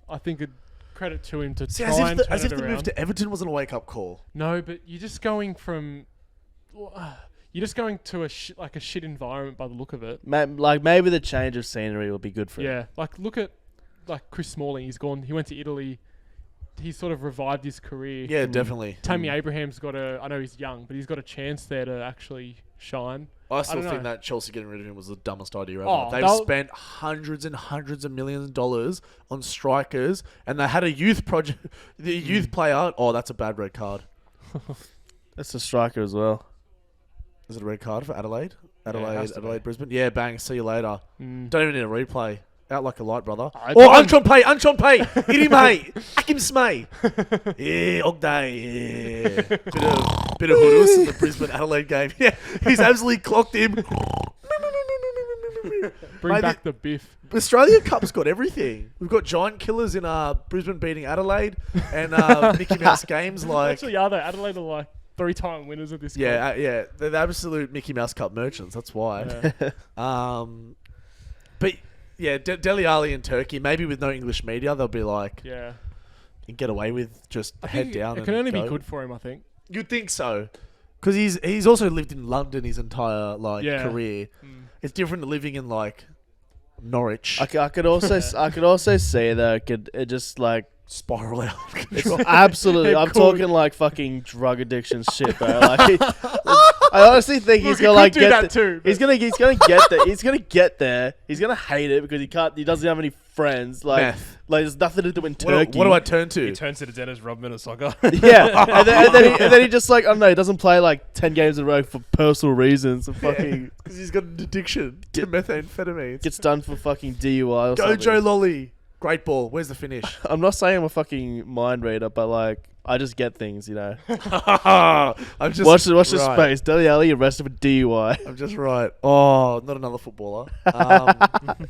Speaker 3: I think it credit to him to
Speaker 1: See,
Speaker 3: try
Speaker 1: as
Speaker 3: and
Speaker 1: if
Speaker 3: turn it
Speaker 1: the
Speaker 3: around.
Speaker 1: move to Everton wasn't a wake-up call.
Speaker 3: No, but you're just going from. You're just going to a shit environment by the look of it.
Speaker 2: Like maybe the change of scenery will be good for him.
Speaker 3: Yeah, like look at like Chris Smalling. He's gone. He went to Italy. He's sort of revived his career.
Speaker 1: Yeah, definitely.
Speaker 3: Tammy Abraham's got a. I know he's young, but he's got a chance there to actually shine.
Speaker 1: I still
Speaker 3: don't
Speaker 1: think
Speaker 3: know.
Speaker 1: that Chelsea getting rid of him was the dumbest idea ever.
Speaker 3: Oh,
Speaker 1: They've
Speaker 3: they'll-
Speaker 1: spent hundreds and hundreds of millions of dollars on strikers, and they had a youth project. The youth player. Oh, that's a bad red card.
Speaker 2: That's a striker as well.
Speaker 1: Is it a red card for Adelaide?
Speaker 4: it has to be.
Speaker 1: Brisbane. Yeah, bang. See you later.
Speaker 3: Mm.
Speaker 1: Don't even need a replay. Out like a light, brother.
Speaker 3: I
Speaker 1: Oh,
Speaker 3: don't-
Speaker 1: Anchon Pay, hit him, mate. Hack him, smay. Yeah, Ogday, yeah. Bit of hoodus in the Brisbane Adelaide game. Yeah, he's absolutely clocked him.
Speaker 3: Bring
Speaker 1: Mate,
Speaker 3: back the biff.
Speaker 1: Australia Cup's got everything. We've got giant killers in Brisbane beating Adelaide and Mickey Mouse games like
Speaker 3: Actually, are they? Adelaide are like 3-time winners of this. Cup.
Speaker 1: yeah, they're the absolute Mickey Mouse Cup merchants. That's why.
Speaker 3: Yeah.
Speaker 1: But Yeah, Dele Alli in Turkey, maybe with no English media, they'll be like,
Speaker 3: Yeah.
Speaker 1: you can get away with just
Speaker 3: I
Speaker 1: head
Speaker 3: think
Speaker 1: down.
Speaker 3: it can only
Speaker 1: go.
Speaker 3: be good for him, I think.
Speaker 1: You'd think so, because he's also lived in London his entire career.
Speaker 3: Mm.
Speaker 1: It's different to living in like Norwich.
Speaker 2: I could also say that it just like
Speaker 1: Spiral out of
Speaker 2: it's
Speaker 1: control.
Speaker 2: absolutely.
Speaker 3: It
Speaker 2: I'm
Speaker 3: could.
Speaker 2: talking like fucking drug addiction shit, bro. Like, I honestly think he's
Speaker 3: Look,
Speaker 2: gonna
Speaker 3: he
Speaker 2: like
Speaker 3: could do
Speaker 2: get.
Speaker 3: that too.
Speaker 2: He's gonna get there. He's gonna get there. He's gonna hate it because he doesn't have any friends. Like,
Speaker 1: Meth.
Speaker 2: there's nothing to do in
Speaker 1: What
Speaker 2: Turkey.
Speaker 1: do I turn to?
Speaker 4: He turns to the Dennis Rodman of soccer.
Speaker 2: Yeah, and then he just like I don't know. He doesn't play like 10 games in a row for personal reasons. And fucking
Speaker 1: Because he's got an addiction to methamphetamines.
Speaker 2: gets done for fucking DUI or
Speaker 1: Go
Speaker 2: something.
Speaker 1: Joe Lolly. Great ball. Where's the finish?
Speaker 2: I'm not saying I'm a fucking mind reader, but like I just get things, you know.
Speaker 1: I'm just
Speaker 2: Watch the
Speaker 1: right.
Speaker 2: space. Dele Alli arrested for DUI.
Speaker 1: I'm just right. Oh, not another footballer. Not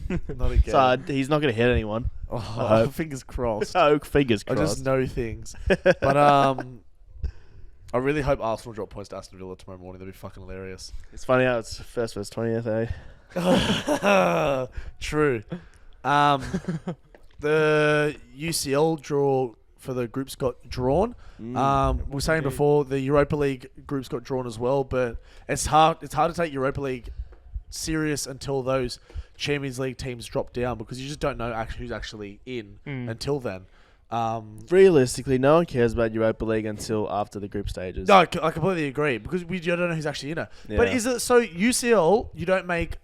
Speaker 1: again.
Speaker 2: So he's not gonna hit anyone.
Speaker 1: Oh, fingers crossed.
Speaker 2: Oh, fingers
Speaker 1: I
Speaker 2: crossed.
Speaker 1: just know things. But I really hope Arsenal drop points to Aston Villa tomorrow morning. That'd be fucking hilarious.
Speaker 2: It's funny how it's first versus 20th, eh?
Speaker 1: True. The UCL draw for the groups got drawn. We were saying before the Europa League groups got drawn as well, but it's hard to take Europa League serious until those Champions League teams drop down, because you just don't know who's actually in until then.
Speaker 2: Realistically, no one cares about Europa League until after the group stages.
Speaker 1: No, I completely agree, because you don't know who's actually in it. But
Speaker 2: Yeah.
Speaker 1: is it so UCL? You don't make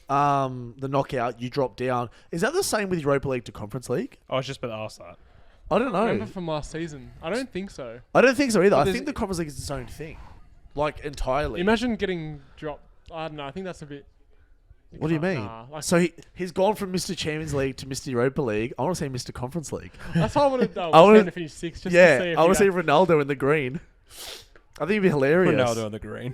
Speaker 1: the knockout, you drop down. Is that the same with Europa League to Conference League?
Speaker 4: I was just about to ask that.
Speaker 1: I don't know.
Speaker 3: Remember from last season? I don't think so.
Speaker 1: I don't think so either.
Speaker 3: But
Speaker 1: I
Speaker 3: there's-
Speaker 1: think the Conference League is its own thing, like entirely.
Speaker 3: Imagine getting dropped. I don't know. I think that's a bit.
Speaker 1: What do you mean?
Speaker 3: Nah, like,
Speaker 1: So he's gone from Mr. Champions League to Mr. Europa League. I want to say Mr. Conference League.
Speaker 3: that's why I wanted to.
Speaker 1: I wanna-
Speaker 3: to finish sixth. Just to see
Speaker 1: Yeah,
Speaker 3: if
Speaker 1: I want to see
Speaker 3: he
Speaker 1: Ronaldo in the green. I think it'd be hilarious.
Speaker 4: Ronaldo on the green.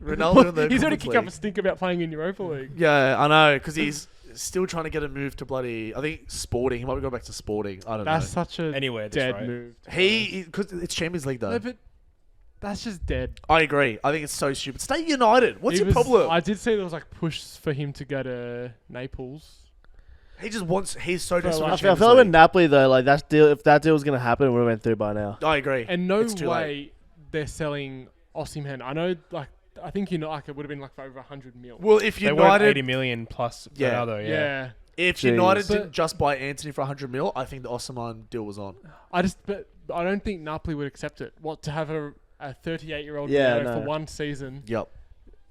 Speaker 1: Ronaldo in the
Speaker 3: He's already
Speaker 1: Conference
Speaker 3: kicked up a
Speaker 1: League.
Speaker 3: stink about playing in Europa League.
Speaker 1: Yeah, I know, because he's still trying to get a move to bloody. I think Sporting. He might go back to Sporting. I don't
Speaker 3: That's
Speaker 1: know.
Speaker 3: such a
Speaker 4: Anyway, that's
Speaker 3: dead
Speaker 4: right.
Speaker 3: move. to be
Speaker 1: He because it's Champions League though.
Speaker 3: honest. No, but that's just dead.
Speaker 1: I agree. I think it's so stupid. Stay United. What's
Speaker 3: He
Speaker 1: your
Speaker 3: was-
Speaker 1: problem?
Speaker 3: I did see there was like push for him to go to Naples.
Speaker 1: He just wants. He's so desperate.
Speaker 3: like-
Speaker 1: for
Speaker 2: I
Speaker 1: Champions
Speaker 2: feel like with
Speaker 1: League.
Speaker 2: Napoli though, like that deal. If that deal was gonna happen, it would have went through by now.
Speaker 1: I agree.
Speaker 3: And no
Speaker 1: It's too late.
Speaker 3: way they're selling Osimhen. I know, like, I think it would have been like for over 100 mil.
Speaker 1: Well, if
Speaker 4: They weren't 80
Speaker 1: United,
Speaker 4: million plus
Speaker 1: Yeah.
Speaker 4: Ronaldo,
Speaker 3: yeah.
Speaker 4: yeah.
Speaker 1: if
Speaker 2: Jeez.
Speaker 1: United
Speaker 3: But-
Speaker 1: didn't just buy Anthony for 100 mil, I think the Osimhen deal was on.
Speaker 3: But I don't think Napoli would accept it. What, to have a 38-year-old
Speaker 2: Yeah,
Speaker 3: for
Speaker 2: no.
Speaker 3: one season?
Speaker 1: Yep,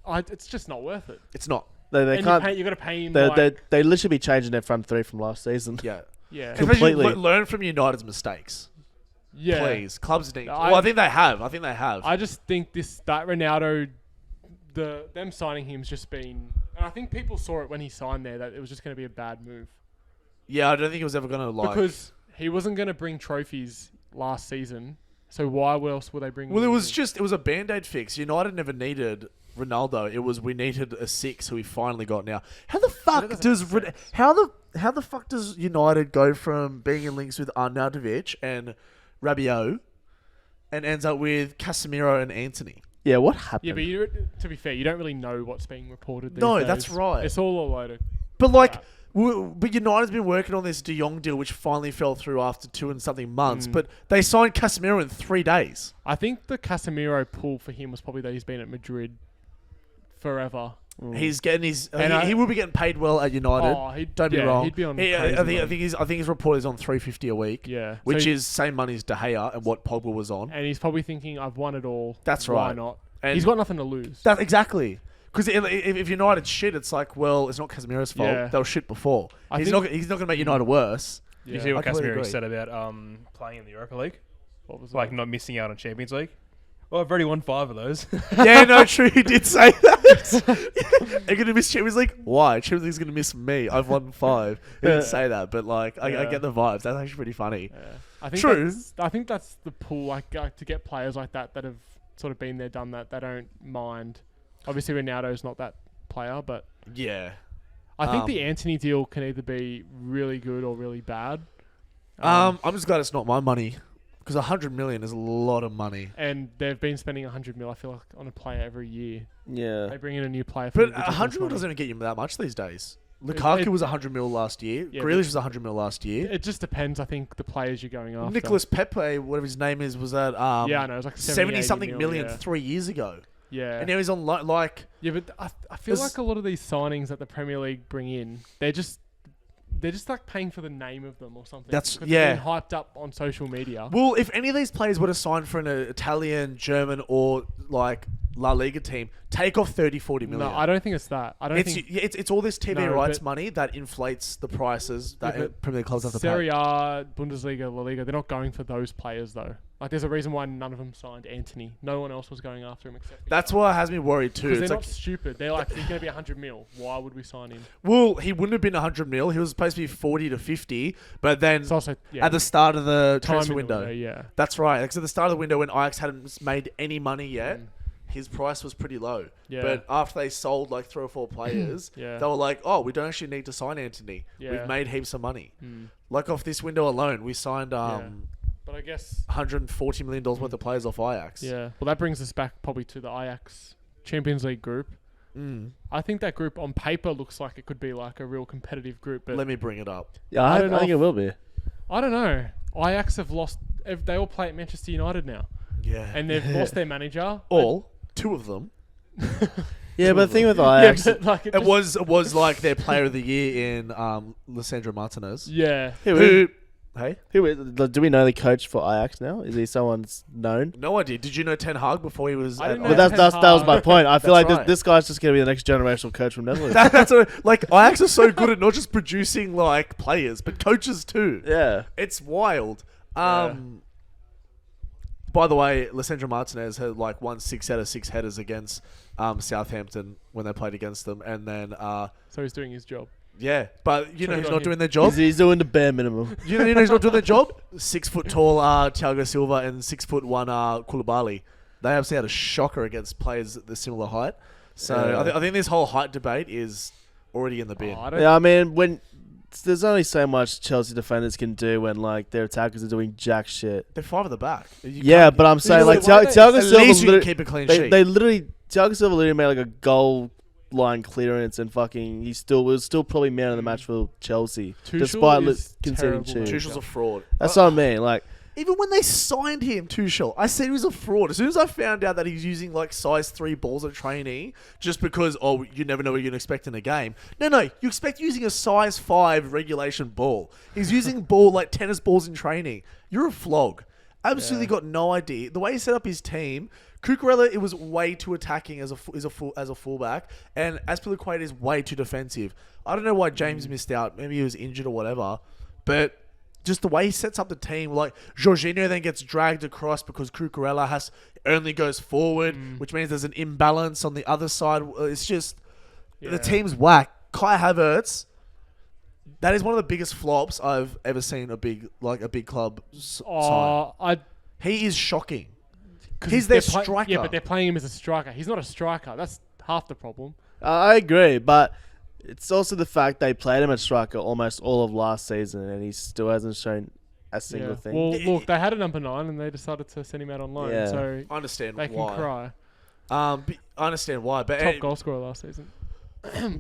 Speaker 3: It's just not worth it.
Speaker 1: it's not.
Speaker 2: They
Speaker 3: And
Speaker 2: can't.
Speaker 3: you got to pay him.
Speaker 2: They literally be changing their front three from last season.
Speaker 1: Yeah,
Speaker 3: yeah,
Speaker 2: Completely.
Speaker 1: Especially learn from United's mistakes,
Speaker 3: yeah.
Speaker 1: please. Clubs need.
Speaker 3: No,
Speaker 1: Well, I think they have. I think they have.
Speaker 3: I just think that Ronaldo, them signing him's just been. And I think people saw it when he signed there that it was just going to be a bad move
Speaker 1: Yeah, I don't think it was ever gonna like.
Speaker 3: because he wasn't going to bring trophies last season. So why else would they bring?
Speaker 1: Well,
Speaker 3: him
Speaker 1: it was
Speaker 3: in?
Speaker 1: just a band-aid fix. United never needed Ronaldo. It was we needed a 6 who we finally got now. How the fuck
Speaker 3: doesn't
Speaker 1: does
Speaker 3: make sense.
Speaker 1: how the fuck does United go from being in links with Arnautovic and Rabiot and ends up with Casemiro and Anthony?
Speaker 2: Yeah, what happened?
Speaker 3: Yeah, but to be fair, you don't really know what's being reported. These
Speaker 1: No,
Speaker 3: days.
Speaker 1: that's right.
Speaker 3: It's all a load of.
Speaker 1: But like,
Speaker 3: crap.
Speaker 1: but United's been working on this De Jong deal, which finally fell through after 2 and something months.
Speaker 3: Mm.
Speaker 1: But they signed Casemiro in 3 days.
Speaker 3: I think the Casemiro pull for him was probably that he's been at Madrid forever.
Speaker 1: He's getting his.
Speaker 3: And
Speaker 1: he will be getting paid well at United.
Speaker 3: Oh,
Speaker 1: Don't be wrong.
Speaker 3: He'd be on.
Speaker 1: I
Speaker 3: crazy money.
Speaker 1: think his report is on $350 a week.
Speaker 3: Yeah,
Speaker 1: Which
Speaker 3: So
Speaker 1: is same money as De Gea and what Pogba was on.
Speaker 3: and he's probably thinking, "I've won it all.
Speaker 1: That's
Speaker 3: Why
Speaker 1: right.
Speaker 3: not?"
Speaker 1: And
Speaker 3: He's got nothing to lose.
Speaker 1: that exactly. Because if United's shit, it's like, well, it's not Casemiro's fault.
Speaker 3: Yeah.
Speaker 1: They were shit before.
Speaker 3: I
Speaker 1: He's
Speaker 3: think-
Speaker 1: not going to make United worse.
Speaker 3: Yeah.
Speaker 4: You see what
Speaker 1: I completely
Speaker 4: Casemiro
Speaker 1: agree.
Speaker 4: said about playing in the Europa League?
Speaker 3: What was
Speaker 4: Like
Speaker 3: that?
Speaker 4: not missing out on Champions League? Well, I've already won 5 of those.
Speaker 1: Yeah, no, true. He did say that. Are you going to miss Champions League? Why? Champions League's going to miss me. I've won 5. He didn't say that, but like, I
Speaker 3: Yeah.
Speaker 1: get the vibes. That's actually pretty funny.
Speaker 3: Yeah. I think
Speaker 1: True.
Speaker 3: I think that's the pull, like to get players like that have sort of been there, done that. They don't mind. Obviously, Ronaldo's not that player, but
Speaker 1: Yeah.
Speaker 3: I think the Anthony deal can either be really good or really bad.
Speaker 1: I'm just glad it's not my money. Because 100 million is a lot of money.
Speaker 3: And they've been spending 100 mil, I feel like, on a player every year.
Speaker 2: Yeah.
Speaker 3: They bring in a new player. For
Speaker 1: But
Speaker 3: ridiculous
Speaker 1: 100 mil
Speaker 3: money.
Speaker 1: doesn't even get you that much these days. Lukaku
Speaker 3: It-
Speaker 1: was 100 mil last year.
Speaker 3: Yeah,
Speaker 1: Grealish was 100 mil last year.
Speaker 3: It just depends, I think, the players you're going after.
Speaker 1: Nicholas Pepe, whatever his name is, was at
Speaker 3: yeah, I know. It was like
Speaker 1: 70 something
Speaker 3: 80
Speaker 1: million
Speaker 3: yeah.
Speaker 1: 3 years ago.
Speaker 3: Yeah.
Speaker 1: And now he's on like
Speaker 3: Yeah, but I feel
Speaker 1: There's-
Speaker 3: like a lot of these signings that the Premier League bring in, they're just like paying for the name of them or something.
Speaker 1: That's-
Speaker 3: 'Cause
Speaker 1: yeah.
Speaker 3: they're being hyped up on social media.
Speaker 1: Well, if any of these players were to sign for an Italian, German, or like La Liga team, take off 30, 40 million.
Speaker 3: No, I don't think it's that. I don't
Speaker 1: It's,
Speaker 3: think
Speaker 1: it's all this TV
Speaker 3: No,
Speaker 1: rights
Speaker 3: but-
Speaker 1: money that inflates the prices that
Speaker 3: Yeah, but
Speaker 1: Premier League clubs have to
Speaker 3: Serie
Speaker 1: pay.
Speaker 3: A, Bundesliga, La Liga, they're not going for those players though. Like, there's a reason why none of them signed Anthony. No one else was going after him except.
Speaker 1: That's why it has me worried too.
Speaker 3: Because
Speaker 1: It's
Speaker 3: they're
Speaker 1: like,
Speaker 3: not stupid. They're like, he's going to be 100 mil. Why would we sign him?
Speaker 1: well, he wouldn't have been 100 mil. He was supposed to be 40 to 50, but then
Speaker 3: It's also
Speaker 1: at the start of the
Speaker 3: time
Speaker 1: transfer
Speaker 3: in the
Speaker 1: window.
Speaker 3: yeah.
Speaker 1: That's right. Because at the start of the window when Ajax hadn't made any money yet,
Speaker 3: Mm.
Speaker 1: his price was pretty low.
Speaker 3: Yeah.
Speaker 1: But after they sold like 3 or 4 players,
Speaker 3: Yeah.
Speaker 1: they were like, oh, we don't actually need to sign Anthony.
Speaker 3: Yeah.
Speaker 1: We've made heaps of money.
Speaker 3: Mm.
Speaker 1: Like off this window alone, we signed
Speaker 3: But I guess.
Speaker 1: $140 million worth of players off Ajax.
Speaker 3: Yeah. Well, that brings us back probably to the Ajax Champions League group.
Speaker 1: Mm.
Speaker 3: I think that group on paper looks like it could be like a real competitive group, but
Speaker 1: Let me bring it up.
Speaker 2: Yeah,
Speaker 3: I
Speaker 2: I
Speaker 3: don't know
Speaker 2: think
Speaker 3: if-
Speaker 2: it will be.
Speaker 3: I don't know. Ajax have lost. They all play at Manchester United now,
Speaker 1: Yeah.
Speaker 3: and they've lost their manager.
Speaker 1: All 2 of them.
Speaker 2: Yeah, but the thing with
Speaker 3: Yeah,
Speaker 2: Ajax,
Speaker 3: but like
Speaker 1: It was like their player of the year in Lissandro Martinez.
Speaker 3: Yeah.
Speaker 1: Who? Hey,
Speaker 2: do we know the coach for Ajax now? Is he someone's known?
Speaker 1: no idea. Did you know Ten Hag before he was?
Speaker 3: I
Speaker 1: at
Speaker 3: didn't know
Speaker 2: But
Speaker 1: Ajax?
Speaker 2: that was my point. I feel
Speaker 1: That's
Speaker 2: like
Speaker 1: right.
Speaker 2: this guy's just going to be the next generational coach from Netherlands.
Speaker 1: That's like Ajax are so good at not just producing like players, but coaches too.
Speaker 2: Yeah.
Speaker 1: It's wild. By the way, Lissandro Martinez had like won 6 out of 6 headers against Southampton when they played against them, and then
Speaker 3: So he's doing his job.
Speaker 1: yeah, but you know
Speaker 3: Good
Speaker 1: who's
Speaker 3: on
Speaker 1: not
Speaker 3: him.
Speaker 1: doing their job.
Speaker 2: He's doing the bare minimum.
Speaker 1: You know who's not doing their job? 6 foot tall Thiago Silva and 6 foot 1 Koulibaly. They absolutely had a shocker against players at the similar height. So
Speaker 2: Yeah.
Speaker 1: I think this whole height debate is already in the bin.
Speaker 3: Oh, I don't.
Speaker 2: Yeah, I mean, when there's only so much Chelsea defenders can do when like their attackers are doing jack shit.
Speaker 1: They're 5 at the back. You
Speaker 2: Yeah,
Speaker 1: can't-
Speaker 2: but I'm saying
Speaker 1: know
Speaker 2: like
Speaker 1: what,
Speaker 2: Thiago
Speaker 1: at
Speaker 2: Silva
Speaker 1: least you can
Speaker 2: literally,
Speaker 1: keep a clean
Speaker 2: they,
Speaker 1: sheet.
Speaker 2: they literally Thiago Silva literally made like a goal line clearance and fucking was still probably man of the match for Chelsea
Speaker 3: Tuchel
Speaker 2: despite
Speaker 3: is
Speaker 2: conceding
Speaker 3: terrible
Speaker 2: 2.
Speaker 3: manager.
Speaker 1: Tuchel's a fraud.
Speaker 2: That's what I mean. Like
Speaker 1: Even when they signed him, Tuchel, I said he was a fraud. As soon as I found out that he's using like size 3 balls at training, just because you never know what you're gonna expect in a game. No, you expect using a size 5 regulation ball. He's using like tennis balls in training. You're a flog. Absolutely got no idea. The way he set up his team, Cucurella, it was way too attacking as a fullback, and Azpilicueta is way too defensive. I don't know why James missed out. Maybe he was injured or whatever, but just the way he sets up the team, like Jorginho then gets dragged across because Cucurella only goes forward, which means there's an imbalance on the other side. It's just the team's whack. Kai Havertz, that is one of the biggest flops I've ever seen a big club sign. He is shocking. He's their striker.
Speaker 3: Yeah, but they're playing him as a striker. He's not a striker. That's half the problem.
Speaker 2: I agree, but it's also the fact they played him at striker almost all of last season, and he still hasn't shown a single thing.
Speaker 3: Well, look, they had a number 9, and they decided to send him out on loan.
Speaker 2: Yeah.
Speaker 3: So
Speaker 1: I understand
Speaker 3: they can
Speaker 1: why.
Speaker 3: cry.
Speaker 1: I understand why, but
Speaker 3: Top goal scorer last season.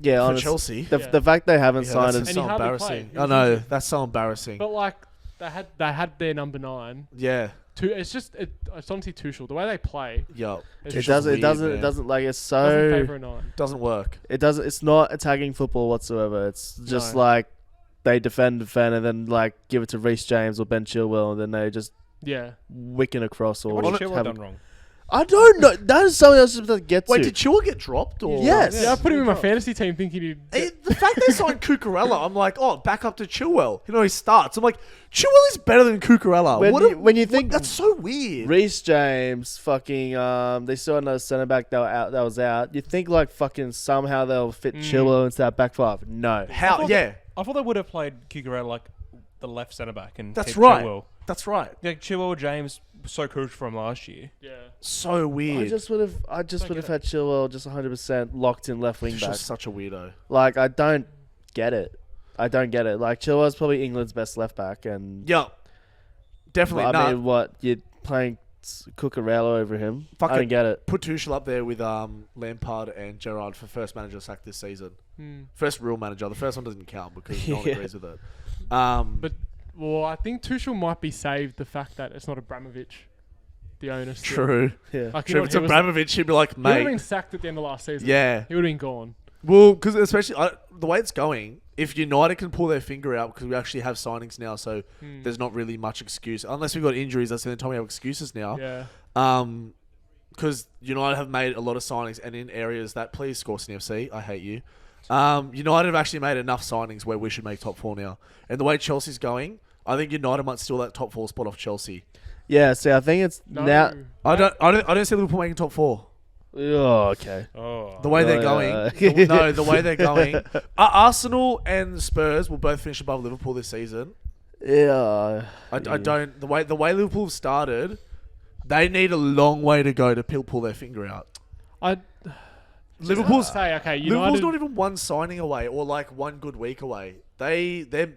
Speaker 2: Yeah,
Speaker 1: for
Speaker 2: honestly,
Speaker 1: Chelsea.
Speaker 2: the fact they haven't
Speaker 1: Yeah,
Speaker 2: signed
Speaker 1: that's
Speaker 3: And
Speaker 1: so
Speaker 3: he hardly
Speaker 1: embarrassing.
Speaker 3: played. He
Speaker 1: I
Speaker 3: was
Speaker 1: know,
Speaker 3: injured.
Speaker 1: that's so embarrassing.
Speaker 3: But like they had their number 9.
Speaker 1: Yeah,
Speaker 3: It's honestly Tuchel. The way they play,
Speaker 1: yeah.
Speaker 3: it's
Speaker 2: it
Speaker 3: just
Speaker 2: doesn't like it's
Speaker 3: doesn't
Speaker 2: so
Speaker 3: favour a 9.
Speaker 1: Doesn't work.
Speaker 2: it's not attacking football whatsoever. It's just
Speaker 3: No.
Speaker 2: like they defend, and then like give it to Reece James or Ben Chilwell, and then they just
Speaker 3: Yeah.
Speaker 2: wicking across or
Speaker 4: What's Chilwell
Speaker 2: have-
Speaker 4: done wrong?
Speaker 2: I don't know. That is something else to get to.
Speaker 1: Wait, did Chua get dropped? Or?
Speaker 2: Yes.
Speaker 3: Yeah, I put him in my fantasy team thinking he'd.
Speaker 1: The fact they signed Cucurella, I'm like, oh, back up to Chilwell. You know, he starts. I'm like, Chilwell is better than Cucurella.
Speaker 2: When you think
Speaker 1: that's so weird.
Speaker 2: Reece James, fucking, they saw another centre back that was out. You think like fucking somehow they'll fit Chilwell into that back 5? No.
Speaker 1: How? Yeah,
Speaker 4: I thought they would have played Cucurella like the left centre back and
Speaker 1: that's
Speaker 4: kept
Speaker 1: right.
Speaker 4: Chilwell.
Speaker 1: That's right.
Speaker 4: Like Chilwell or James, so crucial from last year.
Speaker 3: Yeah.
Speaker 1: So weird.
Speaker 2: I just would have had Chilwell just 100% locked in left wing
Speaker 1: He's
Speaker 2: back.
Speaker 1: just such a weirdo.
Speaker 2: Like I don't get it. Like Chilwell's probably England's best left back, and
Speaker 1: Yeah, definitely.
Speaker 2: I
Speaker 1: Nah.
Speaker 2: mean, what you're playing Cucurella over him.
Speaker 1: Fuck
Speaker 2: I
Speaker 1: it.
Speaker 2: don't get it.
Speaker 1: Put Tuchel up there with Lampard and Gerrard for first manager sack this season. First real manager. The first one doesn't count because no one agrees with it.
Speaker 3: But well, I think Tuchel might be saved the fact that it's not Abramovich, the owner. Still.
Speaker 1: True.
Speaker 2: Yeah.
Speaker 3: Like,
Speaker 1: True. If it's Abramovich, he'd be like,
Speaker 3: he would have
Speaker 1: mate.
Speaker 3: been sacked at the end of last season.
Speaker 1: Yeah.
Speaker 3: He would have been gone.
Speaker 1: Well, because especially the way it's going, if United can pull their finger out, because we actually have signings now, so there's not really much excuse. Unless we've got injuries, that's the only time we have excuses now.
Speaker 3: Yeah.
Speaker 1: Because United have made a lot of signings, and in areas that, please score CFC, I hate you. United have actually made enough signings where we should make top 4 now. And the way Chelsea's going, I think United might steal that top 4 spot off Chelsea.
Speaker 2: Yeah, see, I think it's
Speaker 3: No.
Speaker 2: now.
Speaker 1: I don't see Liverpool making top 4.
Speaker 2: Oh, okay.
Speaker 4: Oh.
Speaker 1: The way they're
Speaker 2: yeah.
Speaker 1: going, the way they're going. Arsenal and Spurs will both finish above Liverpool this season.
Speaker 2: Yeah.
Speaker 1: I don't. The way Liverpool have started, they need a long way to go to pull their finger out. Liverpool's
Speaker 3: Liverpool's
Speaker 1: Liverpool's not even one signing away or like one good week away. They're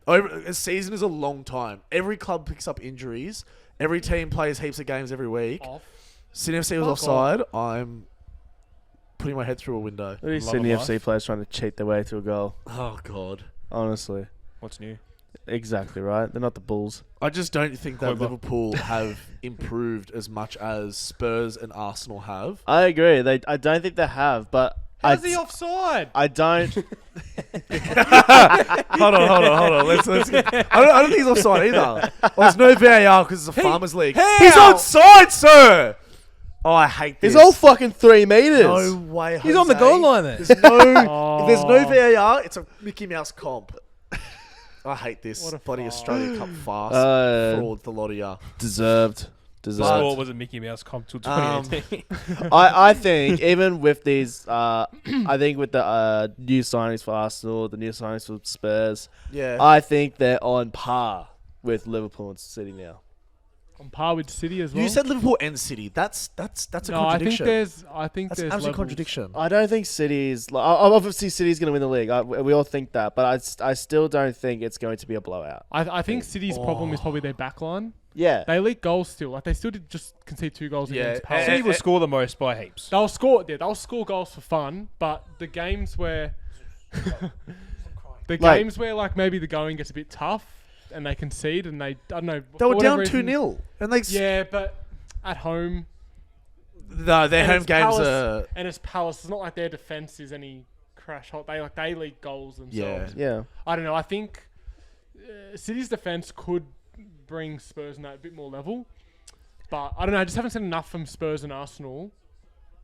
Speaker 1: over. A season is a long time. Every club picks up injuries. Every team plays heaps of games every week. Sydney FC was
Speaker 3: Fuck
Speaker 1: offside. I'm putting my head through a window.
Speaker 2: Look at these
Speaker 4: Love
Speaker 2: Sydney
Speaker 4: of
Speaker 2: FC
Speaker 4: life.
Speaker 2: players trying to cheat their way through a goal.
Speaker 1: Oh God.
Speaker 2: Honestly.
Speaker 4: What's new?
Speaker 2: Exactly right. They're not the Bulls.
Speaker 1: I just don't think that
Speaker 4: Hoiberg.
Speaker 1: Liverpool have improved as much as Spurs and Arsenal have.
Speaker 2: I agree. I don't think they have, but
Speaker 4: How's he offside?
Speaker 2: I don't.
Speaker 1: Hold on. Let's get, I don't think he's offside either. Oh, there's no VAR because it's a farmers league.
Speaker 4: how?
Speaker 1: He's onside, sir. Oh, I hate this.
Speaker 2: He's all fucking 3 meters.
Speaker 1: No way.
Speaker 4: He's on the
Speaker 1: Jose.
Speaker 4: goal line there.
Speaker 1: There's no.
Speaker 3: Oh.
Speaker 1: There's no VAR. It's a Mickey Mouse comp. I hate this
Speaker 3: What a
Speaker 1: bloody
Speaker 3: farce.
Speaker 1: Australia Cup farce.
Speaker 2: Uh,
Speaker 1: Fraud, the lot of ya.
Speaker 2: Deserved.
Speaker 4: The sport
Speaker 2: Deserved.
Speaker 4: was a Mickey Mouse comp till
Speaker 1: Um,
Speaker 4: 2018.
Speaker 2: I think even with these, I think with the new signings for Arsenal, the new signings for Spurs,
Speaker 1: Yeah.
Speaker 2: I think they're on par with Liverpool and City now.
Speaker 3: On par with City as well.
Speaker 1: You said Liverpool and City. That's a
Speaker 3: no, I think
Speaker 1: contradiction.
Speaker 3: there's
Speaker 1: That's an absolute
Speaker 3: levels.
Speaker 1: contradiction.
Speaker 2: I don't think City's. Obviously, City's going to win the league. We all think that, but I still don't think it's going to be a blowout.
Speaker 3: I think City's problem is probably their backline.
Speaker 2: Yeah.
Speaker 3: They leak goals still. Like they still did just concede 2 goals
Speaker 1: Yeah,
Speaker 3: against Palace.
Speaker 4: City will score the most by heaps.
Speaker 3: They'll score goals for fun, but the games where games where like maybe the going gets a bit tough and they concede and I don't know.
Speaker 1: They were
Speaker 3: for whatever
Speaker 1: down
Speaker 3: reason-
Speaker 1: 2-0. And they
Speaker 3: Yeah, but at home.
Speaker 1: No, their
Speaker 3: and
Speaker 1: home
Speaker 3: it's
Speaker 1: games
Speaker 3: Palace,
Speaker 1: are.
Speaker 3: and it's Palace. It's not like their defense is any crash hot. They leak goals themselves.
Speaker 2: Yeah.
Speaker 3: I don't know. I think City's defense could bring Spurs in that a bit more level, but I don't know. I just haven't seen enough from Spurs and Arsenal.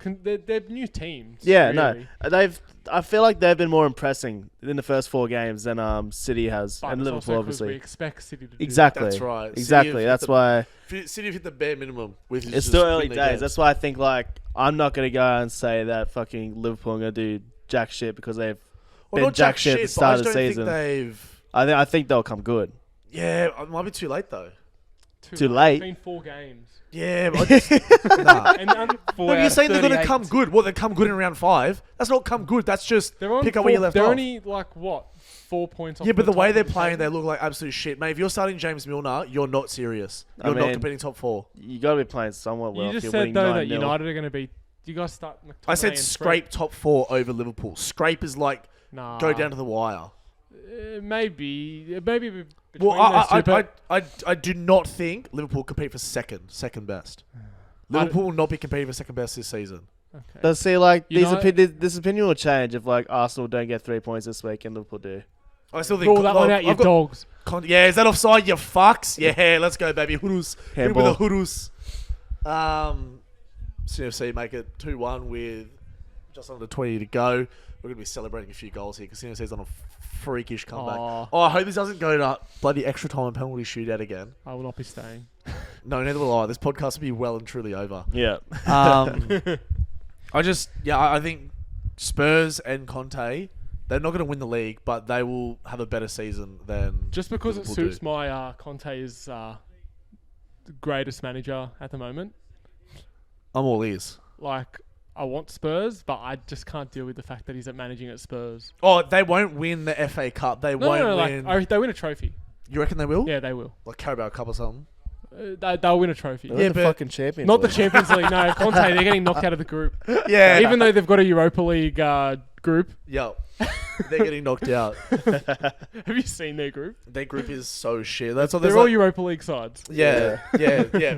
Speaker 3: They're new teams.
Speaker 2: Yeah,
Speaker 3: really.
Speaker 2: no. I feel like they've been more impressing in the first 4 games than City has,
Speaker 3: But
Speaker 2: and
Speaker 3: it's
Speaker 2: Liverpool
Speaker 3: also 'cause we
Speaker 2: obviously.
Speaker 3: expect City to do
Speaker 2: Exactly.
Speaker 1: That's right. City
Speaker 2: Exactly.
Speaker 1: have
Speaker 2: That's
Speaker 1: hit the-
Speaker 2: why
Speaker 1: City have hit the bare minimum. With
Speaker 2: it's
Speaker 1: just
Speaker 2: still early
Speaker 1: winning their
Speaker 2: days.
Speaker 1: games.
Speaker 2: That's why I think like I'm not gonna go and say that fucking Liverpool are gonna do jack shit because they've been
Speaker 1: not
Speaker 2: jack shit at the
Speaker 1: but
Speaker 2: start
Speaker 1: I
Speaker 2: of
Speaker 1: just
Speaker 2: the
Speaker 1: don't
Speaker 2: season.
Speaker 1: think they've.
Speaker 2: I think they'll come good.
Speaker 1: Yeah, it might be too late though.
Speaker 2: Too late.
Speaker 3: It's been 4 games.
Speaker 1: Yeah, but I just, nah.
Speaker 3: And
Speaker 1: No, you're saying they're going to come good. Well, they come good in round 5. That's not come good. That's just
Speaker 3: they're on
Speaker 1: pick up where you left
Speaker 3: They're
Speaker 1: off.
Speaker 3: only like what 4 points off.
Speaker 1: Yeah, but the
Speaker 3: top
Speaker 1: way
Speaker 3: of
Speaker 1: they're
Speaker 3: the
Speaker 1: playing, they
Speaker 3: table.
Speaker 1: look like absolute shit. Mate, if you're starting James Milner, you're not serious.
Speaker 2: I
Speaker 1: You're not
Speaker 2: mean,
Speaker 1: competing top 4.
Speaker 2: You gotta be playing somewhat well.
Speaker 3: You
Speaker 2: if
Speaker 3: just
Speaker 2: you're
Speaker 3: said
Speaker 2: winning
Speaker 3: though that
Speaker 2: 9-0.
Speaker 3: United are going to be. You guys start.
Speaker 1: I said scrape top 4 over Liverpool. Scrape is like
Speaker 3: Nah.
Speaker 1: go down to the wire.
Speaker 3: Maybe between
Speaker 1: Well,
Speaker 3: those two, but
Speaker 1: I do not think Liverpool compete for second best. Liverpool will not be competing for second best this season.
Speaker 3: okay.
Speaker 2: But see, like
Speaker 3: United-
Speaker 2: this opinion will change if like Arsenal don't get 3 points this week and Liverpool do.
Speaker 1: I still think.
Speaker 3: Rule that one out, you
Speaker 1: I've got-
Speaker 3: dogs.
Speaker 1: Yeah, is that offside, you fucks? Yeah, let's go, baby. Hurus. Hit it with
Speaker 2: Handball.
Speaker 1: a hurus. CFC make it 2-1 with just under 20 to go. We're going to be celebrating a few goals here because CFC's on a freakish comeback.
Speaker 3: Aw.
Speaker 1: Oh, I hope this doesn't go to bloody extra time and penalty shootout again.
Speaker 3: I will not be staying.
Speaker 1: No, neither will I. This podcast will be well and truly over.
Speaker 2: Yeah.
Speaker 1: I think Spurs and Conte, they're not going to win the league, but they will have a better season than
Speaker 3: Just because it
Speaker 1: Liverpool
Speaker 3: suits
Speaker 1: do.
Speaker 3: my Conte is the greatest manager at the moment.
Speaker 1: I'm all ears.
Speaker 3: Like I want Spurs, but I just can't deal with the fact that he's managing at Spurs.
Speaker 1: Oh, they won't win the FA Cup. They won't
Speaker 3: No,
Speaker 1: win.
Speaker 3: like they win a trophy.
Speaker 1: You reckon they will?
Speaker 3: Yeah, they will.
Speaker 1: Like Carabao Cup or something?
Speaker 3: They'll win a trophy.
Speaker 2: They're the
Speaker 1: but-
Speaker 2: fucking champions.
Speaker 3: Not the Champions League. No, Conte. They're getting knocked out of the group.
Speaker 1: Yeah.
Speaker 3: Even though they've got a Europa League group.
Speaker 1: Yo, they're getting knocked out.
Speaker 3: Have you seen their group?
Speaker 1: Their group is so shit. That's what there's
Speaker 3: They're all
Speaker 1: like,
Speaker 3: Europa League sides.
Speaker 1: yeah.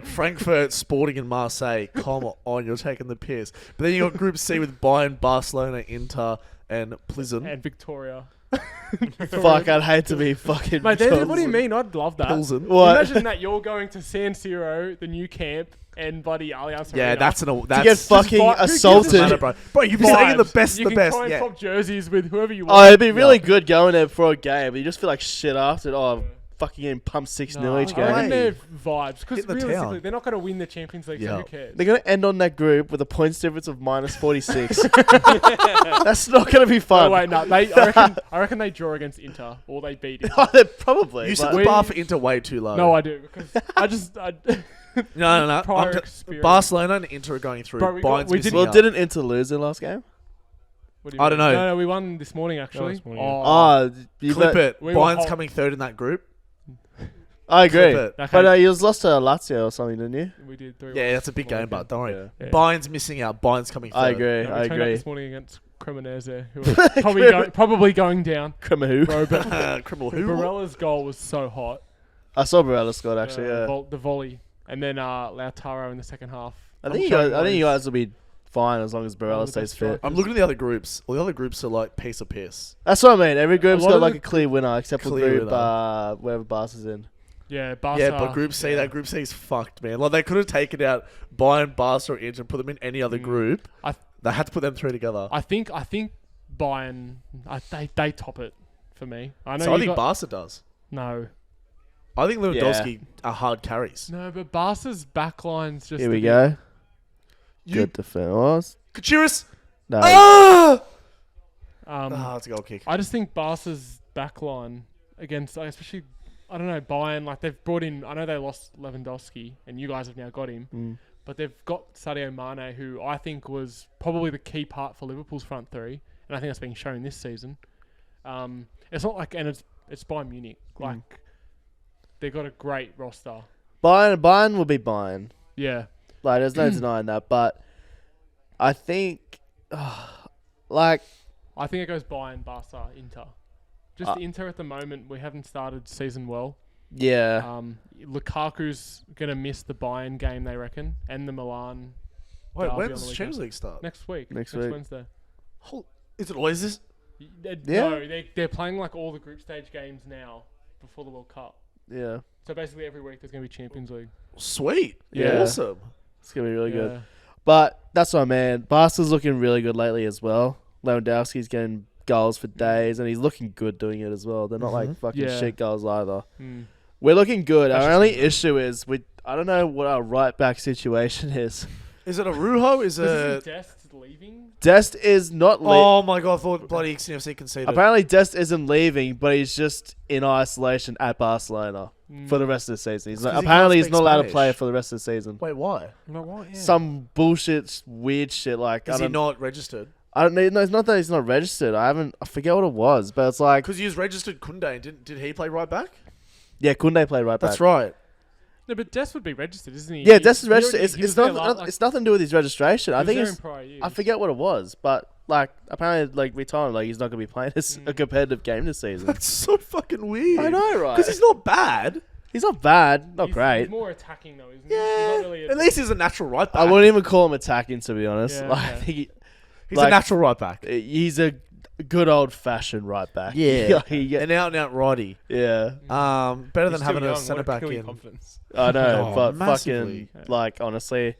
Speaker 1: Frankfurt, Sporting, and Marseille. Come on, you're taking the piss. But then you got Group C with Bayern, Barcelona, Inter, and Plzen.
Speaker 3: And Victoria.
Speaker 2: Fuck, I'd hate to be fucking.
Speaker 3: Mate, what do you mean? I'd love that.
Speaker 1: Pilsen.
Speaker 2: What?
Speaker 3: Imagine that you're going to San Siro, the new camp, and bloody Allianz
Speaker 1: Yeah,
Speaker 3: Arena.
Speaker 1: that's
Speaker 2: To
Speaker 1: that's
Speaker 2: get fucking
Speaker 3: Who gives a
Speaker 2: assaulted.
Speaker 3: shit?
Speaker 1: bro. You'd be saying the best,
Speaker 3: You
Speaker 1: the
Speaker 3: can
Speaker 1: best.
Speaker 3: try and
Speaker 1: Yeah.
Speaker 3: swap jerseys with whoever you
Speaker 2: Oh,
Speaker 3: want.
Speaker 2: it'd be really good going there for a game, but you just feel like shit after. Oh, fucking getting pumped 6-0 each
Speaker 3: I
Speaker 2: game.
Speaker 3: reckon
Speaker 1: Way.
Speaker 3: they're vibes because
Speaker 1: Hit the
Speaker 3: realistically,
Speaker 1: town.
Speaker 3: they're not going to win the Champions League. So
Speaker 1: Yeah.
Speaker 3: who cares?
Speaker 2: They're gonna end on that group with a points difference of minus 46. That's not gonna be fun.
Speaker 3: Oh wait, no. I reckon they draw against Inter or they beat Inter.
Speaker 2: Oh, they're probably.
Speaker 1: You
Speaker 2: but-
Speaker 1: set the bar for Inter way too low.
Speaker 3: No, I do because
Speaker 1: no.
Speaker 3: prior
Speaker 1: I'm
Speaker 3: experience.
Speaker 1: Barcelona and Inter are going through.
Speaker 3: Bro, we
Speaker 1: Bayern's
Speaker 3: we
Speaker 1: missing
Speaker 3: didn't-
Speaker 2: well,
Speaker 1: out.
Speaker 2: didn't Inter lose their last game?
Speaker 3: What do you
Speaker 1: I
Speaker 3: mean?
Speaker 1: don't know.
Speaker 3: No, we won this morning actually.
Speaker 4: this morning, yeah.
Speaker 2: Oh, you
Speaker 1: Clip
Speaker 2: bet-
Speaker 1: it.
Speaker 3: We were
Speaker 1: Bayern's
Speaker 3: hot.
Speaker 1: coming third in that group.
Speaker 2: I agree.
Speaker 1: Clip it.
Speaker 3: Okay.
Speaker 2: But you lost to Lazio or something, didn't you?
Speaker 3: We did 3-1.
Speaker 1: Yeah, that's a big game, but don't worry.
Speaker 2: Yeah.
Speaker 3: Yeah.
Speaker 1: Bayern's missing out. Bayern's coming third.
Speaker 2: I agree.
Speaker 3: No, we
Speaker 2: I
Speaker 3: turned up
Speaker 2: agree.
Speaker 3: this morning against Cremonese, who are probably going down.
Speaker 2: Crema
Speaker 3: Bro, but
Speaker 1: Criminal who?
Speaker 3: Barella's goal was so hot.
Speaker 2: I saw Barella scored actually.
Speaker 3: The
Speaker 2: Yeah.
Speaker 3: the volley, and then Lautaro in the second half.
Speaker 2: I think you guys will be fine as long as
Speaker 3: One of
Speaker 2: Barella
Speaker 3: the
Speaker 2: stays
Speaker 3: best
Speaker 2: fit.
Speaker 3: strikers.
Speaker 1: I'm looking at the other groups. All the other groups are like piece of piss.
Speaker 2: That's what I mean. Every group's
Speaker 3: lot
Speaker 2: got
Speaker 3: of
Speaker 2: like
Speaker 3: the
Speaker 2: a clear winner except for
Speaker 1: Clear
Speaker 2: group
Speaker 1: winner.
Speaker 2: wherever Barca's in.
Speaker 3: Yeah, Barca.
Speaker 1: Yeah, but Group C, that Group C is fucked, man. Like they could have taken out Bayern, Barca, or Inter and put them in any other group.
Speaker 3: I-
Speaker 1: They had to put them three together.
Speaker 3: I think Bayern, they top it for me. I know
Speaker 1: So I
Speaker 3: you
Speaker 1: think
Speaker 3: got,
Speaker 1: Barca does.
Speaker 3: no,
Speaker 1: I think Lewandowski are hard carries.
Speaker 3: no, but Barca's backline's just.
Speaker 2: Here
Speaker 3: a
Speaker 2: we
Speaker 3: bit-
Speaker 2: go.
Speaker 1: You,
Speaker 2: Good defense.
Speaker 1: Kachiris.
Speaker 2: No.
Speaker 1: Ah! It's a goal kick.
Speaker 3: I just think Barca's backline against, especially, I don't know, Bayern. Like they've brought in. I know they lost Lewandowski, and you guys have now got him.
Speaker 2: Mm.
Speaker 3: But they've got Sadio Mane, who I think was probably the key part for Liverpool's front three, and I think that's being shown this season. It's not like, and it's Bayern Munich. Like they've got a great roster.
Speaker 2: Bayern will be Bayern.
Speaker 3: Yeah,
Speaker 2: Like, there's no denying that. But I think, like,
Speaker 3: I think it goes Bayern, Barca, Inter. Just Inter at the moment, we haven't started season well.
Speaker 2: yeah.
Speaker 3: Lukaku's gonna miss the Bayern game, they reckon, and the Milan
Speaker 1: Wait,
Speaker 3: derby on
Speaker 1: when's
Speaker 3: the
Speaker 1: the
Speaker 3: weekend.
Speaker 1: Champions League start?
Speaker 3: next week.
Speaker 2: Next week.
Speaker 3: Wednesday.
Speaker 1: Is it always this?
Speaker 2: Yeah.
Speaker 3: No, they're playing like all the group stage games now before the World Cup.
Speaker 2: Yeah.
Speaker 3: So basically every week there's gonna be Champions League.
Speaker 1: Sweet.
Speaker 2: Yeah.
Speaker 1: Awesome.
Speaker 2: It's going to be really good.
Speaker 3: Yeah.
Speaker 2: But that's what I mean. Barca's looking really good lately as well. Lewandowski's getting goals for days, and he's looking good doing it as well. They're not like fucking
Speaker 3: Yeah.
Speaker 2: shit goals either.
Speaker 3: Mm.
Speaker 2: We're looking good. Our
Speaker 3: That's
Speaker 2: only
Speaker 3: just-
Speaker 2: issue is I don't know what our right back situation is.
Speaker 1: Is it a Rujo? Is
Speaker 3: Isn't
Speaker 1: it?
Speaker 3: Dest leaving?
Speaker 2: Dest is not leaving.
Speaker 1: Oh my god! I thought bloody CFC conceded.
Speaker 2: Apparently, Dest isn't leaving, but he's just in isolation at Barcelona for the rest of the season.
Speaker 1: It's 'cause he
Speaker 2: Apparently,
Speaker 1: can't
Speaker 2: he's not allowed to
Speaker 1: speak
Speaker 2: play
Speaker 1: Spanish.
Speaker 2: for the rest of the season.
Speaker 1: Wait, why?
Speaker 2: Some bullshit, weird shit like
Speaker 1: Is he not registered?
Speaker 2: I don't know. No, it's not that he's not registered. I forget what it was, but it's like
Speaker 1: Because he was registered Kunde. Did he play right back?
Speaker 2: yeah, Kunde played right back.
Speaker 1: That's right.
Speaker 3: No, but Dest would be registered, isn't he?
Speaker 2: Yeah,
Speaker 3: He-
Speaker 2: Dest is
Speaker 3: he
Speaker 2: registered.
Speaker 3: already-
Speaker 2: It's,
Speaker 3: he was
Speaker 2: it's
Speaker 3: there
Speaker 2: not.
Speaker 3: like-
Speaker 2: It's nothing to do with his registration.
Speaker 3: he
Speaker 2: I
Speaker 3: was
Speaker 2: think
Speaker 3: there
Speaker 2: it's.
Speaker 3: in prior years.
Speaker 2: I forget what it was, but like apparently, like we told him like he's not gonna be playing a competitive game this season.
Speaker 1: That's so fucking weird.
Speaker 2: I know, right?
Speaker 1: Because he's not bad.
Speaker 2: He's not bad, not
Speaker 3: He's
Speaker 2: great.
Speaker 3: more attacking though, isn't he?
Speaker 1: Yeah.
Speaker 3: He's not really
Speaker 1: At least he's a natural right back.
Speaker 2: I wouldn't even call him attacking, to be honest.
Speaker 3: Yeah,
Speaker 2: Like, I
Speaker 3: okay.
Speaker 2: think
Speaker 1: He's
Speaker 2: like-
Speaker 1: a natural right back.
Speaker 2: he's a good old fashioned right back.
Speaker 1: Yeah.
Speaker 2: yeah.
Speaker 1: An out and out righty.
Speaker 2: Yeah.
Speaker 1: Better than having a centre back in.
Speaker 4: Confidence.
Speaker 2: I know,
Speaker 1: Oh,
Speaker 2: but
Speaker 1: massively.
Speaker 2: fucking like honestly,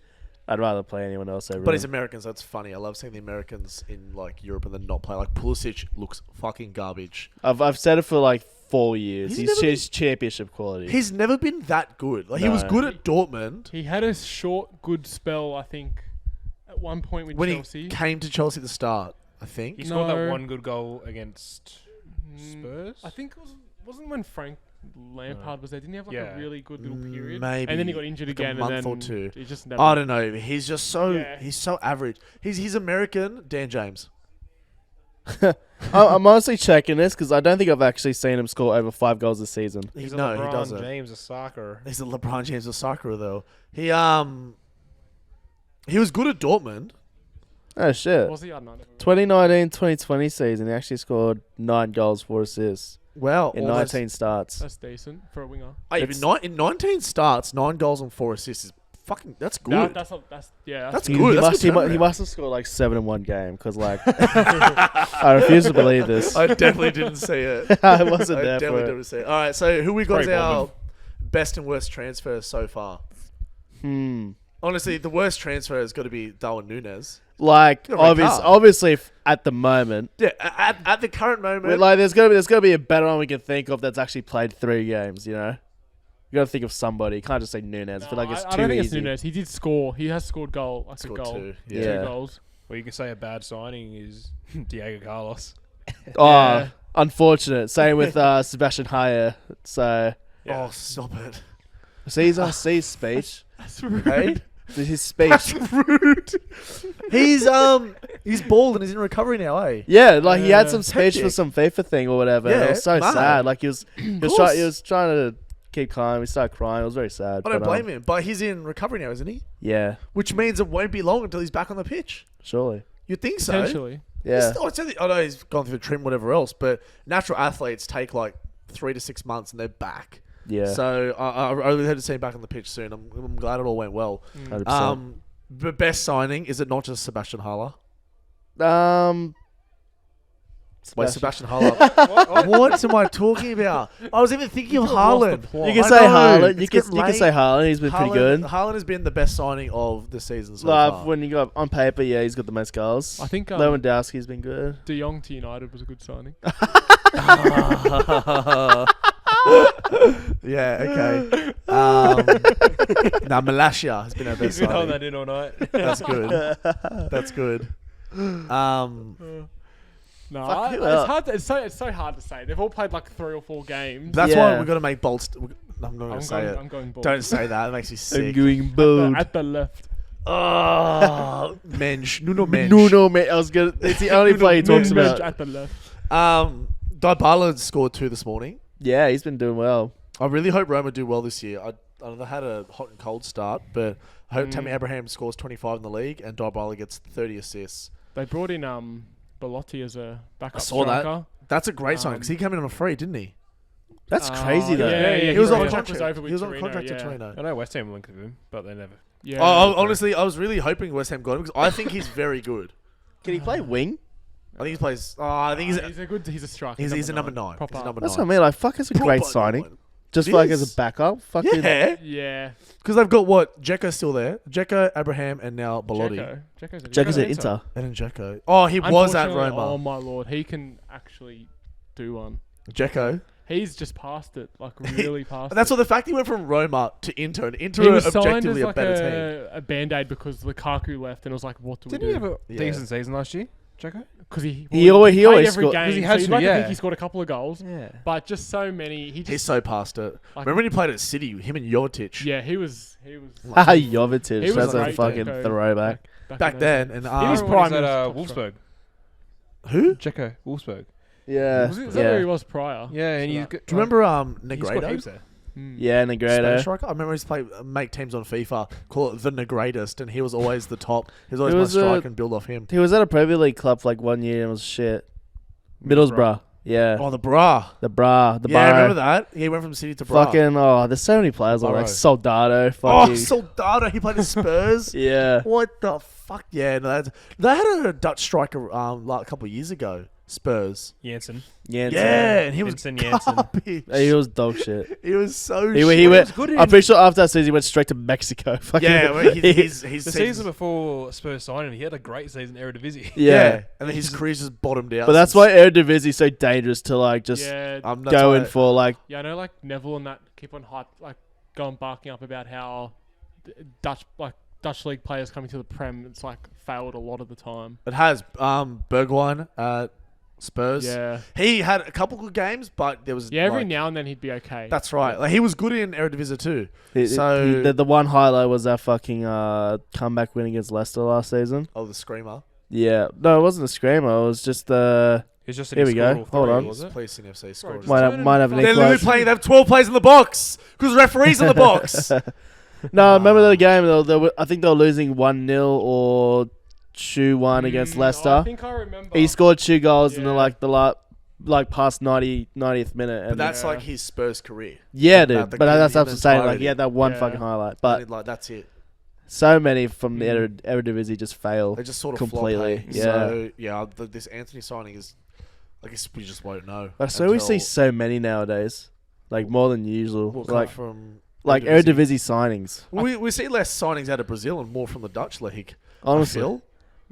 Speaker 2: I'd rather play anyone else over.
Speaker 1: But he's
Speaker 2: him.
Speaker 1: American, so it's funny. I love seeing the Americans in like Europe and then not play. Like Pulisic looks fucking garbage.
Speaker 2: I've said it for like 4 years.
Speaker 1: He's never
Speaker 2: He's championship quality.
Speaker 1: He's never been that good. Like he was
Speaker 2: No.
Speaker 1: good at Dortmund
Speaker 3: He had a short, good spell, I think, at one point with
Speaker 1: when
Speaker 3: Chelsea.
Speaker 1: he came to Chelsea at the start. I think.
Speaker 4: He scored
Speaker 3: No.
Speaker 4: that one good goal against Spurs.
Speaker 3: I think wasn't when Frank Lampard was there. Didn't he have like
Speaker 4: Yeah.
Speaker 3: a really good little period?
Speaker 1: Maybe.
Speaker 3: And then he got injured
Speaker 1: Like a
Speaker 3: again.
Speaker 1: month
Speaker 3: and
Speaker 1: or
Speaker 3: then
Speaker 1: two.
Speaker 3: He just never.
Speaker 1: I don't know. He's just so
Speaker 3: Yeah.
Speaker 1: he's so average. He's American Dan James.
Speaker 2: I'm honestly checking this because I don't think I've actually seen him score over 5 goals this season.
Speaker 4: He's a
Speaker 1: No, he
Speaker 4: LeBron
Speaker 1: doesn't.
Speaker 4: James of soccer.
Speaker 1: He's a LeBron James of soccer, though. He was good at Dortmund.
Speaker 2: Oh shit!
Speaker 3: Was he? I don't know.
Speaker 2: 2019-2020 season, he actually scored 9 goals, 4 assists
Speaker 1: Well,
Speaker 2: in 19 starts.
Speaker 3: That's decent for a winger.
Speaker 1: In 19 starts, 9 goals and 4 assists is fucking. That's good.
Speaker 3: No, that's yeah.
Speaker 1: That's
Speaker 2: He,
Speaker 1: good.
Speaker 2: he
Speaker 1: That's
Speaker 2: must
Speaker 1: good
Speaker 2: he, mu- he
Speaker 1: turnaround.
Speaker 2: must have scored like 7 in one game because like I refuse to believe this.
Speaker 1: I definitely didn't see it.
Speaker 2: I wasn't
Speaker 1: I
Speaker 2: there for
Speaker 1: definitely
Speaker 2: it.
Speaker 1: didn't see it. All right, so who we got as
Speaker 3: Probably
Speaker 1: our
Speaker 3: Baldwin.
Speaker 1: best and worst transfers so far? Honestly, the worst transfer has got to be Darwin Núñez.
Speaker 2: Like
Speaker 1: You're right, Carl.
Speaker 2: obviously at the moment,
Speaker 1: Yeah, at the current moment,
Speaker 2: like there's gonna be a better one we can think of that's actually played 3 games. You know, you gotta think of somebody. You can't just say Núñez. I feel like it's
Speaker 3: I
Speaker 2: too
Speaker 3: don't think
Speaker 2: easy.
Speaker 3: it's Núñez. He did score. He has scored goal. Like
Speaker 1: scored
Speaker 3: a goal.
Speaker 1: 2.
Speaker 2: Yeah.
Speaker 3: Two goals.
Speaker 4: Well, you can say a bad signing is Diego Carlos.
Speaker 2: Oh,
Speaker 3: Yeah.
Speaker 2: unfortunate. Same with Sebastian Hayer. So
Speaker 1: Oh, stop it.
Speaker 2: C's speech.
Speaker 3: That's rude.
Speaker 1: Hey?
Speaker 2: His speech.
Speaker 1: That's rude. He's bald and he's in recovery now, eh?
Speaker 2: Yeah, like he had some
Speaker 3: Yeah.
Speaker 2: speech for
Speaker 1: Hectic.
Speaker 2: some FIFA thing or whatever. and
Speaker 1: Yeah,
Speaker 2: it was so
Speaker 1: mad.
Speaker 2: sad. Like he was
Speaker 1: course.
Speaker 2: trying to keep calm. He started crying. It was very sad.
Speaker 1: I don't
Speaker 2: but,
Speaker 1: blame him, but he's in recovery now, isn't he?
Speaker 2: Yeah,
Speaker 1: Which means it won't be long until he's back on the pitch.
Speaker 2: surely.
Speaker 1: You'd think so.
Speaker 3: Potentially.
Speaker 2: Yeah.
Speaker 1: I know he's gone through the treatment, whatever else, but natural athletes take like 3 to 6 months and they're back.
Speaker 2: Yeah.
Speaker 1: So I really hope to see him back on the pitch soon. I'm glad it all went well.
Speaker 2: 100%.
Speaker 1: The best signing, is it not just Sebastian Haller? Wait, Sebastian Haller. What am I talking about? I was even thinking of Haaland.
Speaker 2: You can
Speaker 1: I
Speaker 2: say
Speaker 1: know,
Speaker 2: Haaland. You
Speaker 1: it's
Speaker 2: can
Speaker 1: getting
Speaker 2: you can say
Speaker 1: late.
Speaker 2: Haaland. He's been pretty good.
Speaker 1: Haaland has been the best signing of the season so far.
Speaker 2: When you got on paper, yeah, he's got the most goals.
Speaker 3: I think
Speaker 2: Lewandowski's been good.
Speaker 3: De Jong to United was a good signing.
Speaker 1: Yeah, okay. Now Malasia has been our best
Speaker 4: He's been holding
Speaker 1: signing.
Speaker 4: that in all night.
Speaker 1: That's good. That's good.
Speaker 3: No,
Speaker 2: Fuck, who
Speaker 3: it's
Speaker 2: else?
Speaker 3: hard. It's so hard to say. They've all played like 3 or 4 games.
Speaker 1: That's why
Speaker 2: Yeah.
Speaker 1: we've got to make bold. I'm not going to say it.
Speaker 3: I'm going bald.
Speaker 1: Don't say that. It makes me
Speaker 2: I'm
Speaker 1: sick.
Speaker 2: going bold.
Speaker 3: At the left.
Speaker 1: Oh, Mensch. Nuno Mensch.
Speaker 2: No, mate. I was gonna. It's the only play he talks
Speaker 3: Mensch
Speaker 2: about.
Speaker 3: at the left.
Speaker 1: Dybala scored 2 this morning.
Speaker 2: Yeah, he's been doing well.
Speaker 1: I really hope Roma do well this year. I know they had a hot and cold start, but I hope Tammy Abraham scores 25 in the league and Dybala gets 30 assists.
Speaker 3: They brought in Belotti as a backup
Speaker 1: saw that.
Speaker 3: striker.
Speaker 1: That's a great sign because he came in on a free, didn't he?
Speaker 2: That's crazy though.
Speaker 3: Yeah,
Speaker 1: He was on
Speaker 3: his
Speaker 1: contract.
Speaker 3: was over with
Speaker 1: He was on
Speaker 3: Torino,
Speaker 1: contract
Speaker 3: yeah.
Speaker 1: to Torino.
Speaker 4: I know West Ham linked with him, but they never.
Speaker 3: Yeah.
Speaker 1: Honestly, I was really hoping West Ham got him because I think he's very good.
Speaker 2: Can he play wing?
Speaker 1: I think he plays. I think
Speaker 3: he's a striker.
Speaker 1: he's a number 9.
Speaker 3: Proper.
Speaker 1: He's a number
Speaker 2: That's
Speaker 1: 9.
Speaker 2: what I mean. Like, fuck, it's a great
Speaker 1: Proper
Speaker 2: signing.
Speaker 1: number 9.
Speaker 2: Just
Speaker 1: It
Speaker 2: for, like
Speaker 1: is.
Speaker 2: as a backup. Fucking
Speaker 1: Yeah,
Speaker 3: Yeah.
Speaker 1: because they've got what Dzeko's still there. Dzeko, Abraham, and now Belotti.
Speaker 2: Dzeko's at Inter.
Speaker 1: And then Dzeko. Oh, he was at
Speaker 3: Unfortunately,
Speaker 1: Roma.
Speaker 3: Oh my lord, he can actually do one.
Speaker 1: Dzeko.
Speaker 3: He's just past it, like really past
Speaker 1: That's
Speaker 3: it.
Speaker 1: what the fact he went from Roma to Inter, and Inter
Speaker 3: He
Speaker 1: are
Speaker 3: was signed
Speaker 1: objectively
Speaker 3: as
Speaker 1: a
Speaker 3: like
Speaker 1: better team.
Speaker 3: a band-aid because Lukaku left, and it was like, what do
Speaker 4: Didn't
Speaker 3: we
Speaker 4: he
Speaker 3: do?
Speaker 4: have a
Speaker 1: Yeah.
Speaker 4: decent season last year, Jacko?
Speaker 3: Because he
Speaker 2: always
Speaker 3: played every
Speaker 2: scored-
Speaker 3: game.
Speaker 4: 'cause he
Speaker 3: So
Speaker 4: had
Speaker 3: you'd
Speaker 4: to,
Speaker 3: like to
Speaker 4: yeah.
Speaker 3: think he scored a couple of goals,
Speaker 4: Yeah.
Speaker 3: but just so many. He
Speaker 1: He's
Speaker 3: just
Speaker 1: so past it.
Speaker 3: like,
Speaker 1: Remember when he played at City, him and Jovetic?
Speaker 3: yeah, he was.
Speaker 2: Ah,
Speaker 3: He
Speaker 2: Jovetic.
Speaker 3: was
Speaker 2: That's a
Speaker 3: great,
Speaker 2: fucking
Speaker 3: Dzeko,
Speaker 2: throwback.
Speaker 1: Back
Speaker 3: in
Speaker 1: then,
Speaker 3: those
Speaker 1: and
Speaker 3: He was
Speaker 4: He
Speaker 3: prime
Speaker 4: was at
Speaker 3: top
Speaker 4: Wolfsburg.
Speaker 1: who?
Speaker 4: Jacko, Wolfsburg.
Speaker 2: Yeah.
Speaker 3: Was it, is that where he
Speaker 2: Yeah.
Speaker 3: was prior?
Speaker 4: Yeah, and
Speaker 3: So
Speaker 4: you
Speaker 3: that-
Speaker 1: Do you remember
Speaker 4: he scored
Speaker 1: Negredo?
Speaker 4: heaps there.
Speaker 2: Yeah,
Speaker 1: Spanish
Speaker 2: Negredo.
Speaker 1: striker? I remember he used to play, make teams on FIFA, call it the Negreatest, and he was always the top. He was always
Speaker 2: He
Speaker 1: my
Speaker 2: was,
Speaker 1: strike and build off him.
Speaker 2: He was at a Premier League club for like 1 year and was shit. Middlesbrough. Yeah.
Speaker 1: Oh, the Bra.
Speaker 2: The Bra. The
Speaker 1: Yeah, I
Speaker 2: Borough.
Speaker 1: remember that. He went from City to Bra.
Speaker 2: Fucking, there's so many players like
Speaker 1: Borough.
Speaker 2: Soldado.
Speaker 1: Oh,
Speaker 2: Fucking.
Speaker 1: Soldado. He played at Spurs.
Speaker 2: Yeah.
Speaker 1: What the fuck? Yeah, no, they had a Dutch striker like a couple of years ago. Spurs.
Speaker 4: Jansen.
Speaker 2: Jansen.
Speaker 1: Yeah, and he was
Speaker 4: Vincent Janssen.
Speaker 1: garbage.
Speaker 2: He was dog shit.
Speaker 1: He was so
Speaker 2: He
Speaker 1: shit.
Speaker 2: went.
Speaker 4: good
Speaker 2: I'm pretty sure after that season he went straight to Mexico. Fucking
Speaker 1: Yeah, well, he's
Speaker 4: The
Speaker 1: seasons-
Speaker 4: season before Spurs signed him, he had a great season Eredivisie.
Speaker 2: yeah.
Speaker 1: And then his career's just bottomed out.
Speaker 2: But that's why Eredivisie is so dangerous to like just
Speaker 3: Yeah,
Speaker 1: That's
Speaker 2: go
Speaker 1: why-
Speaker 2: in for like.
Speaker 3: yeah. I know, like Neville and that keep on hype, like going barking up about how Dutch league players coming to the Prem, it's like failed a lot of the time.
Speaker 1: It has Bergwijn at Spurs.
Speaker 3: Yeah,
Speaker 1: He had a couple good games, but there was
Speaker 3: yeah. Every
Speaker 1: like-
Speaker 3: now and then he'd be okay.
Speaker 1: That's right. Like, he was good in Eredivisie too.
Speaker 2: So the one highlight was that fucking comeback win against Leicester last season.
Speaker 1: Oh, the screamer.
Speaker 2: Yeah, no, it wasn't a screamer. It was just the
Speaker 4: He's just
Speaker 2: Here we go. Hold on.
Speaker 4: Was it?
Speaker 1: Policing FC score.
Speaker 3: Just
Speaker 2: Might
Speaker 3: turn
Speaker 2: have,
Speaker 3: it
Speaker 2: might have
Speaker 3: in
Speaker 2: an
Speaker 1: They're
Speaker 3: front.
Speaker 1: literally
Speaker 2: equaliser.
Speaker 1: playing. They have 12 players in the box because referees in the box.
Speaker 2: No, remember the game? I think they were losing 1-0 or 2-1 against
Speaker 3: I
Speaker 2: Leicester.
Speaker 3: think I remember.
Speaker 2: He scored 2 goals in
Speaker 3: Yeah.
Speaker 2: the past 90th minute.
Speaker 1: But
Speaker 2: And
Speaker 1: that's
Speaker 3: Yeah.
Speaker 1: like his Spurs career.
Speaker 2: yeah,
Speaker 1: that-
Speaker 2: dude.
Speaker 1: the
Speaker 2: But
Speaker 1: game
Speaker 2: that's
Speaker 1: in
Speaker 2: what I'm saying. Like,
Speaker 1: entirety.
Speaker 2: he had that one
Speaker 3: Yeah.
Speaker 2: fucking highlight.
Speaker 1: But
Speaker 2: But
Speaker 1: that's it.
Speaker 2: so many from the
Speaker 3: Mm.
Speaker 2: Eredivisie just fail.
Speaker 1: They just sort of
Speaker 2: completely,
Speaker 1: Flop, hey?
Speaker 2: yeah.
Speaker 1: So yeah, this Anthony signing is. I guess we just won't know.
Speaker 2: But so we
Speaker 1: until-
Speaker 2: see so many nowadays, like more than usual.
Speaker 1: will come
Speaker 2: Like
Speaker 1: from
Speaker 2: Eredivisie signings.
Speaker 1: We see less signings out of Brazil and more from the Dutch league.
Speaker 2: Honestly,
Speaker 1: I feel.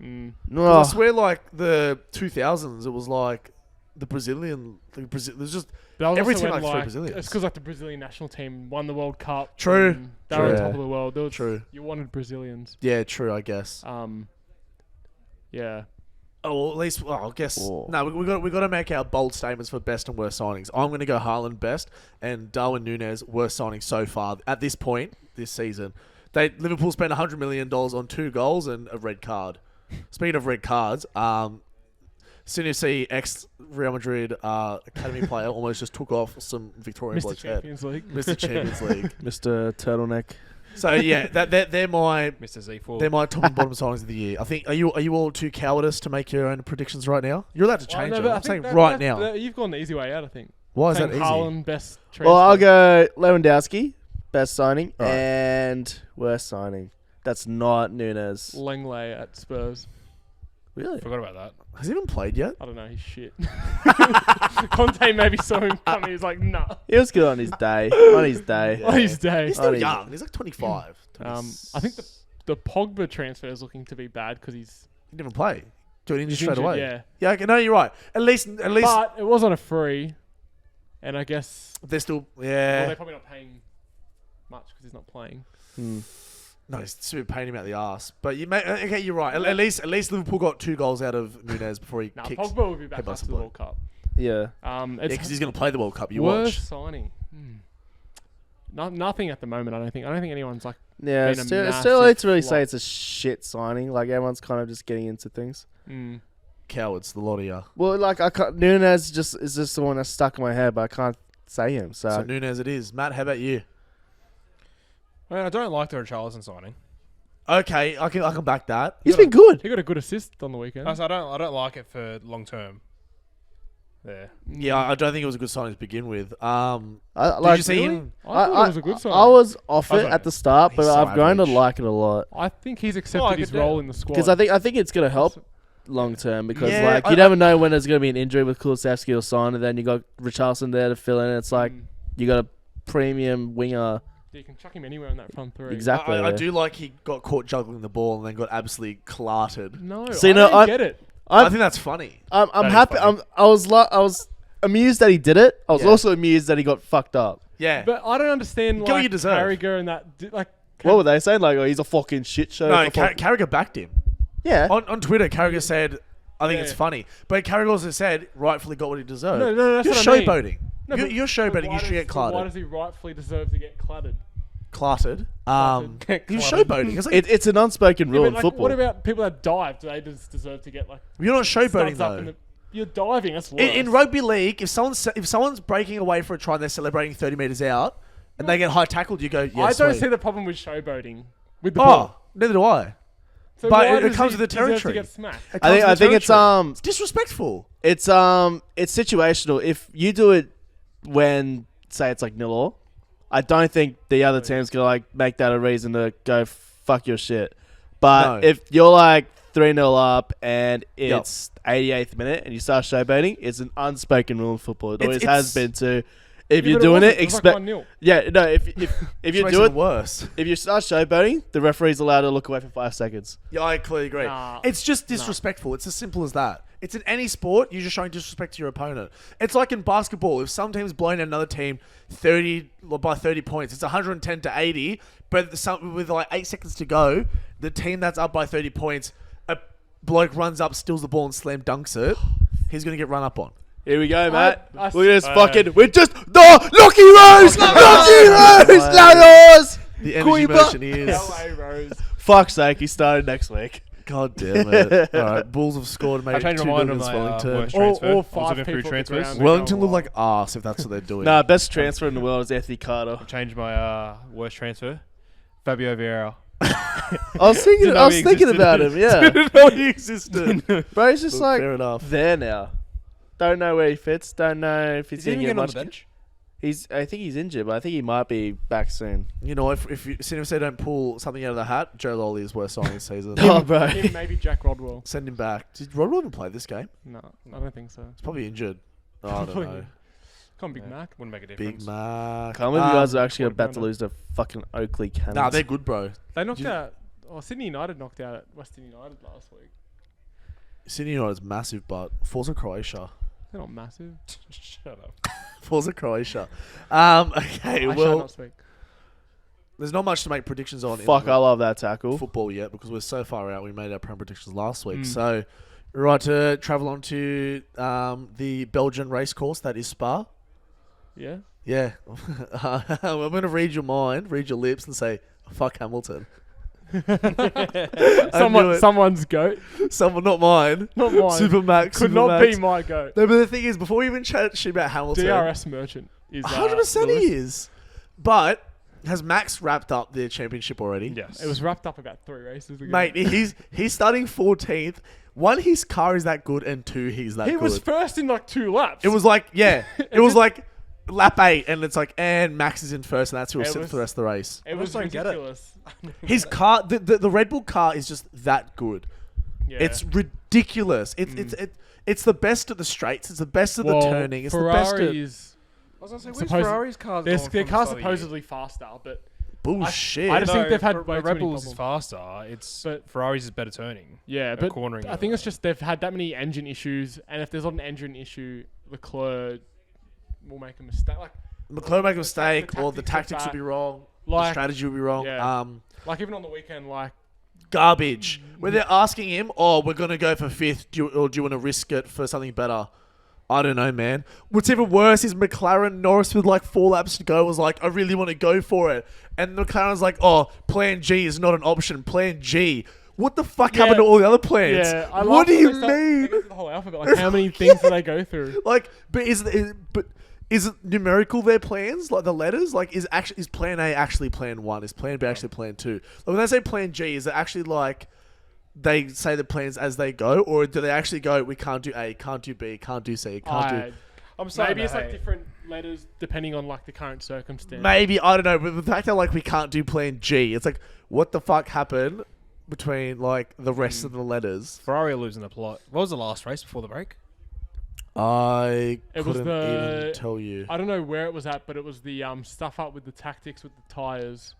Speaker 3: Mm.
Speaker 1: 'Cause
Speaker 2: no.
Speaker 1: I swear, like the 2000s, it was like the Brazilian. There's just
Speaker 3: That was
Speaker 1: Every
Speaker 3: also
Speaker 1: team
Speaker 3: when,
Speaker 1: likes three Brazilians.
Speaker 3: It's because like the Brazilian national team won the World Cup.
Speaker 1: True.
Speaker 3: and They were on
Speaker 2: True.
Speaker 3: top of the world. There was,
Speaker 1: true.
Speaker 3: You wanted Brazilians.
Speaker 1: Yeah, true. I guess.
Speaker 3: Yeah.
Speaker 1: Oh, well, at least I guess.
Speaker 2: Oh.
Speaker 1: No, we got to make our bold statements for best and worst signings. I'm going to go Haaland best and Darwin Núñez worst signing so far at this point this season. Liverpool spent $100 million on 2 goals and a red card. Speaking of red cards, soon you see ex Real Madrid academy player almost just took off some Victorian
Speaker 3: Mr.
Speaker 1: bloke's head.
Speaker 3: Champions League.
Speaker 1: Mr. Champions League.
Speaker 2: Mr. Turtleneck.
Speaker 1: So yeah, they're my
Speaker 4: Mr. Z4.
Speaker 1: they're my top and bottom signings of the year. I think are you all too cowardice to make your own predictions right now? You're allowed to change
Speaker 3: no,
Speaker 1: them.
Speaker 3: but I
Speaker 1: I'm saying
Speaker 3: think
Speaker 1: right now.
Speaker 3: You've gone the easy way out, I think.
Speaker 1: Why is
Speaker 3: Saying
Speaker 1: that easy?
Speaker 3: Haaland best transfer.
Speaker 2: Well, I'll go Lewandowski, best signing,
Speaker 1: Alright.
Speaker 2: and worst signing. That's not Nunes.
Speaker 3: Langley at Spurs.
Speaker 2: Really?
Speaker 4: Forgot about that.
Speaker 1: Has he even played yet?
Speaker 3: I don't know. He's shit. Conte maybe saw him coming. He was like, nah.
Speaker 2: He was good on his day. On his day.
Speaker 1: Yeah.
Speaker 3: On his day.
Speaker 1: He's still
Speaker 2: Only-
Speaker 1: young. He's like 25.
Speaker 3: I think the Pogba transfer is looking to be bad because he
Speaker 1: He didn't even play. Got injured
Speaker 3: he's
Speaker 1: straight
Speaker 3: injured,
Speaker 1: away.
Speaker 3: Yeah.
Speaker 1: Yeah, okay, no, you're right. At least
Speaker 3: But it was on a free, and I guess
Speaker 1: they're still.
Speaker 3: well,
Speaker 1: Yeah.
Speaker 3: they're probably not paying much because he's not playing.
Speaker 2: Hmm.
Speaker 1: No, it's just been paining him out the ass. But you may, okay, you're right. At least Liverpool got 2 goals out of Núñez before he
Speaker 3: Nah,
Speaker 1: kicks.
Speaker 3: Pogba will be back
Speaker 1: headbutts
Speaker 3: after
Speaker 1: the
Speaker 3: the
Speaker 1: ball.
Speaker 3: World Cup.
Speaker 2: Yeah.
Speaker 1: Yeah,
Speaker 3: It's
Speaker 1: because he's going to play the World Cup. You
Speaker 3: worst
Speaker 1: watch.
Speaker 3: signing. Nothing at the moment. I don't think anyone's like.
Speaker 2: Yeah,
Speaker 3: Been a
Speaker 2: it's too
Speaker 3: massive
Speaker 2: early to really say
Speaker 3: flop.
Speaker 2: it's a shit signing. Like, everyone's kind of just getting into things.
Speaker 1: Cowards, the lot of you.
Speaker 2: Well, like, Nunes is just the one that's stuck in my head, but I can't say him. So,
Speaker 1: So Núñez it is. Matt, how about you?
Speaker 4: I don't like the Richarlison signing.
Speaker 1: Okay, I can back that.
Speaker 2: he's been good.
Speaker 3: He got a good assist on the weekend.
Speaker 4: I don't like it for long term. Yeah.
Speaker 1: Yeah, I don't think it was a good signing to begin with. Did
Speaker 2: Like,
Speaker 1: you see him?
Speaker 3: I thought it was a good signing.
Speaker 2: I was off
Speaker 4: I
Speaker 2: it
Speaker 4: was
Speaker 2: at the start, but
Speaker 1: He's so
Speaker 2: I've grown to
Speaker 1: average.
Speaker 2: like it a lot.
Speaker 3: I think he's accepted
Speaker 4: Like
Speaker 3: his
Speaker 4: it, yeah.
Speaker 3: role in the squad.
Speaker 2: Because I think it's going to help long term because
Speaker 1: Yeah,
Speaker 2: like you never know when there's going to be an injury with Kulusevski or Son, and then you got Richarlison there to fill in. It's like you got a premium winger.
Speaker 3: You can chuck him anywhere in that front three.
Speaker 2: Exactly.
Speaker 1: I
Speaker 2: yeah.
Speaker 1: do like he got caught juggling the ball and then got absolutely clarted.
Speaker 3: No,
Speaker 2: See,
Speaker 3: I
Speaker 2: no,
Speaker 3: don't get it.
Speaker 1: I think that's funny.
Speaker 2: I'm
Speaker 4: That is
Speaker 2: happy.
Speaker 4: funny.
Speaker 2: I was amused that he did it. I was
Speaker 1: Yeah.
Speaker 2: also amused that he got fucked up.
Speaker 1: Yeah.
Speaker 3: But I don't understand
Speaker 1: Get what
Speaker 3: like
Speaker 1: you deserve.
Speaker 3: Carragher and that. Like,
Speaker 2: What were they saying? Like, oh, he's a fucking shit show.
Speaker 1: No,
Speaker 2: for fuck-
Speaker 1: Carragher backed him.
Speaker 2: yeah.
Speaker 1: On Twitter, Carragher said, I think
Speaker 3: Yeah.
Speaker 1: it's funny. But Carragher also said, rightfully got what he deserved.
Speaker 3: No, that's
Speaker 1: You're
Speaker 3: what I mean.
Speaker 1: showboating.
Speaker 3: No,
Speaker 1: you're
Speaker 3: but-
Speaker 1: you're showboating.
Speaker 3: why
Speaker 1: You should
Speaker 3: does-
Speaker 1: get
Speaker 3: Why
Speaker 1: clarted.
Speaker 3: does he rightfully deserve to get cluttered?
Speaker 1: Clarted.
Speaker 3: Clarted.
Speaker 1: You're showboating. It's like,
Speaker 2: It's an unspoken rule
Speaker 3: Yeah,
Speaker 2: in
Speaker 3: but, like,
Speaker 2: football.
Speaker 3: what about people that dive? Do they just deserve to get like
Speaker 1: you're not showboating
Speaker 3: studs up in
Speaker 1: though.
Speaker 3: the? You're diving. That's worse.
Speaker 1: In rugby league, if someone's breaking away for a try and they're celebrating 30 meters out and they get high tackled, you go, yeah,
Speaker 3: I don't
Speaker 1: sweet.
Speaker 3: see the problem with showboating with the
Speaker 1: Oh,
Speaker 3: ball.
Speaker 1: neither do I.
Speaker 3: So
Speaker 1: but
Speaker 3: why
Speaker 1: it
Speaker 3: does
Speaker 1: comes
Speaker 3: he
Speaker 1: with the
Speaker 3: deserve
Speaker 1: territory.
Speaker 3: To get smacked?
Speaker 1: It
Speaker 2: I
Speaker 1: comes
Speaker 2: think
Speaker 1: with
Speaker 2: it's
Speaker 1: territory. It's disrespectful.
Speaker 2: it's situational. If you do it when say it's like 0-0, I don't think the other team's gonna like make that a reason to go fuck your shit. But
Speaker 1: No.
Speaker 2: if you're like 3-0 up and it's 88th minute and you start showboating, it's an unspoken rule in football. It always has been too. If
Speaker 3: Yeah,
Speaker 2: you're
Speaker 3: but
Speaker 2: doing
Speaker 3: wasn't.
Speaker 2: it,
Speaker 3: was
Speaker 2: expect.
Speaker 3: like 1-0.
Speaker 2: Yeah, no. If you
Speaker 1: Which makes
Speaker 2: do it,
Speaker 1: worse.
Speaker 2: if you start showboating, the referee's allowed to look away for 5 seconds.
Speaker 1: Yeah, I clearly agree.
Speaker 3: Nah.
Speaker 1: It's just disrespectful. It's as simple as that. It's in any sport, you're just showing disrespect to your opponent. It's like in basketball. If some team's blowing out another team by 30 points, it's 110 to 80, but with like 8 seconds to go, the team that's up by 30 points, a bloke runs up, steals the ball, and slam dunks it, he's going to get run up on.
Speaker 2: Here we go, Matt.
Speaker 3: I
Speaker 2: Look at this
Speaker 4: uh,
Speaker 2: fucking. We're just Lucky Rose, Lucky Rose, Lados.
Speaker 1: The energy
Speaker 2: Cuiba.
Speaker 1: merchant he is.
Speaker 3: LA Rose.
Speaker 2: Fuck's sake, he started next week.
Speaker 1: God damn it. All right, Bulls have scored maybe
Speaker 4: I changed
Speaker 1: 2
Speaker 4: my mind
Speaker 1: million
Speaker 4: on
Speaker 1: against
Speaker 4: my
Speaker 1: Wellington.
Speaker 4: worst
Speaker 3: All
Speaker 4: transfer. I was
Speaker 3: five
Speaker 4: looking through
Speaker 3: people at the
Speaker 4: transfers.
Speaker 3: ground.
Speaker 1: Wellington look like arse if that's what they're doing.
Speaker 2: Nah, best transfer in the world is Anthony Carter.
Speaker 4: I've changed my worst transfer. Fabio Vieira.
Speaker 2: I was thinking,
Speaker 4: Didn't know he existed.
Speaker 2: about him. Yeah,
Speaker 1: Didn't know he existed.
Speaker 2: bro, he's just
Speaker 1: Look,
Speaker 2: like
Speaker 1: fair enough.
Speaker 2: there now. Don't know where he fits. Don't know if he's
Speaker 4: Is he
Speaker 2: gonna
Speaker 4: even
Speaker 2: get
Speaker 4: getting on
Speaker 2: much.
Speaker 4: the bench?
Speaker 2: I think he's injured, but I think he might be back soon.
Speaker 1: You know, if you see if they don't pull something out of the hat, Joe Lolly is worst signing this season.
Speaker 2: Oh, bro.
Speaker 3: Him, maybe Jack Rodwell.
Speaker 1: Send him back. Did Rodwell even play this game?
Speaker 3: No, I don't think so.
Speaker 1: He's probably injured. Oh, I don't
Speaker 3: Probably.
Speaker 1: know.
Speaker 3: Come on, Big
Speaker 4: Yeah,
Speaker 3: Mac.
Speaker 4: Wouldn't make a
Speaker 1: Big
Speaker 4: difference.
Speaker 1: Mac.
Speaker 2: Can't believe you guys are actually
Speaker 3: Quarter
Speaker 2: about to
Speaker 3: pounder.
Speaker 2: lose to fucking Oakley Cannons.
Speaker 1: Nah, they're good, bro.
Speaker 3: They knocked
Speaker 1: You-
Speaker 3: out. Oh, Sydney United knocked out Western United last week.
Speaker 1: Sydney United's massive, but Forza Croatia.
Speaker 3: They're not massive.
Speaker 4: Shut up.
Speaker 1: Forza Croatia. Okay,
Speaker 3: I shall
Speaker 1: well,
Speaker 3: not speak.
Speaker 1: there's not much to make predictions on
Speaker 2: Fuck,
Speaker 1: in
Speaker 2: I love that tackle.
Speaker 1: football yet because we're so far out. We made our prem predictions last week.
Speaker 3: Mm.
Speaker 1: So, we're right to travel on to the Belgian race course that is Spa.
Speaker 3: Yeah.
Speaker 1: Yeah. I'm going to read your mind, read your lips, and say, fuck Hamilton. I knew it.
Speaker 3: Someone's goat.
Speaker 1: Someone, not mine.
Speaker 3: Not mine.
Speaker 1: Supermax.
Speaker 3: Could not
Speaker 1: Supermax.
Speaker 3: be my goat.
Speaker 1: No, but the thing is, before we even chat shit about Hamilton,
Speaker 3: DRS Merchant is
Speaker 1: 100%
Speaker 3: the list.
Speaker 1: he is. But has Max wrapped up the championship already?
Speaker 4: Yes.
Speaker 3: It was wrapped up about 3 races ago.
Speaker 1: Mate, he's starting 14th. One, his car is that good, and two, he's that
Speaker 3: he
Speaker 1: good.
Speaker 3: was first in like 2 laps.
Speaker 1: It was like, yeah, it was like lap 8, and it's like, and Max is in first, and that's who will
Speaker 3: It
Speaker 1: sit
Speaker 3: was-
Speaker 1: for the rest of the race.
Speaker 3: It was
Speaker 4: just don't get it.
Speaker 3: ridiculous.
Speaker 1: His car, the Red Bull car is just that good.
Speaker 3: Yeah.
Speaker 1: It's ridiculous. It's the best at the straights. It's the best at the turning. It's the best at
Speaker 3: Ferraris.
Speaker 4: I was going to say, where's
Speaker 3: Suppose-
Speaker 4: Ferrari's cars
Speaker 3: Their
Speaker 4: going
Speaker 3: their
Speaker 4: from
Speaker 3: car's
Speaker 4: the start of the year?
Speaker 3: supposedly faster, but
Speaker 1: bullshit.
Speaker 3: I just think they've had way too
Speaker 4: Red
Speaker 3: many
Speaker 4: Bull's is
Speaker 3: problems.
Speaker 4: faster. It's
Speaker 3: But-
Speaker 4: Ferrari's is better turning.
Speaker 3: yeah,
Speaker 4: At
Speaker 3: but
Speaker 4: cornering
Speaker 3: I think it's just they've had that many engine issues, and if there's not an engine issue, Leclerc will make a mistake.
Speaker 1: McLaren make a mistake,
Speaker 3: the
Speaker 1: or the tactics
Speaker 3: tactics are
Speaker 1: will be wrong. The
Speaker 3: Like,
Speaker 1: strategy will be wrong.
Speaker 3: yeah. Like even on the weekend, like
Speaker 1: Garbage. When they're asking him, oh, we're going to go for 5th, or do you want to risk it for something better? I don't know, man. What's even worse is McLaren, Norris with like 4 laps to go was like, I really want to go for it. And McLaren's like, oh, plan G is not an option. Plan G. What the fuck
Speaker 3: Yeah.
Speaker 1: happened to all the other plans?
Speaker 3: yeah. I
Speaker 1: What
Speaker 3: laugh
Speaker 1: do
Speaker 3: when
Speaker 1: you
Speaker 3: they start-
Speaker 1: mean?
Speaker 3: They go through the whole alphabet. Like how many things do they go through?
Speaker 1: Like, but is it numerical their plans? Like the letters? Like is plan A actually plan 1? Is plan B actually plan 2? Like when they say plan G, is it actually like they say the plans as they go, or do they actually go, we can't do A, can't do B, can't do C, can't do...
Speaker 4: I'm sorry.
Speaker 3: Maybe it's like different letters depending on like the current circumstance.
Speaker 1: Maybe, I don't know, but the fact that like we can't do plan G, it's like, what the fuck happened between like the rest of the letters?
Speaker 4: Ferrari are losing the plot. What was the last race before the break?
Speaker 1: I
Speaker 3: It was
Speaker 1: couldn't
Speaker 3: the-
Speaker 1: even tell you.
Speaker 3: I don't know where it was at, but it was the stuff up with the tactics with the tires,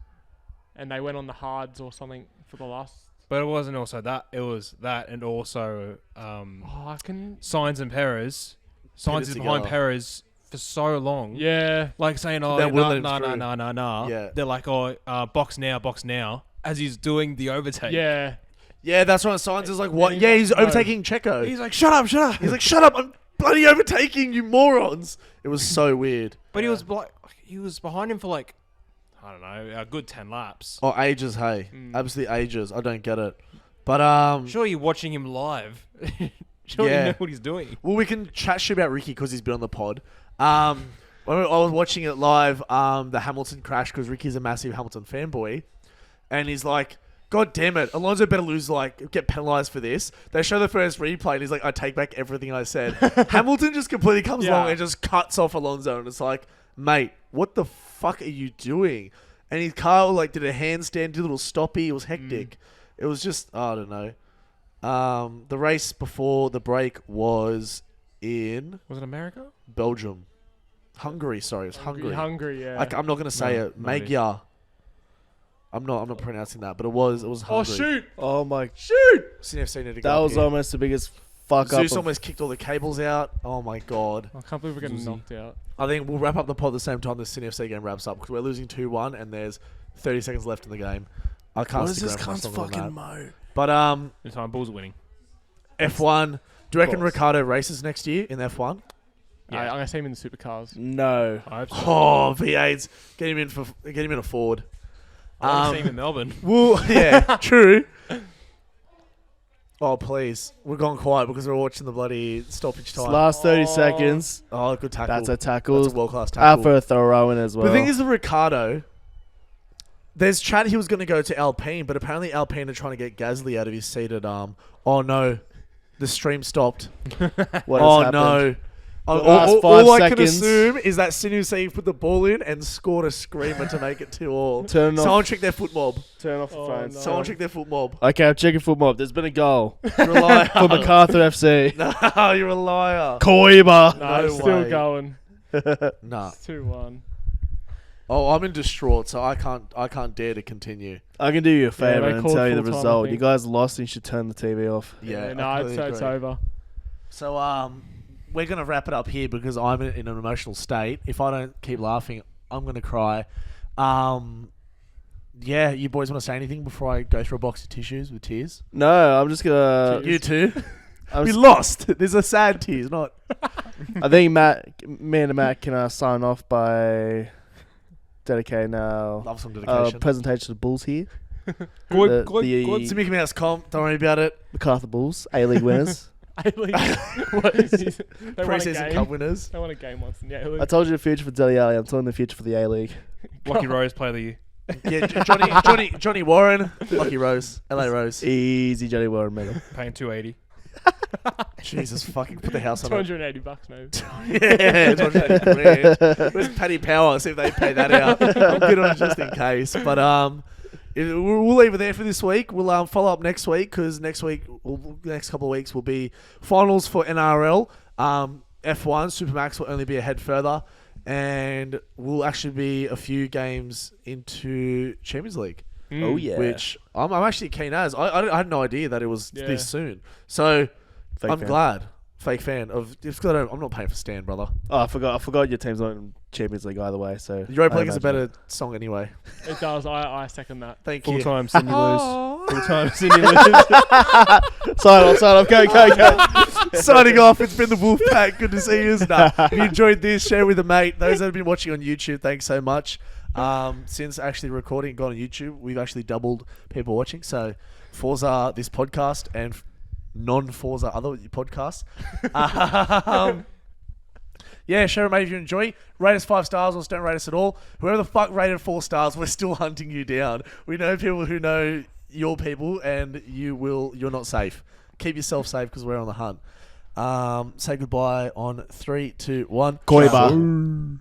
Speaker 3: and they went on the hards or something for the last.
Speaker 4: But it wasn't also that. It was that and also
Speaker 3: Oh, I can.
Speaker 4: Sainz and Perez. Sainz is behind
Speaker 1: together.
Speaker 4: Perez for so long.
Speaker 3: Yeah,
Speaker 4: Like saying, oh,
Speaker 1: They wouldn't let him
Speaker 4: nah.
Speaker 1: through. Yeah.
Speaker 4: They're like, oh, box now, as he's doing the overtake.
Speaker 3: yeah.
Speaker 1: Yeah, that's right. Science is like, what?
Speaker 3: And
Speaker 1: Yeah, he's
Speaker 3: no.
Speaker 1: overtaking Checo.
Speaker 4: He's like, shut up.
Speaker 1: He's like, shut up, I'm bloody overtaking, you morons. It was so weird.
Speaker 4: But he was behind him for like, I don't know, a good 10 laps.
Speaker 1: Oh, ages, hey.
Speaker 3: Mm.
Speaker 1: Absolutely ages. I don't get it. But,
Speaker 4: Sure, you're watching him live. Sure,
Speaker 1: Yeah.
Speaker 4: you know what he's doing.
Speaker 1: well, we can chat shit about Ricky because he's been on the pod. When I was watching it live, the Hamilton crash, because Ricky's a massive Hamilton fanboy. And he's like, God damn it, Alonso better lose, like, get penalised for this. They show the first replay, and he's like, I take back everything I said. Hamilton just completely comes
Speaker 3: Yeah.
Speaker 1: along and just cuts off Alonso, and it's like, mate, what the fuck are you doing? And his car, like, did a handstand, did a little stoppy. It was hectic. It was just, I don't know. The race before the break was in
Speaker 4: Was it America?
Speaker 1: Belgium. Hungary, sorry. It was Hungary.
Speaker 3: Hungry, yeah.
Speaker 1: I'm not going to say
Speaker 4: No,
Speaker 1: it.
Speaker 4: no idea.
Speaker 1: Magyar. I'm not pronouncing that, but it was
Speaker 3: oh
Speaker 1: Hungary.
Speaker 3: shoot!
Speaker 2: Oh my!
Speaker 1: CFC need to go
Speaker 2: That
Speaker 1: up
Speaker 2: was
Speaker 1: here.
Speaker 2: almost the biggest fuck up.
Speaker 1: Zeus
Speaker 2: of-
Speaker 1: almost kicked all the cables out. Oh my god.
Speaker 3: I can't believe we're getting
Speaker 4: Zuzi.
Speaker 3: knocked out.
Speaker 1: I think we'll wrap up the pod at the same time the CFC game wraps up because we're losing 2-1 and there's 30 seconds left in the game. I can't
Speaker 2: What is
Speaker 1: stick
Speaker 2: this
Speaker 1: around for much
Speaker 2: cunt's
Speaker 1: longer than
Speaker 2: fucking
Speaker 1: that.
Speaker 2: mo?
Speaker 1: But
Speaker 4: This time, Bulls are winning.
Speaker 1: F1. Do you reckon
Speaker 2: course.
Speaker 1: Ricardo races next year in F1?
Speaker 3: I'm gonna see him in the supercars.
Speaker 2: No.
Speaker 4: I hope so.
Speaker 1: Oh, V8s. Get him in a Ford.
Speaker 4: I want to see him in Melbourne.
Speaker 1: Well, yeah, true. Oh, please. We're gone quiet because we're watching the bloody stoppage time.
Speaker 2: Last 30
Speaker 3: Oh.
Speaker 2: seconds.
Speaker 1: Oh, good tackle.
Speaker 2: That's a tackle.
Speaker 1: That's a world-class
Speaker 2: Out
Speaker 1: tackle.
Speaker 2: for a throw in as well.
Speaker 1: The thing is with Ricardo, there's chat he was going to go to Alpine, but apparently Alpine are trying to get Gasly out of his seated arm. Oh, no. The stream stopped.
Speaker 2: what
Speaker 1: Oh,
Speaker 2: has happened?
Speaker 1: no.
Speaker 2: The last 5
Speaker 1: all I can
Speaker 2: seconds.
Speaker 1: assume is that Sinu Save put the ball in and scored a screamer to make it 2-2.
Speaker 2: Turn off.
Speaker 1: Someone check their foot mob.
Speaker 2: Turn off the
Speaker 3: Oh,
Speaker 2: phone.
Speaker 3: no.
Speaker 1: Someone check their foot mob.
Speaker 2: Okay, I'm checking foot mob. There's been a goal
Speaker 1: You're a liar.
Speaker 2: for MacArthur FC.
Speaker 1: No, you're a liar.
Speaker 2: Koiba.
Speaker 3: No,
Speaker 1: No
Speaker 3: it's still
Speaker 1: way.
Speaker 3: going.
Speaker 1: Nah.
Speaker 3: It's 2-1.
Speaker 1: Oh, I'm in distraught, so I can't dare to continue.
Speaker 2: I can do you a favor
Speaker 3: they
Speaker 2: and
Speaker 3: called
Speaker 2: tell you the
Speaker 3: full time, I
Speaker 2: result. You
Speaker 3: think.
Speaker 2: guys lost and you should turn the TV off.
Speaker 1: Yeah,
Speaker 3: No,
Speaker 1: I
Speaker 3: it's
Speaker 1: completely agree.
Speaker 3: over.
Speaker 1: So we're gonna wrap it up here because I'm in an emotional state. If I don't keep laughing, I'm gonna cry. Yeah, you boys want to say anything before I go through a box of tissues with tears?
Speaker 2: No, I'm just gonna.
Speaker 1: You too.
Speaker 2: I'm
Speaker 1: We
Speaker 2: s-
Speaker 1: lost. There's a sad tears, not.
Speaker 2: I think me and Matt can sign off by dedicating our
Speaker 1: Love some dedication.
Speaker 2: presentation to the Bulls here.
Speaker 4: Good,
Speaker 2: The- the-
Speaker 4: good.
Speaker 1: It's a Mickey Mouse comp. Don't worry about it.
Speaker 2: MacArthur Bulls, A-League winners.
Speaker 3: A-League. What is this? They won a
Speaker 1: Pre-season
Speaker 3: game.
Speaker 1: cup winners.
Speaker 3: They won a game once in the
Speaker 2: I
Speaker 3: A-League.
Speaker 2: told you the future for Dele Alli. I'm telling you the future for the A-League.
Speaker 4: Lucky Rose Player of the Year.
Speaker 1: Yeah, Johnny Warren, Lucky Rose, LA Rose.
Speaker 2: Easy Johnny Warren medal.
Speaker 4: Paying $280.
Speaker 1: Jesus fucking put the house on it.
Speaker 3: $280 maybe.
Speaker 1: Yeah, 280 grand. Where's Paddy Power? See if they pay that out. I'm good on it just in case. But we'll leave it there for this week. We'll follow up next week because next couple of weeks will be finals for NRL. F1 Supermax will only be a head further, and we'll actually be a few games into Champions League.
Speaker 2: Oh, yeah.
Speaker 1: Which I'm actually keen as. I had no idea that it was
Speaker 3: Yeah.
Speaker 1: this soon. So
Speaker 2: Fake
Speaker 1: I'm
Speaker 2: fan.
Speaker 1: glad. Fake fan of. I'm not paying for Stan, brother.
Speaker 2: Oh, I forgot your team's not in Champions League either way. So
Speaker 1: Europa
Speaker 2: I
Speaker 1: League is a
Speaker 2: imagine-
Speaker 1: better song anyway.
Speaker 3: It does. I second that.
Speaker 1: Thank you.
Speaker 4: Full time, Sydney lose.
Speaker 1: Oh.
Speaker 4: Full time, Sydney lose.
Speaker 2: Sign off. Go.
Speaker 1: Signing off. It's been the Wolfpack. Good to see you. Nah, if you enjoyed this, share with a mate. Those that have been watching on YouTube, thanks so much. Since actually recording and got on YouTube, we've actually doubled people watching. So Forza this podcast and non-Forza other podcasts. Yeah, share it, mate, if you enjoy. Rate us 5 stars or just don't rate us at all. Whoever the fuck rated 4 stars, we're still hunting you down. We know people who know your people, and you're not safe. Keep yourself safe because we're on the hunt. Say goodbye on 3, 2, 1.
Speaker 2: Koiba.